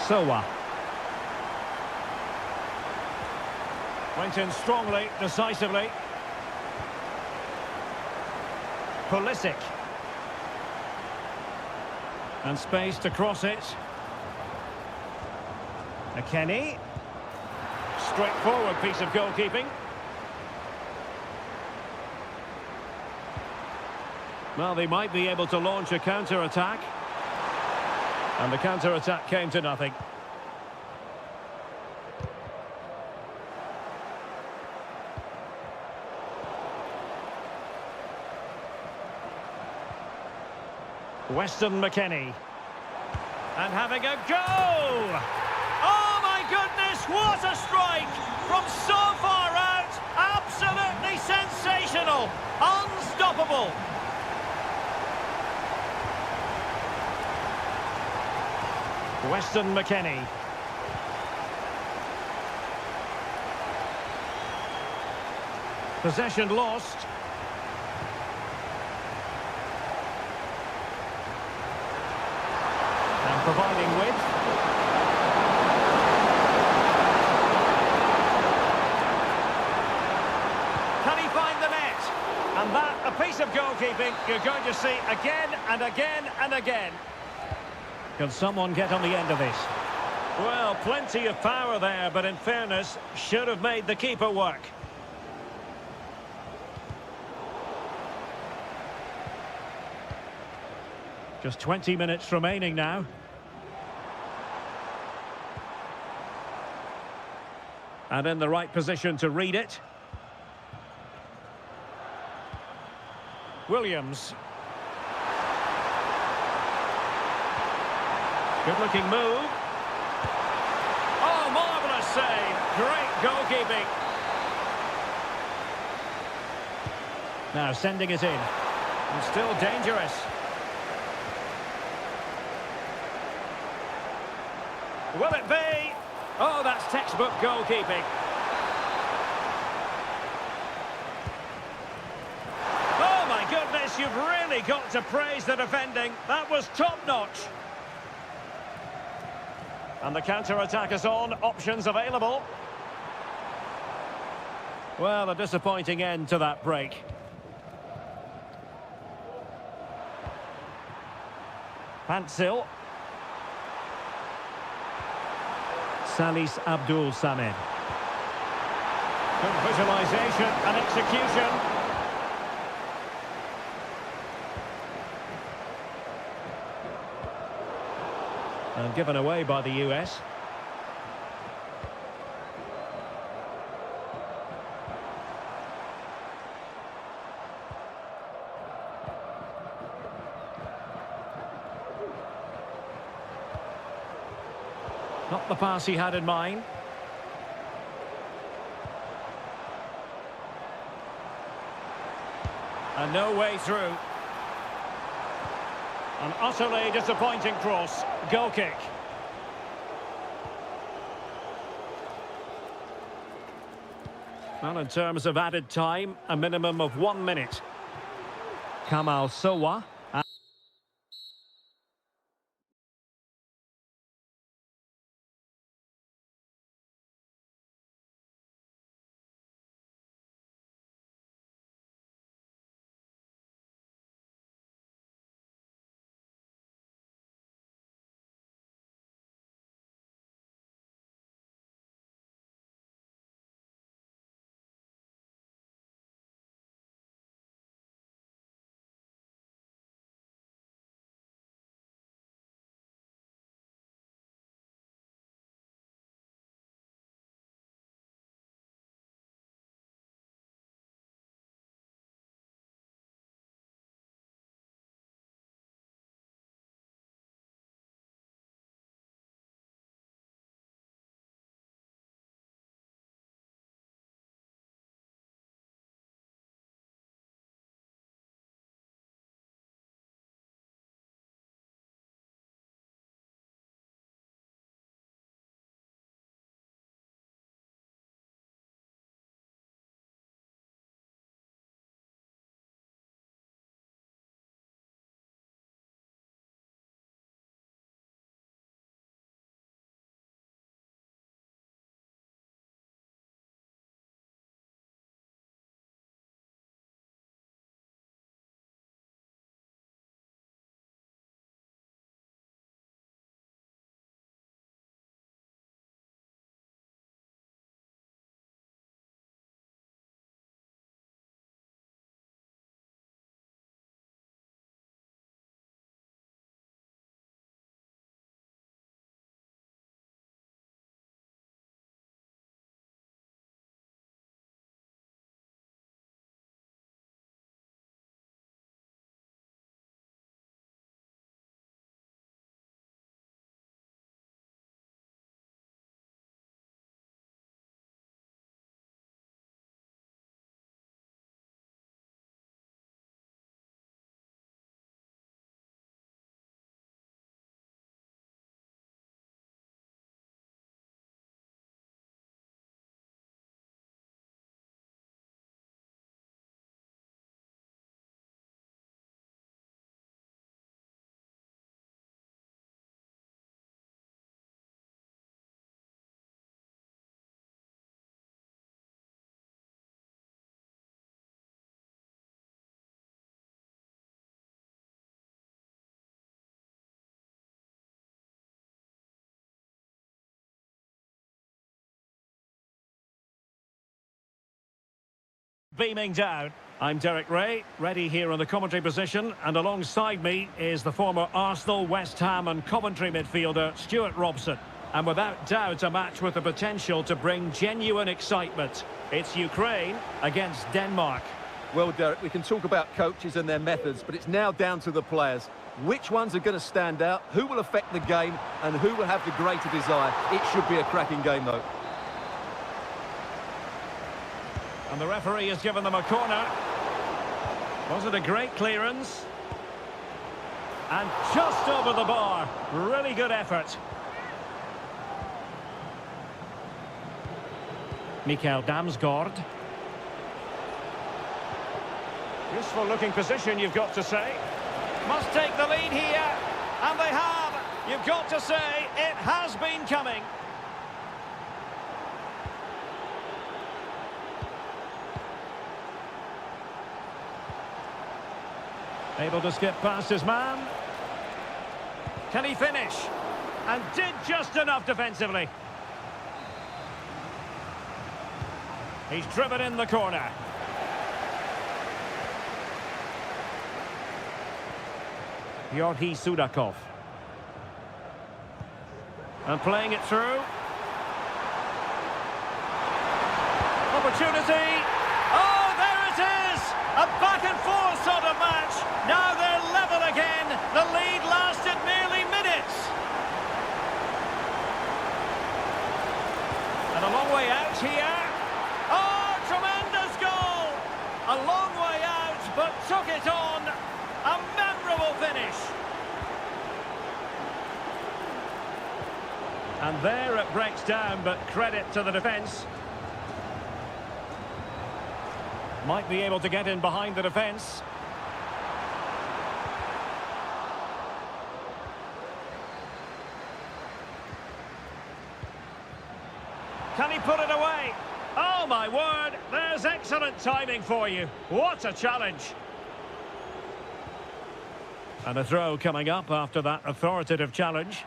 Sowa. Went in strongly, decisively. Pulisic. And space to cross it. McKennie. Straightforward piece of goalkeeping. Well, they might be able to launch a counter-attack. And the counter-attack came to nothing. Weston McKennie. And having a go! Oh my goodness, what a strike! From so far out, absolutely sensational! Unstoppable! Weston McKennie. Possession lost. And providing width. Can he find the net? And that, a piece of goalkeeping you're going to see again and again and again. Can someone get on the end of this? Well, plenty of power there, but in fairness, should have made the keeper work. Just 20 minutes remaining now. And in the right position to read it. Williams. Good-looking move. Oh, marvellous save. Great goalkeeping. Now sending it in. And still dangerous. Will it be? Oh, that's textbook goalkeeping. Oh, my goodness, you've really got to praise the defending. That was top-notch. And the counter-attack is on, options available. Well, a disappointing end to that break. Pantsil. Salis Abdul Samed. Good visualisation and execution. And given away by the US. Not the pass he had in mind. And no way through. An utterly disappointing cross. Goal kick. Well, in terms of added time, a minimum of 1 minute. Kamal Sowa. beaming down. I'm Derek Ray, ready here in the commentary position, and alongside me is the former Arsenal, West Ham and Coventry midfielder Stuart Robson. And without doubt, a match with the potential to bring genuine excitement. It's Ukraine against Denmark. Well, Derek, we can talk about coaches and their methods, but it's now down to the players. Which ones are going to stand out, who will affect the game, and who will have the greater desire? It should be a cracking game, though. And the referee has given them a corner. Was it a great clearance? And just over the bar. Really good effort. Mikael Damsgaard. Useful looking position, you've got to say. Must take the lead here. And they have. You've got to say, it has been coming. Able to skip past his man. Can he finish? And did just enough defensively. He's driven in the corner. Georgi Sudakov. And playing it through. Opportunity. Oh, there it is! A back and forth sort of match. Now they're level again. The lead lasted merely minutes. And a long way out here. Oh, tremendous goal! A long way out, but took it on. A memorable finish. And there it breaks down, but credit to the defence. Might be able to get in behind the defence. Can he put it away? Oh my word, there's excellent timing for you. What a challenge. And a throw coming up after that authoritative challenge.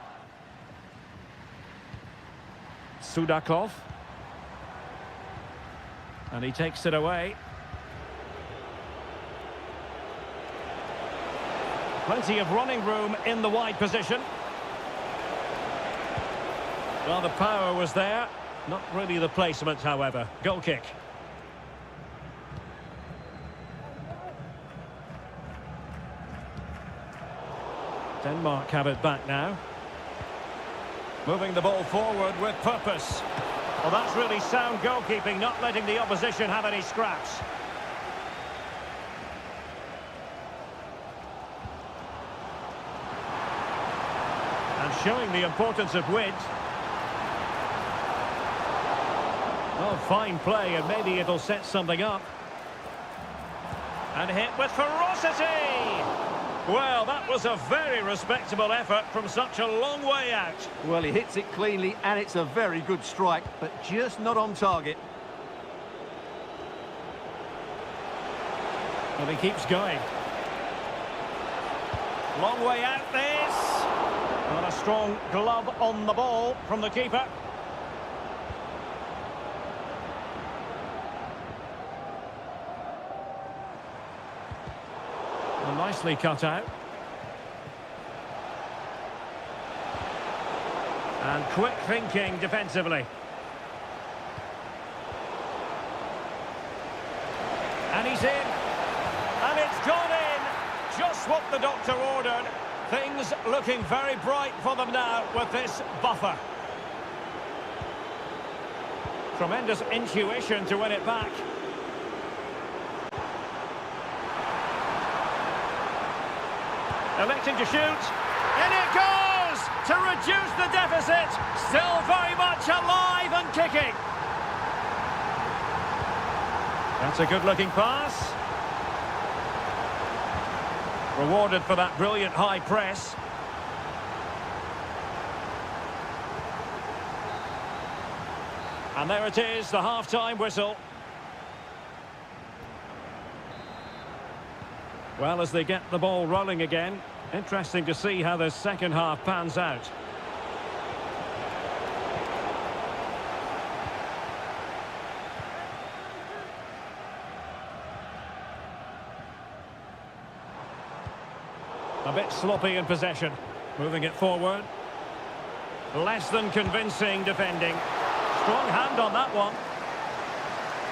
Sudakov. And he takes it away. Plenty of running room in the wide position. Well, the power was there. Not really the placement, however. Goal kick. Denmark have it back now. Moving the ball forward with purpose. Well, that's really sound goalkeeping, not letting the opposition have any scraps. And showing the importance of width. Oh, fine play, and maybe it'll set something up. And hit with ferocity! Well, that was a very respectable effort from such a long way out. Well, he hits it cleanly, and it's a very good strike, but just not on target. And he keeps going. Long way out this. And a strong glove on the ball from the keeper. And nicely cut out. And quick thinking defensively. And he's in. And it's gone in. Just what the doctor ordered. Things looking very bright for them now with this buffer. Tremendous intuition to win it back. Electing to shoot. In it goes! To reduce the deficit. Still very much alive and kicking. That's a good-looking pass. Rewarded for that brilliant high press. And there it is, the half-time whistle. Well, as they get the ball rolling again, interesting to see how the second half pans out. A bit sloppy in possession. Moving it forward. Less than convincing defending. Strong hand on that one.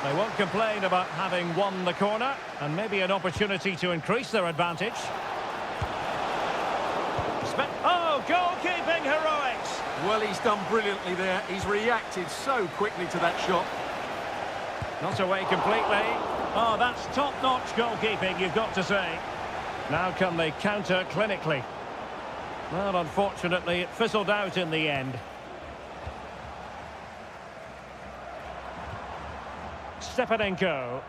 They won't complain about having won the corner, and maybe an opportunity to increase their advantage. Oh, goalkeeping heroics! Well, he's done brilliantly there. He's reacted so quickly to that shot. Not away completely. Oh, that's top-notch goalkeeping, you've got to say. Now can they counter clinically? Well, unfortunately, it fizzled out in the end. Stepanenko.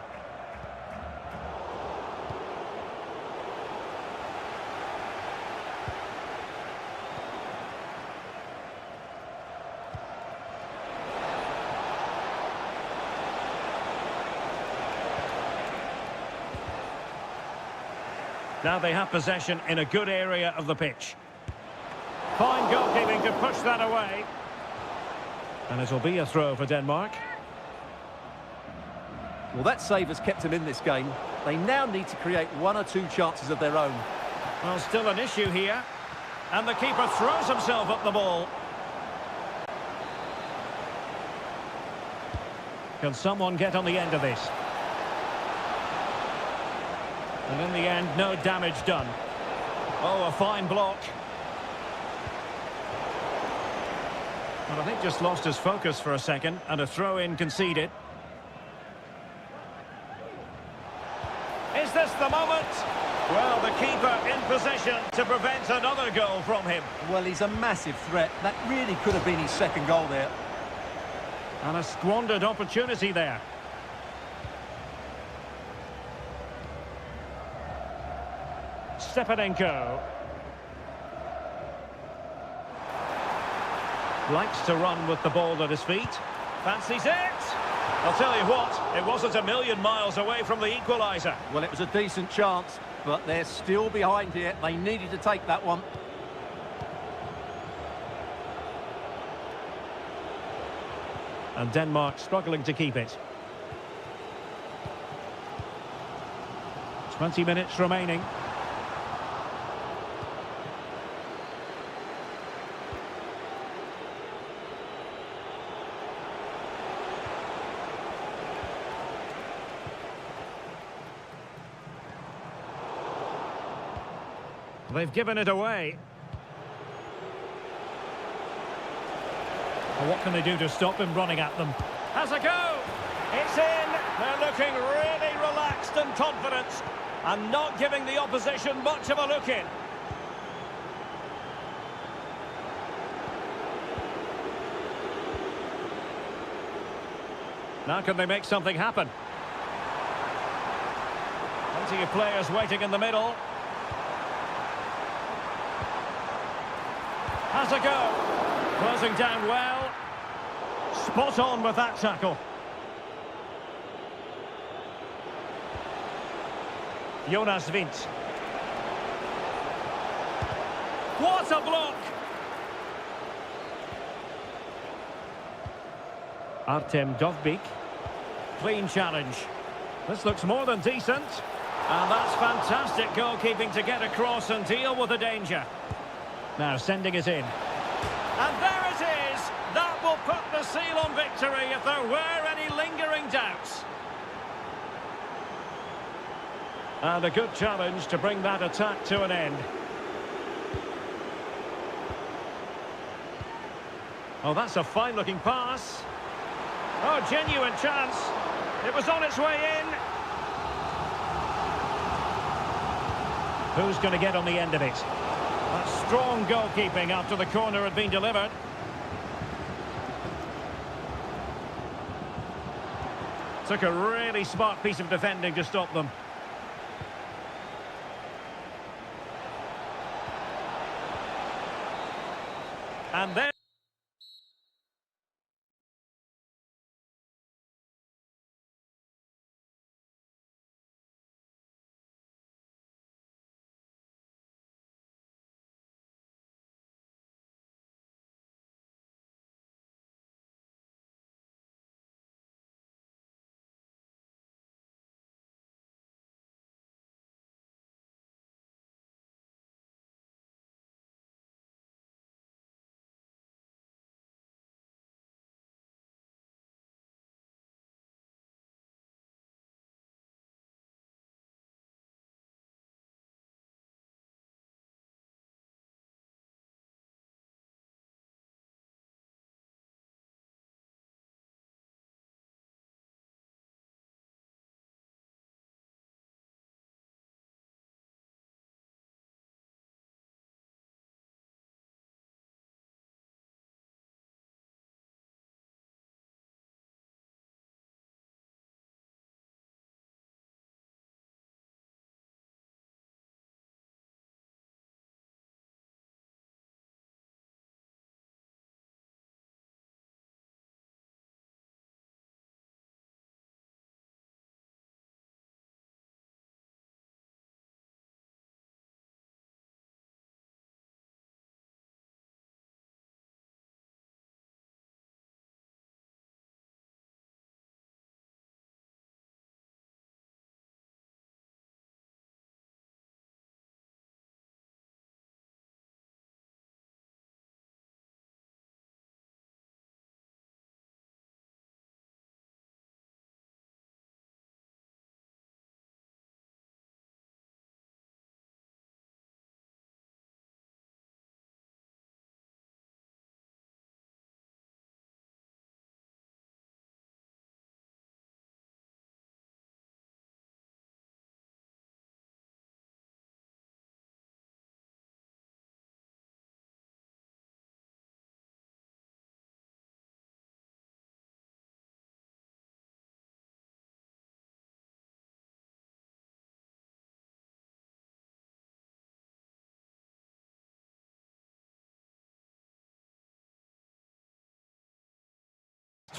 Now they have possession in a good area of the pitch. Fine goalkeeping to push that away. And it'll be a throw for Denmark. Well, that save has kept them in this game. They now need to create one or two chances of their own. Well, still an issue here. And the keeper throws himself at the ball. Can someone get on the end of this? And in the end, no damage done. Oh, a fine block. Well, I think just lost his focus for a second, and a throw-in conceded. Is this the moment? Well, the keeper in possession to prevent another goal from him. Well, he's a massive threat. That really could have been his second goal there. And a squandered opportunity there. Stepanenko. Likes to run with the ball at his feet. Fancies it. I'll tell you what, it wasn't a million miles away from the equaliser. Well, it was a decent chance, but they're still behind here. They needed to take that one. And Denmark struggling to keep it. 20 minutes remaining. They've given it away. Well, what can they do to stop him running at them? Has a go! It's in! They're looking really relaxed and confident, and not giving the opposition much of a look in. Now can they make something happen? Plenty of players waiting in the middle. Has a go. Closing down well. Spot on with that tackle. Jonas Vint. What a block! Artem Dovbyk. Clean challenge. This looks more than decent. And that's fantastic goalkeeping to get across and deal with the danger. Now sending it in. And there it is! That will put the seal on victory if there were any lingering doubts. And a good challenge to bring that attack to an end. Oh, that's a fine-looking pass. Oh, genuine chance. It was on its way in. Who's going to get on the end of it? That's strong goalkeeping after the corner had been delivered. Took a really smart piece of defending to stop them. And then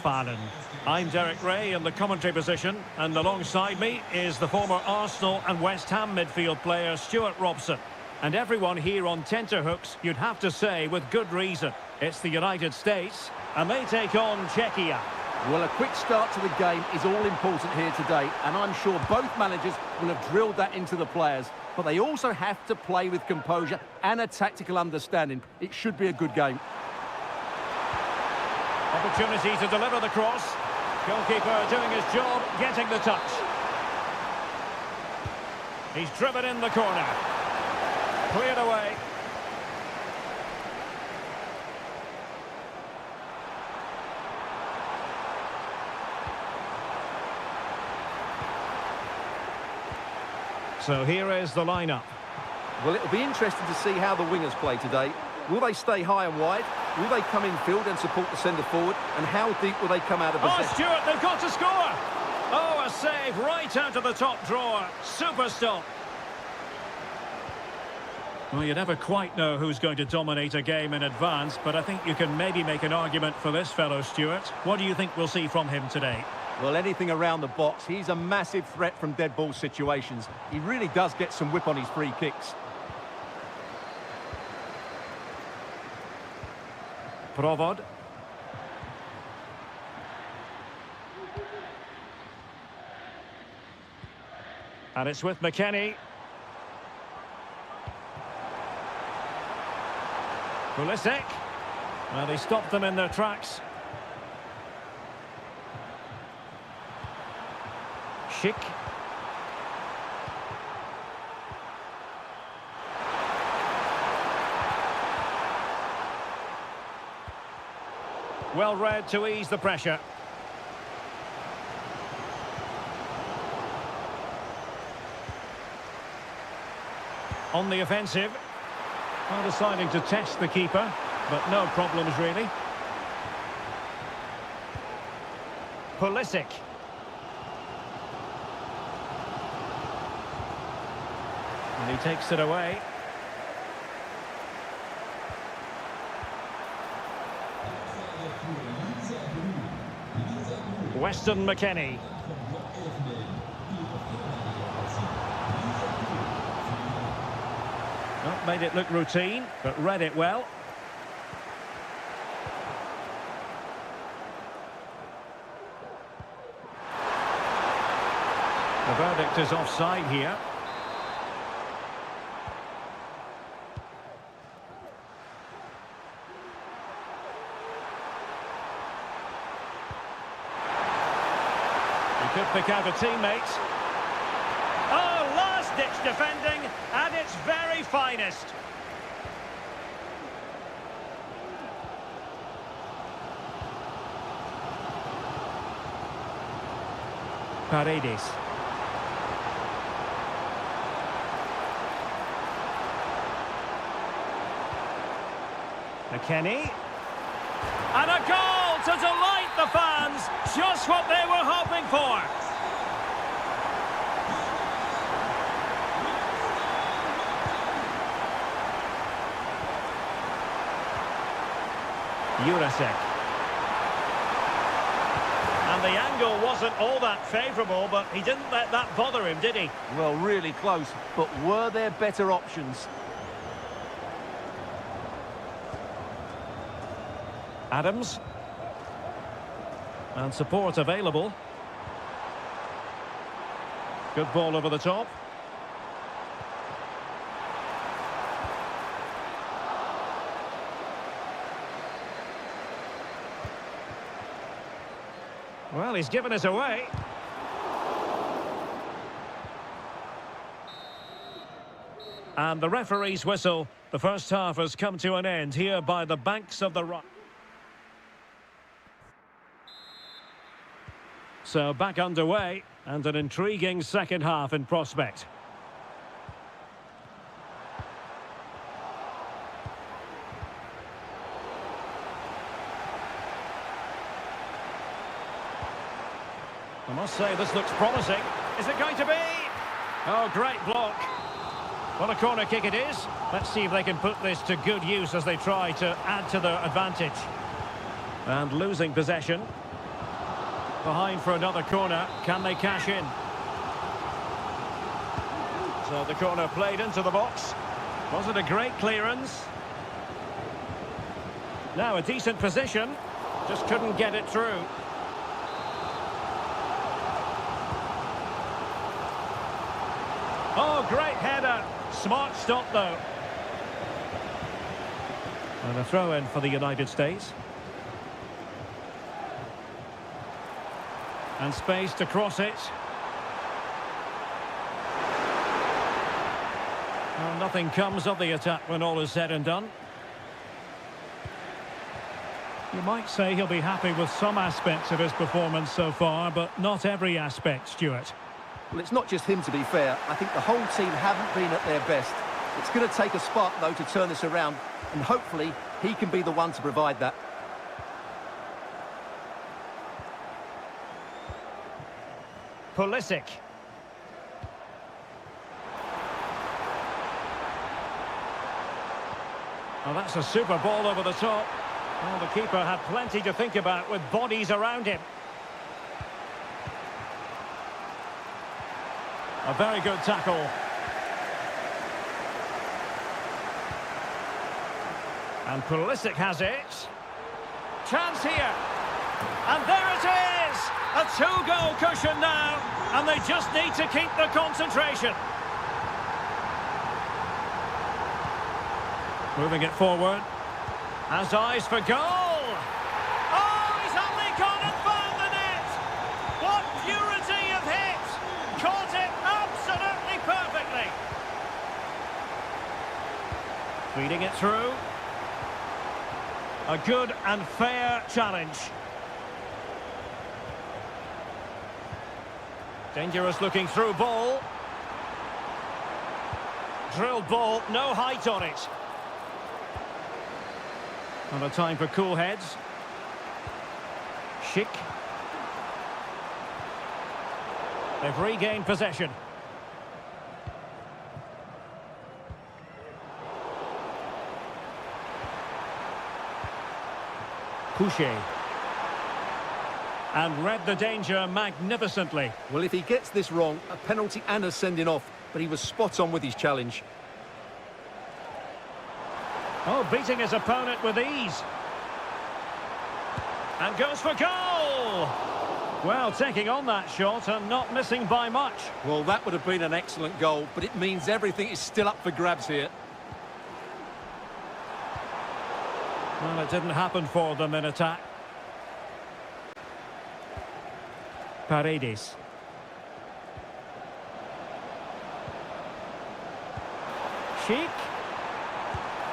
Westfalen. I'm Derek Ray in the commentary position, and alongside me is the former Arsenal and West Ham midfield player Stuart Robson. And everyone here on tenterhooks, you'd have to say with good reason. It's the United States, and they take on Czechia. Well, a quick start to the game is all important here today, and I'm sure both managers will have drilled that into the players. But they also have to play with composure and a tactical understanding. It should be a good game. Opportunity to deliver the cross. Goalkeeper doing his job, getting the touch. He's driven in the corner. Cleared away. So here is the lineup. Well, it'll be interesting to see how the wingers play today. Will they stay high and wide? Will they come in field and support the centre forward? And how deep will they come out of possession? Oh, Stuart, they've got to score! Oh, a save right out of the top drawer. Super stop. Well, you never quite know who's going to dominate a game in advance, but I think you can maybe make an argument for this fellow, Stuart. What do you think we'll see from him today? Well, anything around the box. He's a massive threat from dead ball situations. He really does get some whip on his free kicks. Provod. And it's with McKennie. Pulisic. Well, he stopped them in their tracks. Schick. Well read to ease the pressure. On the offensive. Well, deciding to test the keeper, but no problems really. Pulisic. And he takes it away. Weston McKennie. Well, made it look routine, but read it well. The verdict is offside here. Could pick out a teammate. Oh, last-ditch defending at its very finest. Paredes. McKennie. And a goal to delight the fans. Just what they were hoping for. Jurasek. And the angle wasn't all that favourable, but he didn't let that bother him, did he? Well, really close, but were there better options? Adams. And support available. Good ball over the top. Well, he's given us away. And the referee's whistle. The first half has come to an end here by the banks of the Rhine. So back underway, and an intriguing second half in prospect. I must say this looks promising. Is it going to be? Oh, great block. Well, a corner kick it is. Let's see if they can put this to good use as they try to add to their advantage. And losing possession. Behind for another corner. Can they cash in? So the corner played into the box. Was it a great clearance? Now a decent position. Just couldn't get it through. Oh, great header. Smart stop, though. And a throw-in for the United States. And space to cross it. Well, nothing comes of the attack when all is said and done. You might say he'll be happy with some aspects of his performance so far, but not every aspect, Stuart. Well, it's not just him, to be fair. I think the whole team haven't been at their best. It's going to take a spark, though, to turn this around, and hopefully he can be the one to provide that. Pulisic. Well, that's a super ball over the top. Well, the keeper had plenty to think about with bodies around him. A very good tackle. And Pulisic has it. Chance here. And there it is! A two-goal cushion now, and they just need to keep the concentration. Moving it forward. Has eyes for goal. Oh, he's only gone and found the net. What purity of hit. Caught it absolutely perfectly. Feeding it through. A good and fair challenge. Dangerous looking through ball. Drilled ball, no height on it. And a time for cool heads. Schick. They've regained possession. Couché. And read the danger magnificently. Well, if he gets this wrong, a penalty and a sending off, but he was spot on with his challenge. Oh, beating his opponent with ease. And goes for goal! Well, taking on that shot and not missing by much. Well, that would have been an excellent goal, but it means everything is still up for grabs here. Well, it didn't happen for them in attack. Paredes. Schick.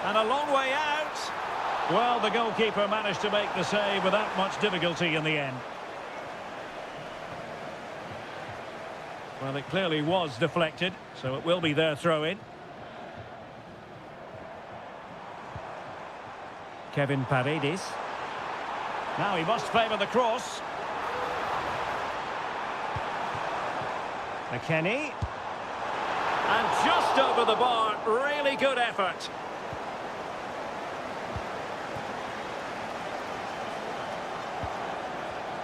And a long way out. Well, the goalkeeper managed to make the save without much difficulty in the end. Well, it clearly was deflected, so it will be their throw-in. Kevin Paredes. Now he must favour the cross. McKennie. And just over the bar, really good effort.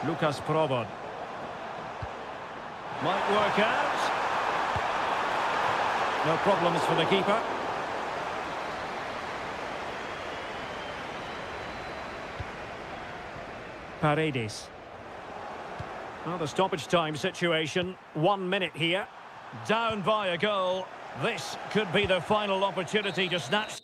Lucas Probod. Might work out. No problems for the keeper. Paredes. Well, the stoppage time situation, 1 minute here. Down by a goal. This could be the final opportunity to snatch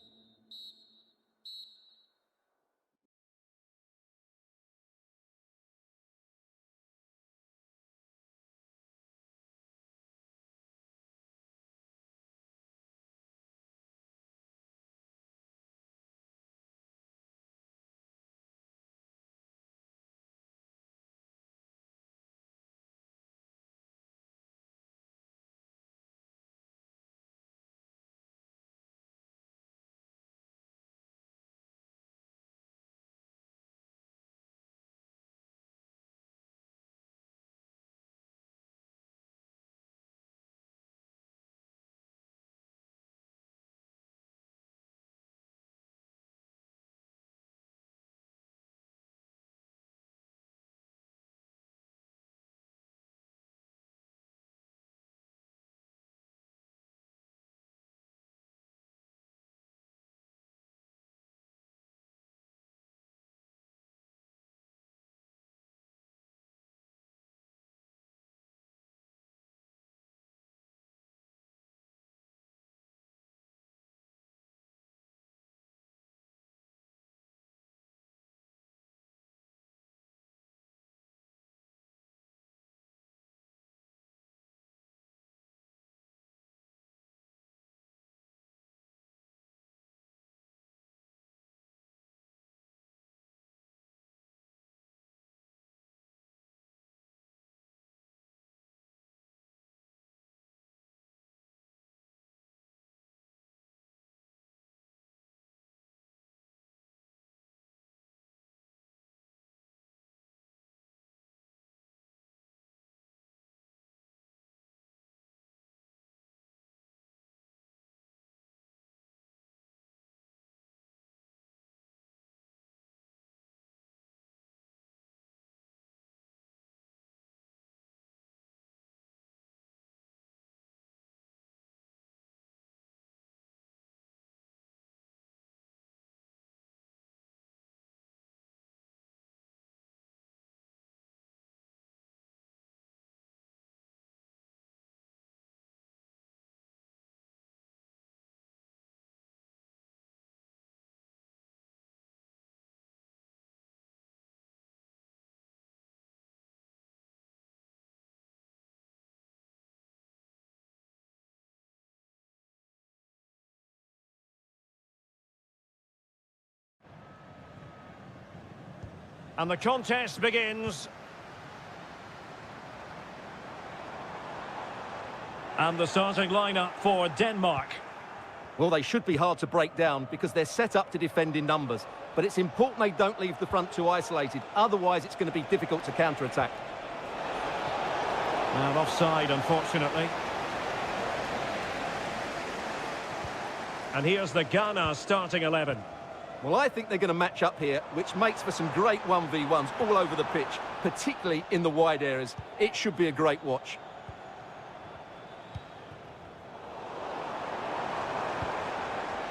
And the contest begins. And the starting lineup for Denmark. Well, they should be hard to break down because they're set up to defend in numbers. But it's important they don't leave the front two isolated. Otherwise, it's going to be difficult to counter-attack. Now offside, unfortunately. And here's the Ghana starting 11. Well, I think they're going to match up here, which makes for some great 1v1s all over the pitch, particularly in the wide areas. It should be a great watch.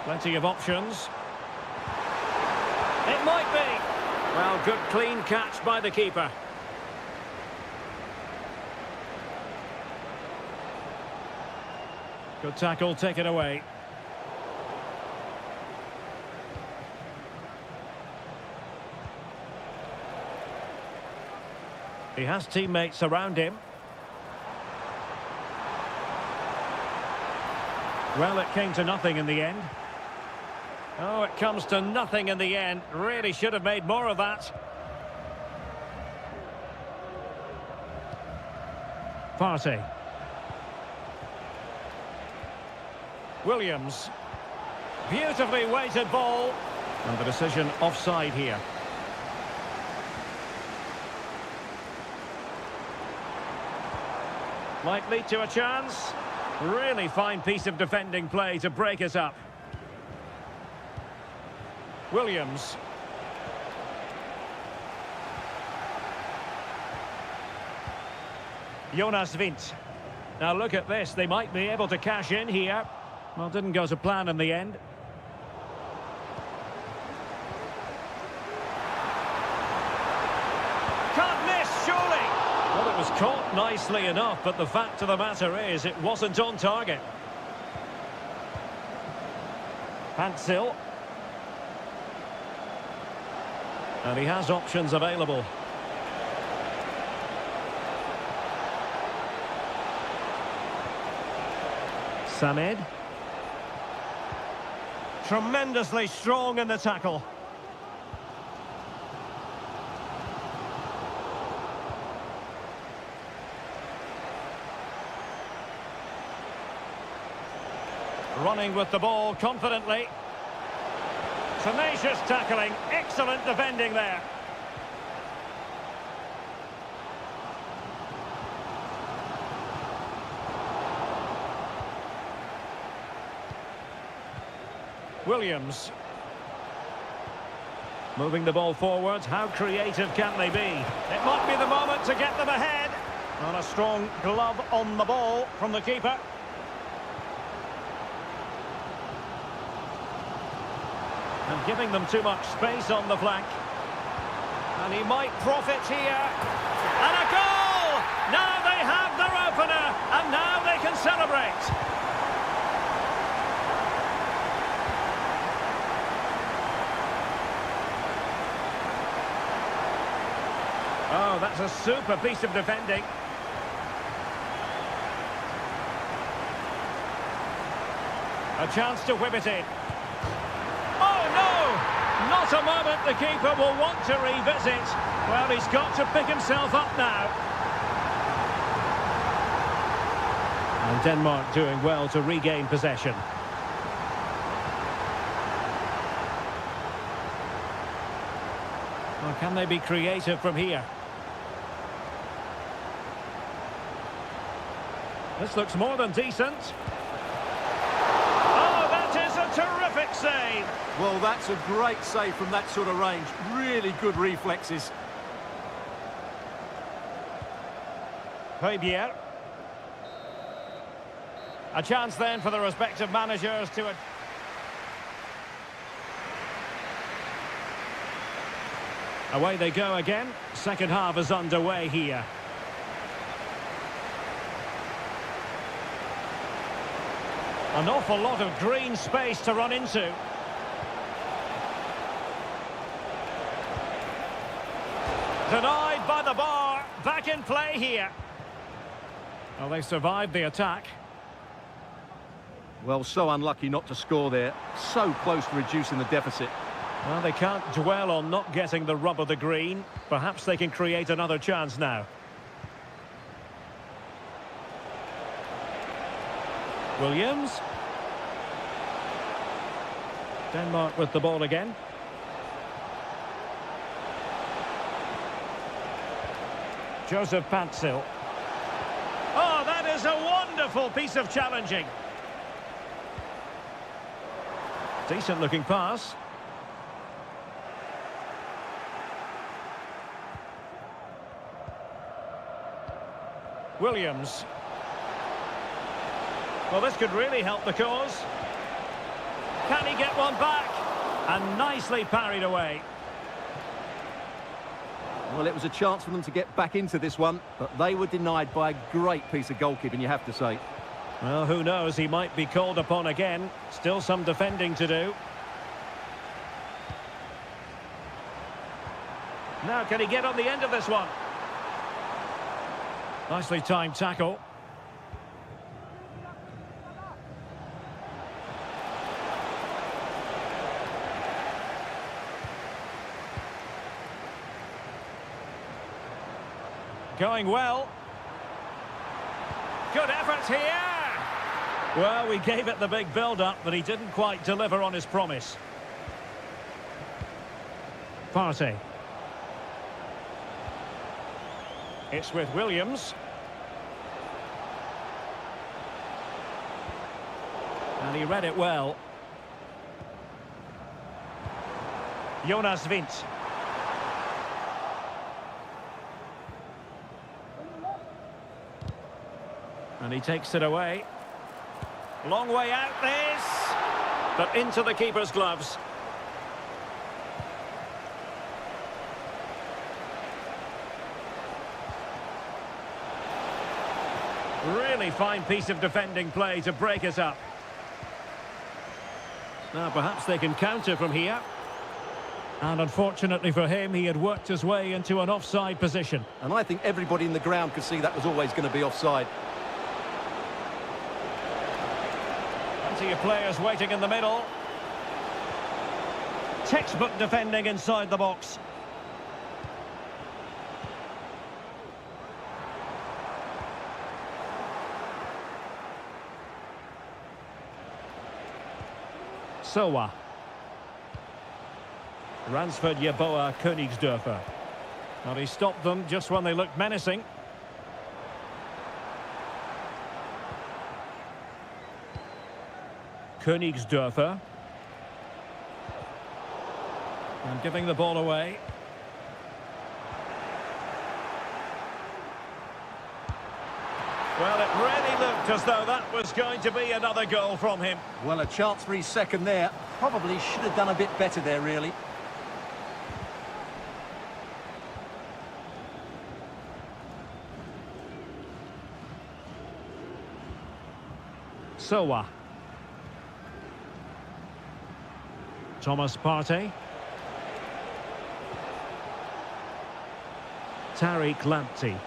Plenty of options. It might be. Well, good clean catch by the keeper. Good tackle, take it away. He has teammates around him. Well, it came to nothing in the end. Oh, it comes to nothing in the end. Really should have made more of that. Partey. Williams. Beautifully weighted ball. And the decision offside here. Might lead to a chance. Really fine piece of defending play to break us up. Williams. Jonas Vint. Now look at this, they might be able to cash in here. Well, didn't go to plan in the end. Can't miss, surely! Well, it was caught nicely enough, but the fact of the matter is it wasn't on target. Hansel. And he has options available. Samed. Tremendously strong in the tackle. Running with the ball confidently. Tenacious tackling, excellent defending there. Williams. Moving the ball forward, how creative can they be? It might be the moment to get them ahead. On a strong glove on the ball from the keeper. And giving them too much space on the flank. And he might profit here. And a goal! Now they have their opener, and now they can celebrate. Oh, that's a super piece of defending. A chance to whip it in. Not a moment the keeper will want to revisit. Well, he's got to pick himself up now. And Denmark doing well to regain possession. Well, can they be creative from here? This looks more than decent. Oh, that is a terrific save. Well, that's a great save from that sort of range. Really good reflexes. Fabier. A chance then for the respective managers to... Away they go again. Second half is underway here. An awful lot of green space to run into. Denied by the bar. Back in play here. Well, they survived the attack. Well, so unlucky not to score there. So close to reducing the deficit. Well, they can't dwell on not getting the rub of the green. Perhaps they can create another chance now. Williams. Denmark with the ball again. Joseph Pantsil. Oh, that is a wonderful piece of challenging. Decent looking pass. Williams. Well, this could really help the cause. Can he get one back? And nicely parried away. Well, it was a chance for them to get back into this one, but they were denied by a great piece of goalkeeping, you have to say. Well, who knows? He might be called upon again. Still some defending to do. Now, can he get on the end of this one? Nicely timed tackle. Going well. Good effort here. Well, we gave it the big build-up, but he didn't quite deliver on his promise. Partey. It's with Williams. And he read it well. Jonas Vint. And he takes it away. Long way out this. But into the keeper's gloves. Really fine piece of defending play to break us up. Now perhaps they can counter from here. And unfortunately for him, he had worked his way into an offside position. And I think everybody in the ground could see that was always going to be offside. Plenty of players waiting in the middle. Textbook defending inside the box. Sowa. Ransford Yeboah Königsdörfer. Well, he stopped them just when they looked menacing. Königsdörfer. And giving the ball away. Well, it really looked as though that was going to be another goal from him. Well, a chance for his second there. Probably should have done a bit better there, really. Sowa. Thomas Partey. Tariq Lamptey.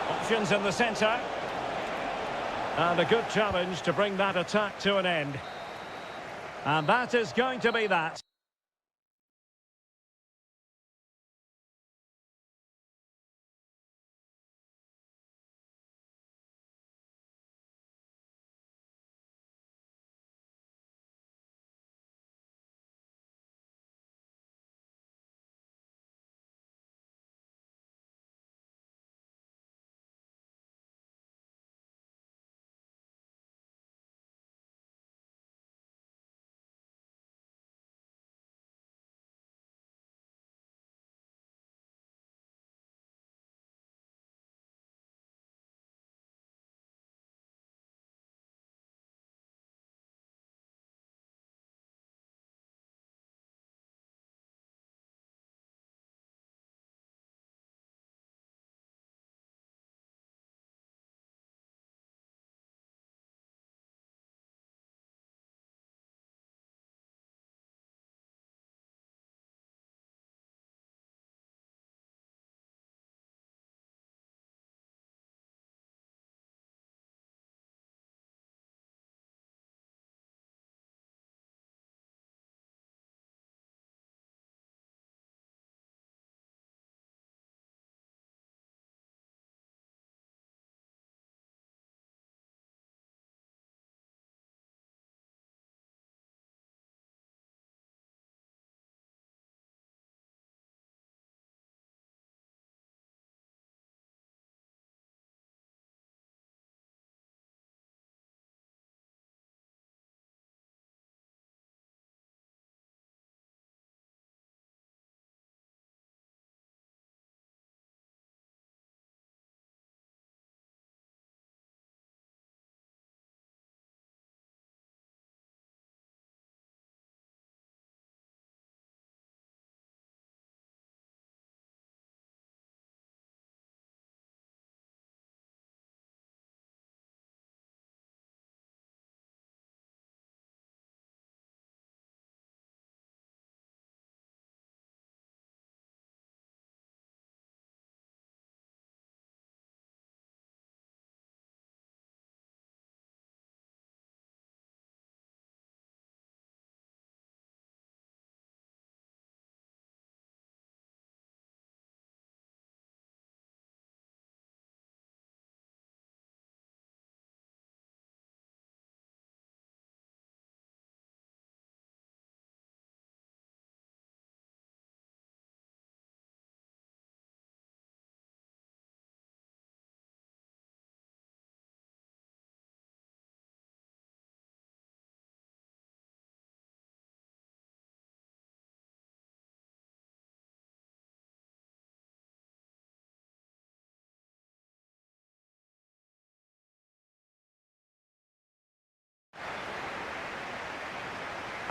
Options in the centre. And a good challenge to bring that attack to an end. And that is going to be that.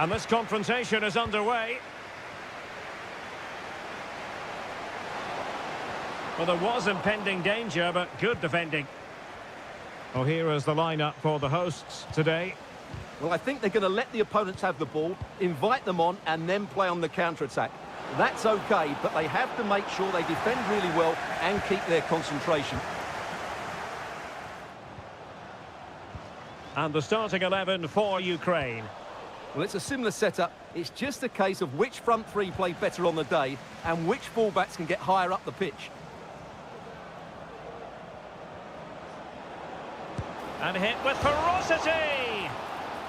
And this confrontation is underway. Well, there was impending danger, but good defending. Well, here is the lineup for the hosts today. Well, I think they're going to let the opponents have the ball, invite them on, and then play on the counter-attack. That's okay, but they have to make sure they defend really well and keep their concentration. And the starting 11 for Ukraine. Well, it's a similar setup. It's just a case of which front three play better on the day and which fullbacks can get higher up the pitch. And hit with ferocity!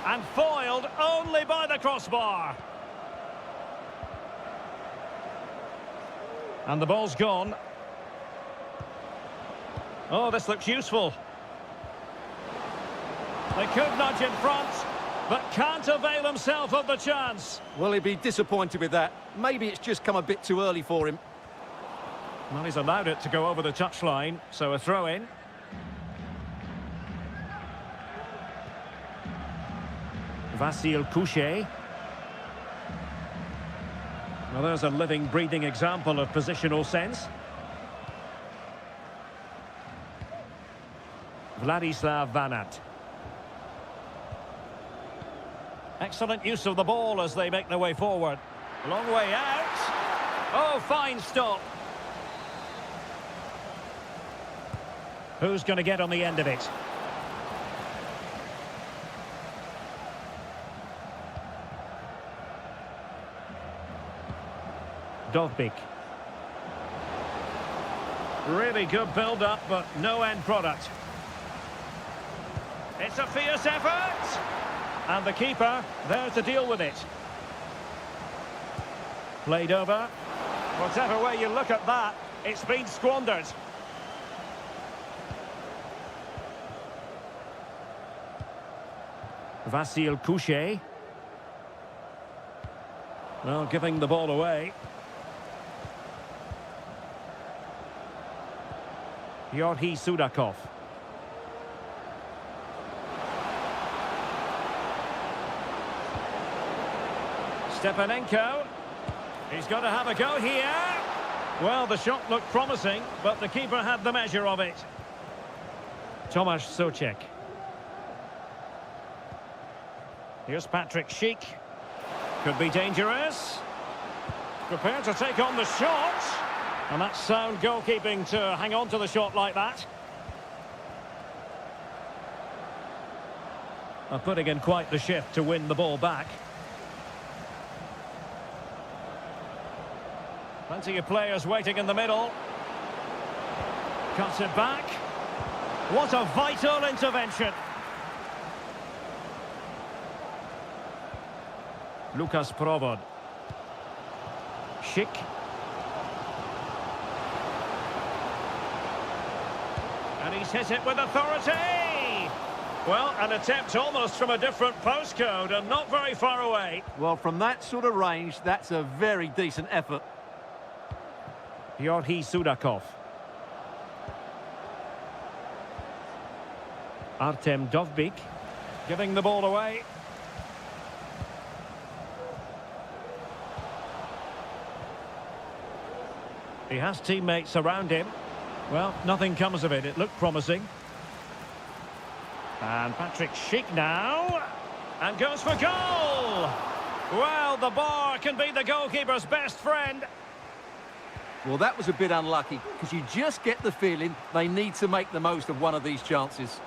And foiled only by the crossbar. And the ball's gone. Oh, this looks useful. They could nudge in front, but can't avail himself of the chance. Well, he'd be disappointed with that. Maybe it's just come a bit too early for him. Well, he's allowed it to go over the touchline, so a throw-in. Vasil Couchet. Well, there's a living, breathing example of positional sense. Vladislav Vanat. Excellent use of the ball as they make their way forward. Long way out. Oh, fine stop. Who's going to get on the end of it? Dovbik. Really good build-up, but no end product. It's a fierce effort! And the keeper there to deal with it. Played over. Whatever way you look at that, it's been squandered. Vasil Couchet. Well, giving the ball away. Yorhi Sudakov. Stepanenko. He's got to have a go here. Well, the shot looked promising, but the keeper had the measure of it. Tomasz Souček. Here's Patrick Schick. Could be dangerous. Prepared to take on the shot. And that's sound goalkeeping to hang on to the shot like that. Putting in quite the shift to win the ball back. Plenty of players waiting in the middle. Cuts it back. What a vital intervention. Lukas Provod. Schick. And he's hit it with authority. Well, an attempt almost from a different postcode and not very far away. Well, from that sort of range, that's a very decent effort. Yorhi Sudakov. Artem Dovbik. Giving the ball away. He has teammates around him. Well, nothing comes of it. It looked promising. And Patrick Schick now. And goes for goal! Well, the bar can be the goalkeeper's best friend. Well, that was a bit unlucky, because you just get the feeling they need to make the most of one of these chances.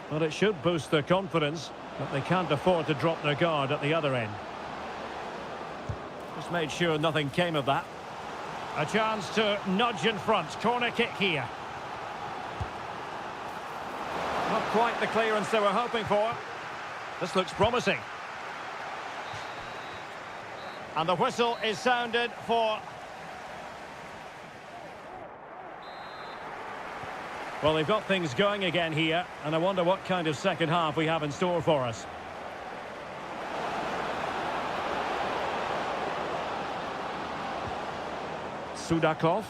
Well, it should boost their confidence, but they can't afford to drop their guard at the other end. Just made sure nothing came of that. A chance to nudge in front. Corner kick here. Not quite the clearance they were hoping for. This looks promising. And the whistle is sounded for... Well, they've got things going again here, and I wonder what kind of second half we have in store for us. Sudakov.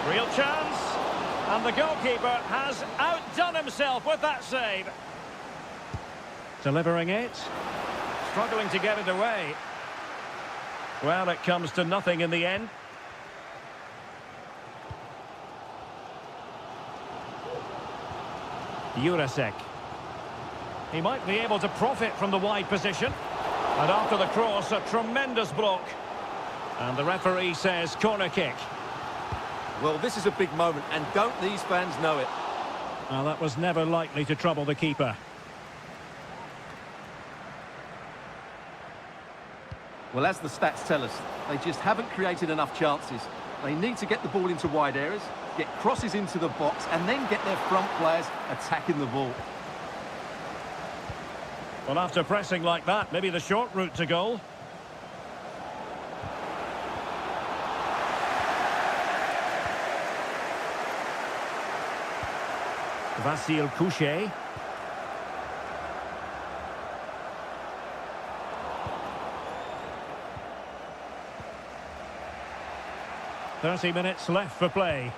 Real chance. And the goalkeeper has outdone himself with that save. Delivering it. Struggling to get it away. Well, it comes to nothing in the end. Jurasek. He might be able to profit from the wide position. And after the cross, a tremendous block. And the referee says corner kick. Well, this is a big moment, and don't these fans know it? Well, that was never likely to trouble the keeper. Well, as the stats tell us, they just haven't created enough chances. They need to get the ball into wide areas, get crosses into the box, and then get their front players attacking the ball. Well, after pressing like that, maybe the short route to goal. Vasil Couchet. "30 minutes left for play."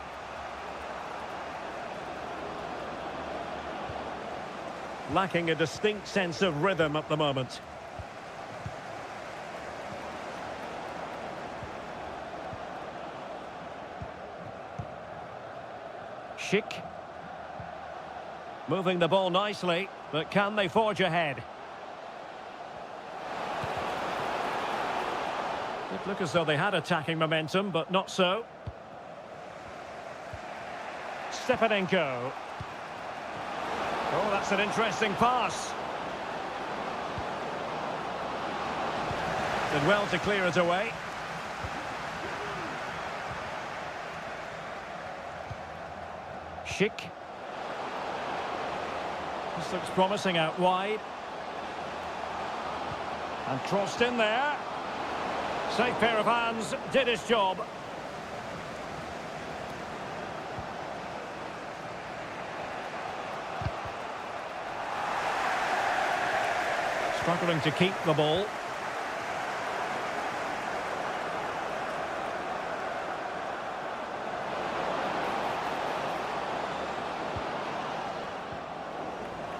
Lacking a distinct sense of rhythm at the moment. Schick. Moving the ball nicely, but can they forge ahead? It looked as though they had attacking momentum, but not so. Stepanenko. Oh, that's an interesting pass. Did well to clear it away. Schick. This looks promising out wide. And crossed in there. Safe pair of hands, did his job. Struggling to keep the ball.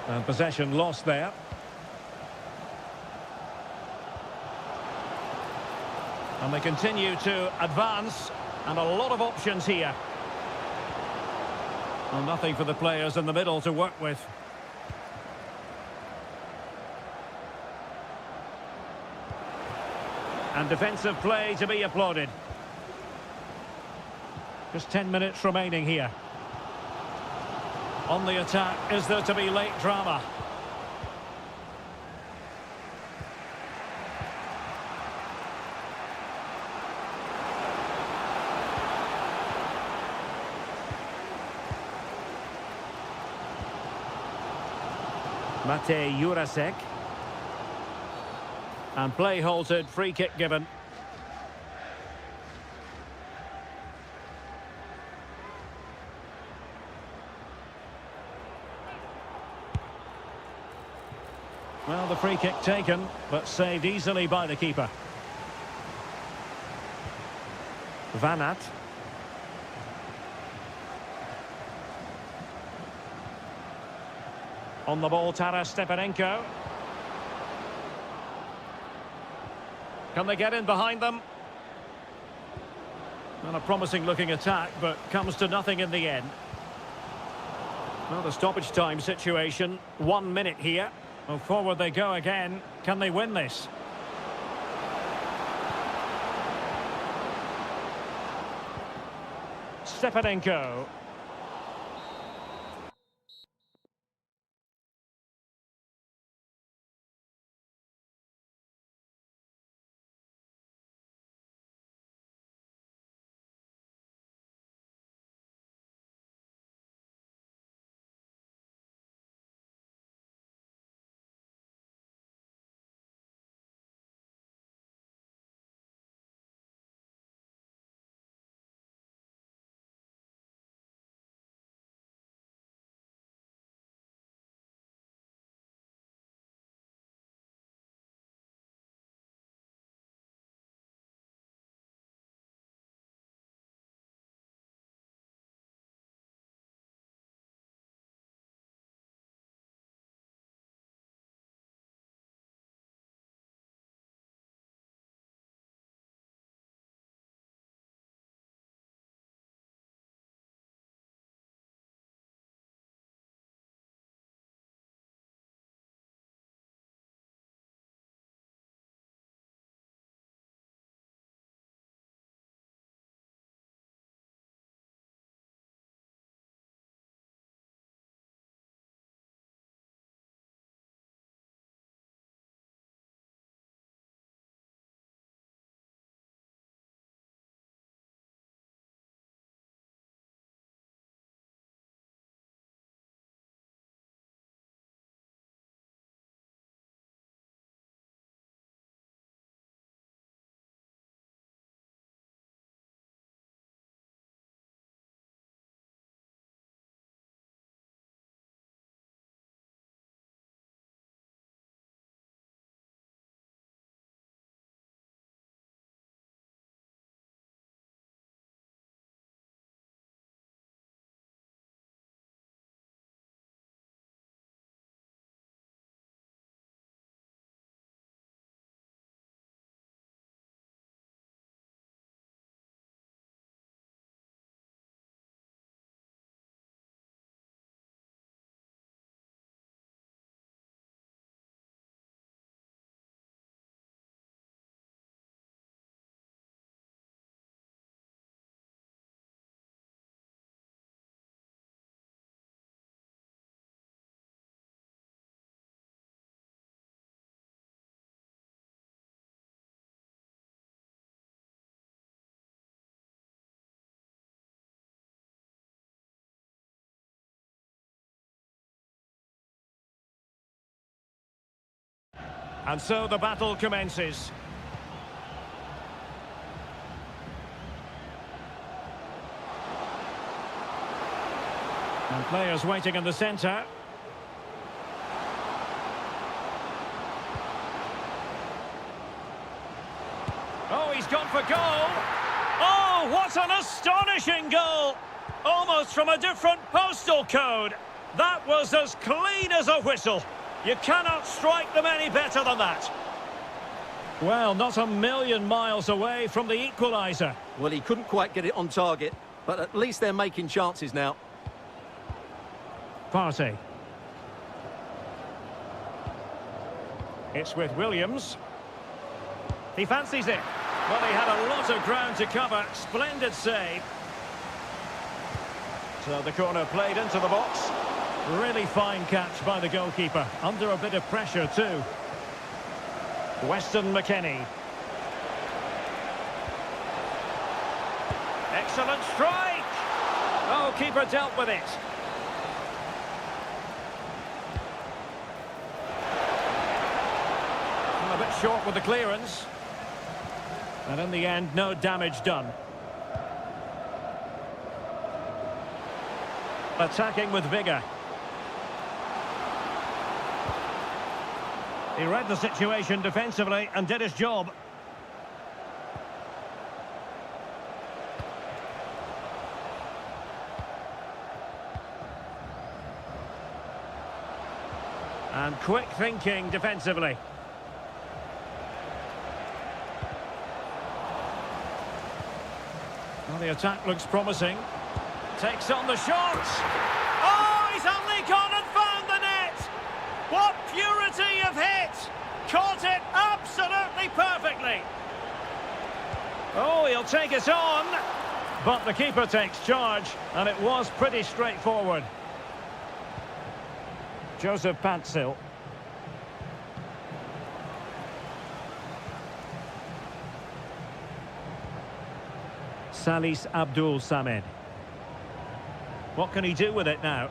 And possession lost there. And they continue to advance, and a lot of options here. Well, nothing for the players in the middle to work with. And defensive play to be applauded. Just 10 minutes remaining here. On the attack, is there to be late drama? Mate Jurasek. And play halted, free kick given. Well, the free kick taken, but saved easily by the keeper. Van Aert. On the ball, Taras Stepanenko. Can they get in behind them? Well, a promising looking attack, but comes to nothing in the end. Well, the stoppage time situation, 1 minute here. Well, forward they go again. Can they win this? Stepanenko. And so the battle commences. And players waiting in the centre. Oh, he's gone for goal. Oh, what an astonishing goal! Almost from a different postal code. That was as clean as a whistle. You cannot strike them any better than that. Well, not a million miles away from the equaliser. Well, he couldn't quite get it on target, but at least they're making chances now. Partey. It's with Williams. He fancies it. Well, he had a lot of ground to cover. Splendid save. So the corner played into the box. Really fine catch by the goalkeeper. Under a bit of pressure too. Weston McKennie. Excellent strike! Oh, keeper dealt with it. A bit short with the clearance. And in the end, no damage done. Attacking with vigour. He read the situation defensively and did his job. And quick thinking defensively. Well, the attack looks promising. Takes on the shot. Oh, he's only gone and found the net. What purity of hit. Caught it absolutely perfectly. Oh, he'll take it on. But the keeper takes charge, and it was pretty straightforward. Joseph Pantsil. Salis Abdul Samed. What can he do with it now?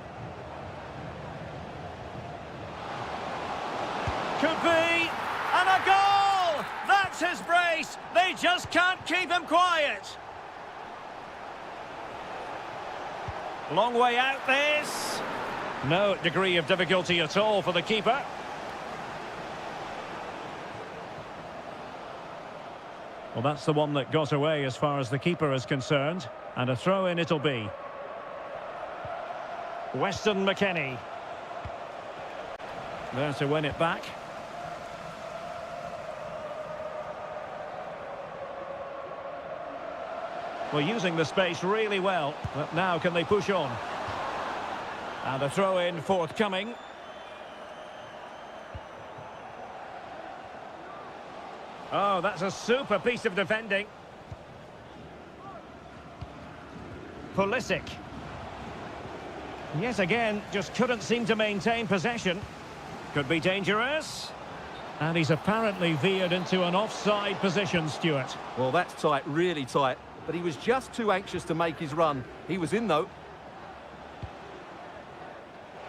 Could be, and a goal! That's his brace. They just can't keep him quiet. Long way out this. No degree of difficulty at all for the keeper. Well, that's the one that got away as far as the keeper is concerned. And a throw-in it'll be. Weston McKennie. There to win it back. Well, using the space really well. But now can they push on? And a throw-in forthcoming. Oh, that's a super piece of defending. Pulisic. Yet again, just couldn't seem to maintain possession. Could be dangerous. And he's apparently veered into an offside position, Stuart. Well, that's tight, really tight. But he was just too anxious to make his run. He was in, though.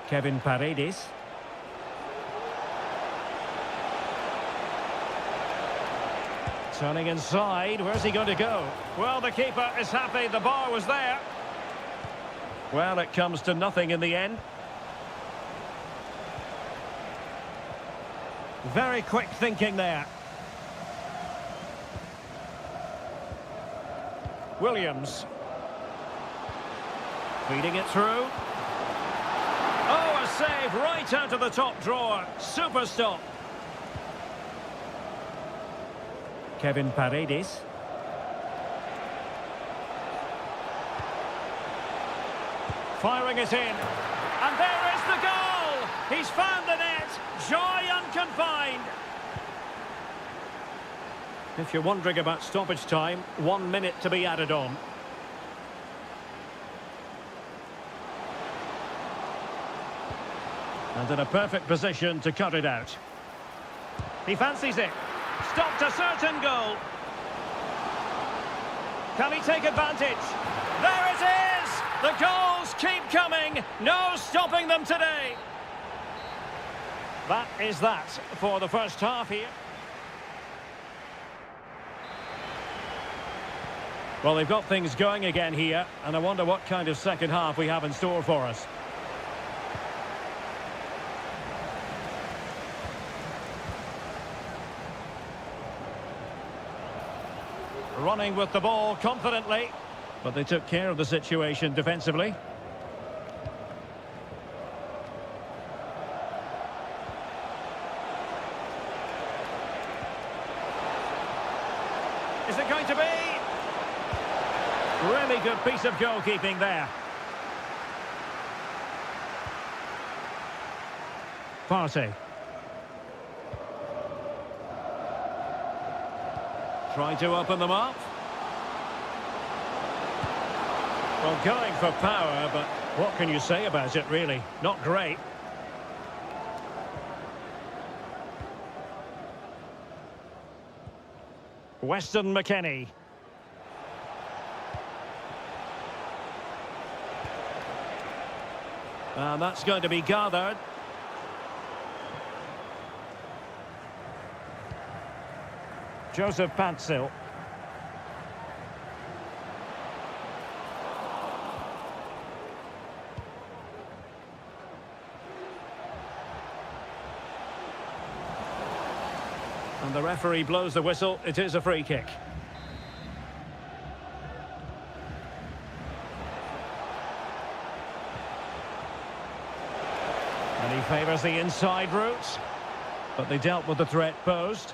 Kevin Paredes. Turning inside, where's he going to go? Well, the keeper is happy the bar was there. Well, it comes to nothing in the end. Very quick thinking there. Williams. Feeding it through. Oh, a save right out of the top drawer. Super stop. Kevin Paredes. Firing it in. And there is the goal! He's found the net. Joy unconfined. If you're wondering about stoppage time, 1 minute to be added on. And in a perfect position to cut it out. He fancies it. Stopped a certain goal. Can he take advantage? There it is! The goals keep coming. No stopping them today. That is that for the first half here. Well, they've got things going again here, and I wonder what kind of second half we have in store for us. Running with the ball confidently, but they took care of the situation defensively. Is it going to be? Really good piece of goalkeeping there. Partey. Trying to open them up. Well, going for power, but what can you say about it, really? Not great. Weston McKennie. And that's going to be gathered. Joseph Pantsil. And the referee blows the whistle. It is a free kick. And he favours the inside route. But they dealt with the threat posed.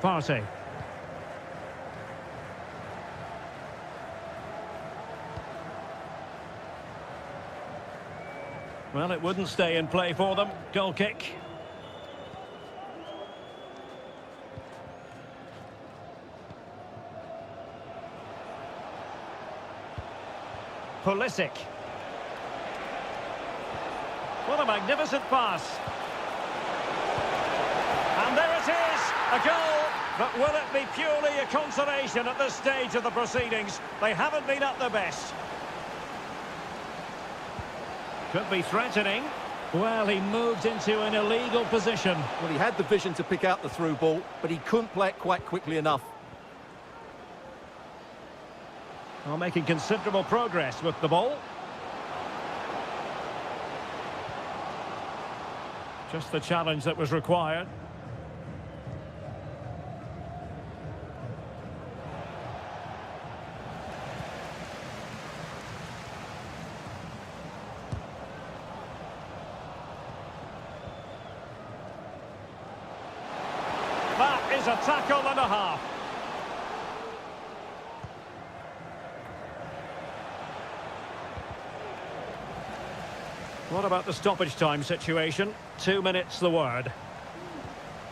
Partey. Well, it wouldn't stay in play for them. Goal kick. Pulisic. What a magnificent pass. And there it is, a goal. But will it be purely a consolation at this stage of the proceedings? They haven't been at their best. Could be threatening. Well, he moved into an illegal position. Well, he had the vision to pick out the through ball, but he couldn't play it quite quickly enough. Well, making considerable progress with the ball. Just the challenge that was required. That is a tackle and a half. What about the stoppage time situation? 2 minutes the word.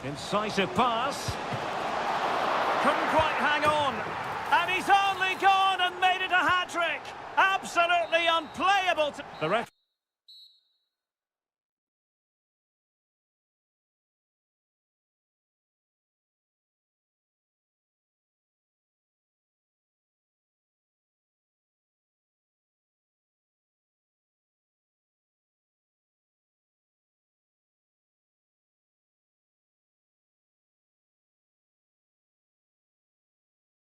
Incisive pass. Couldn't quite hang on. And he's only gone and made it a hat-trick. Absolutely unplayable. The ref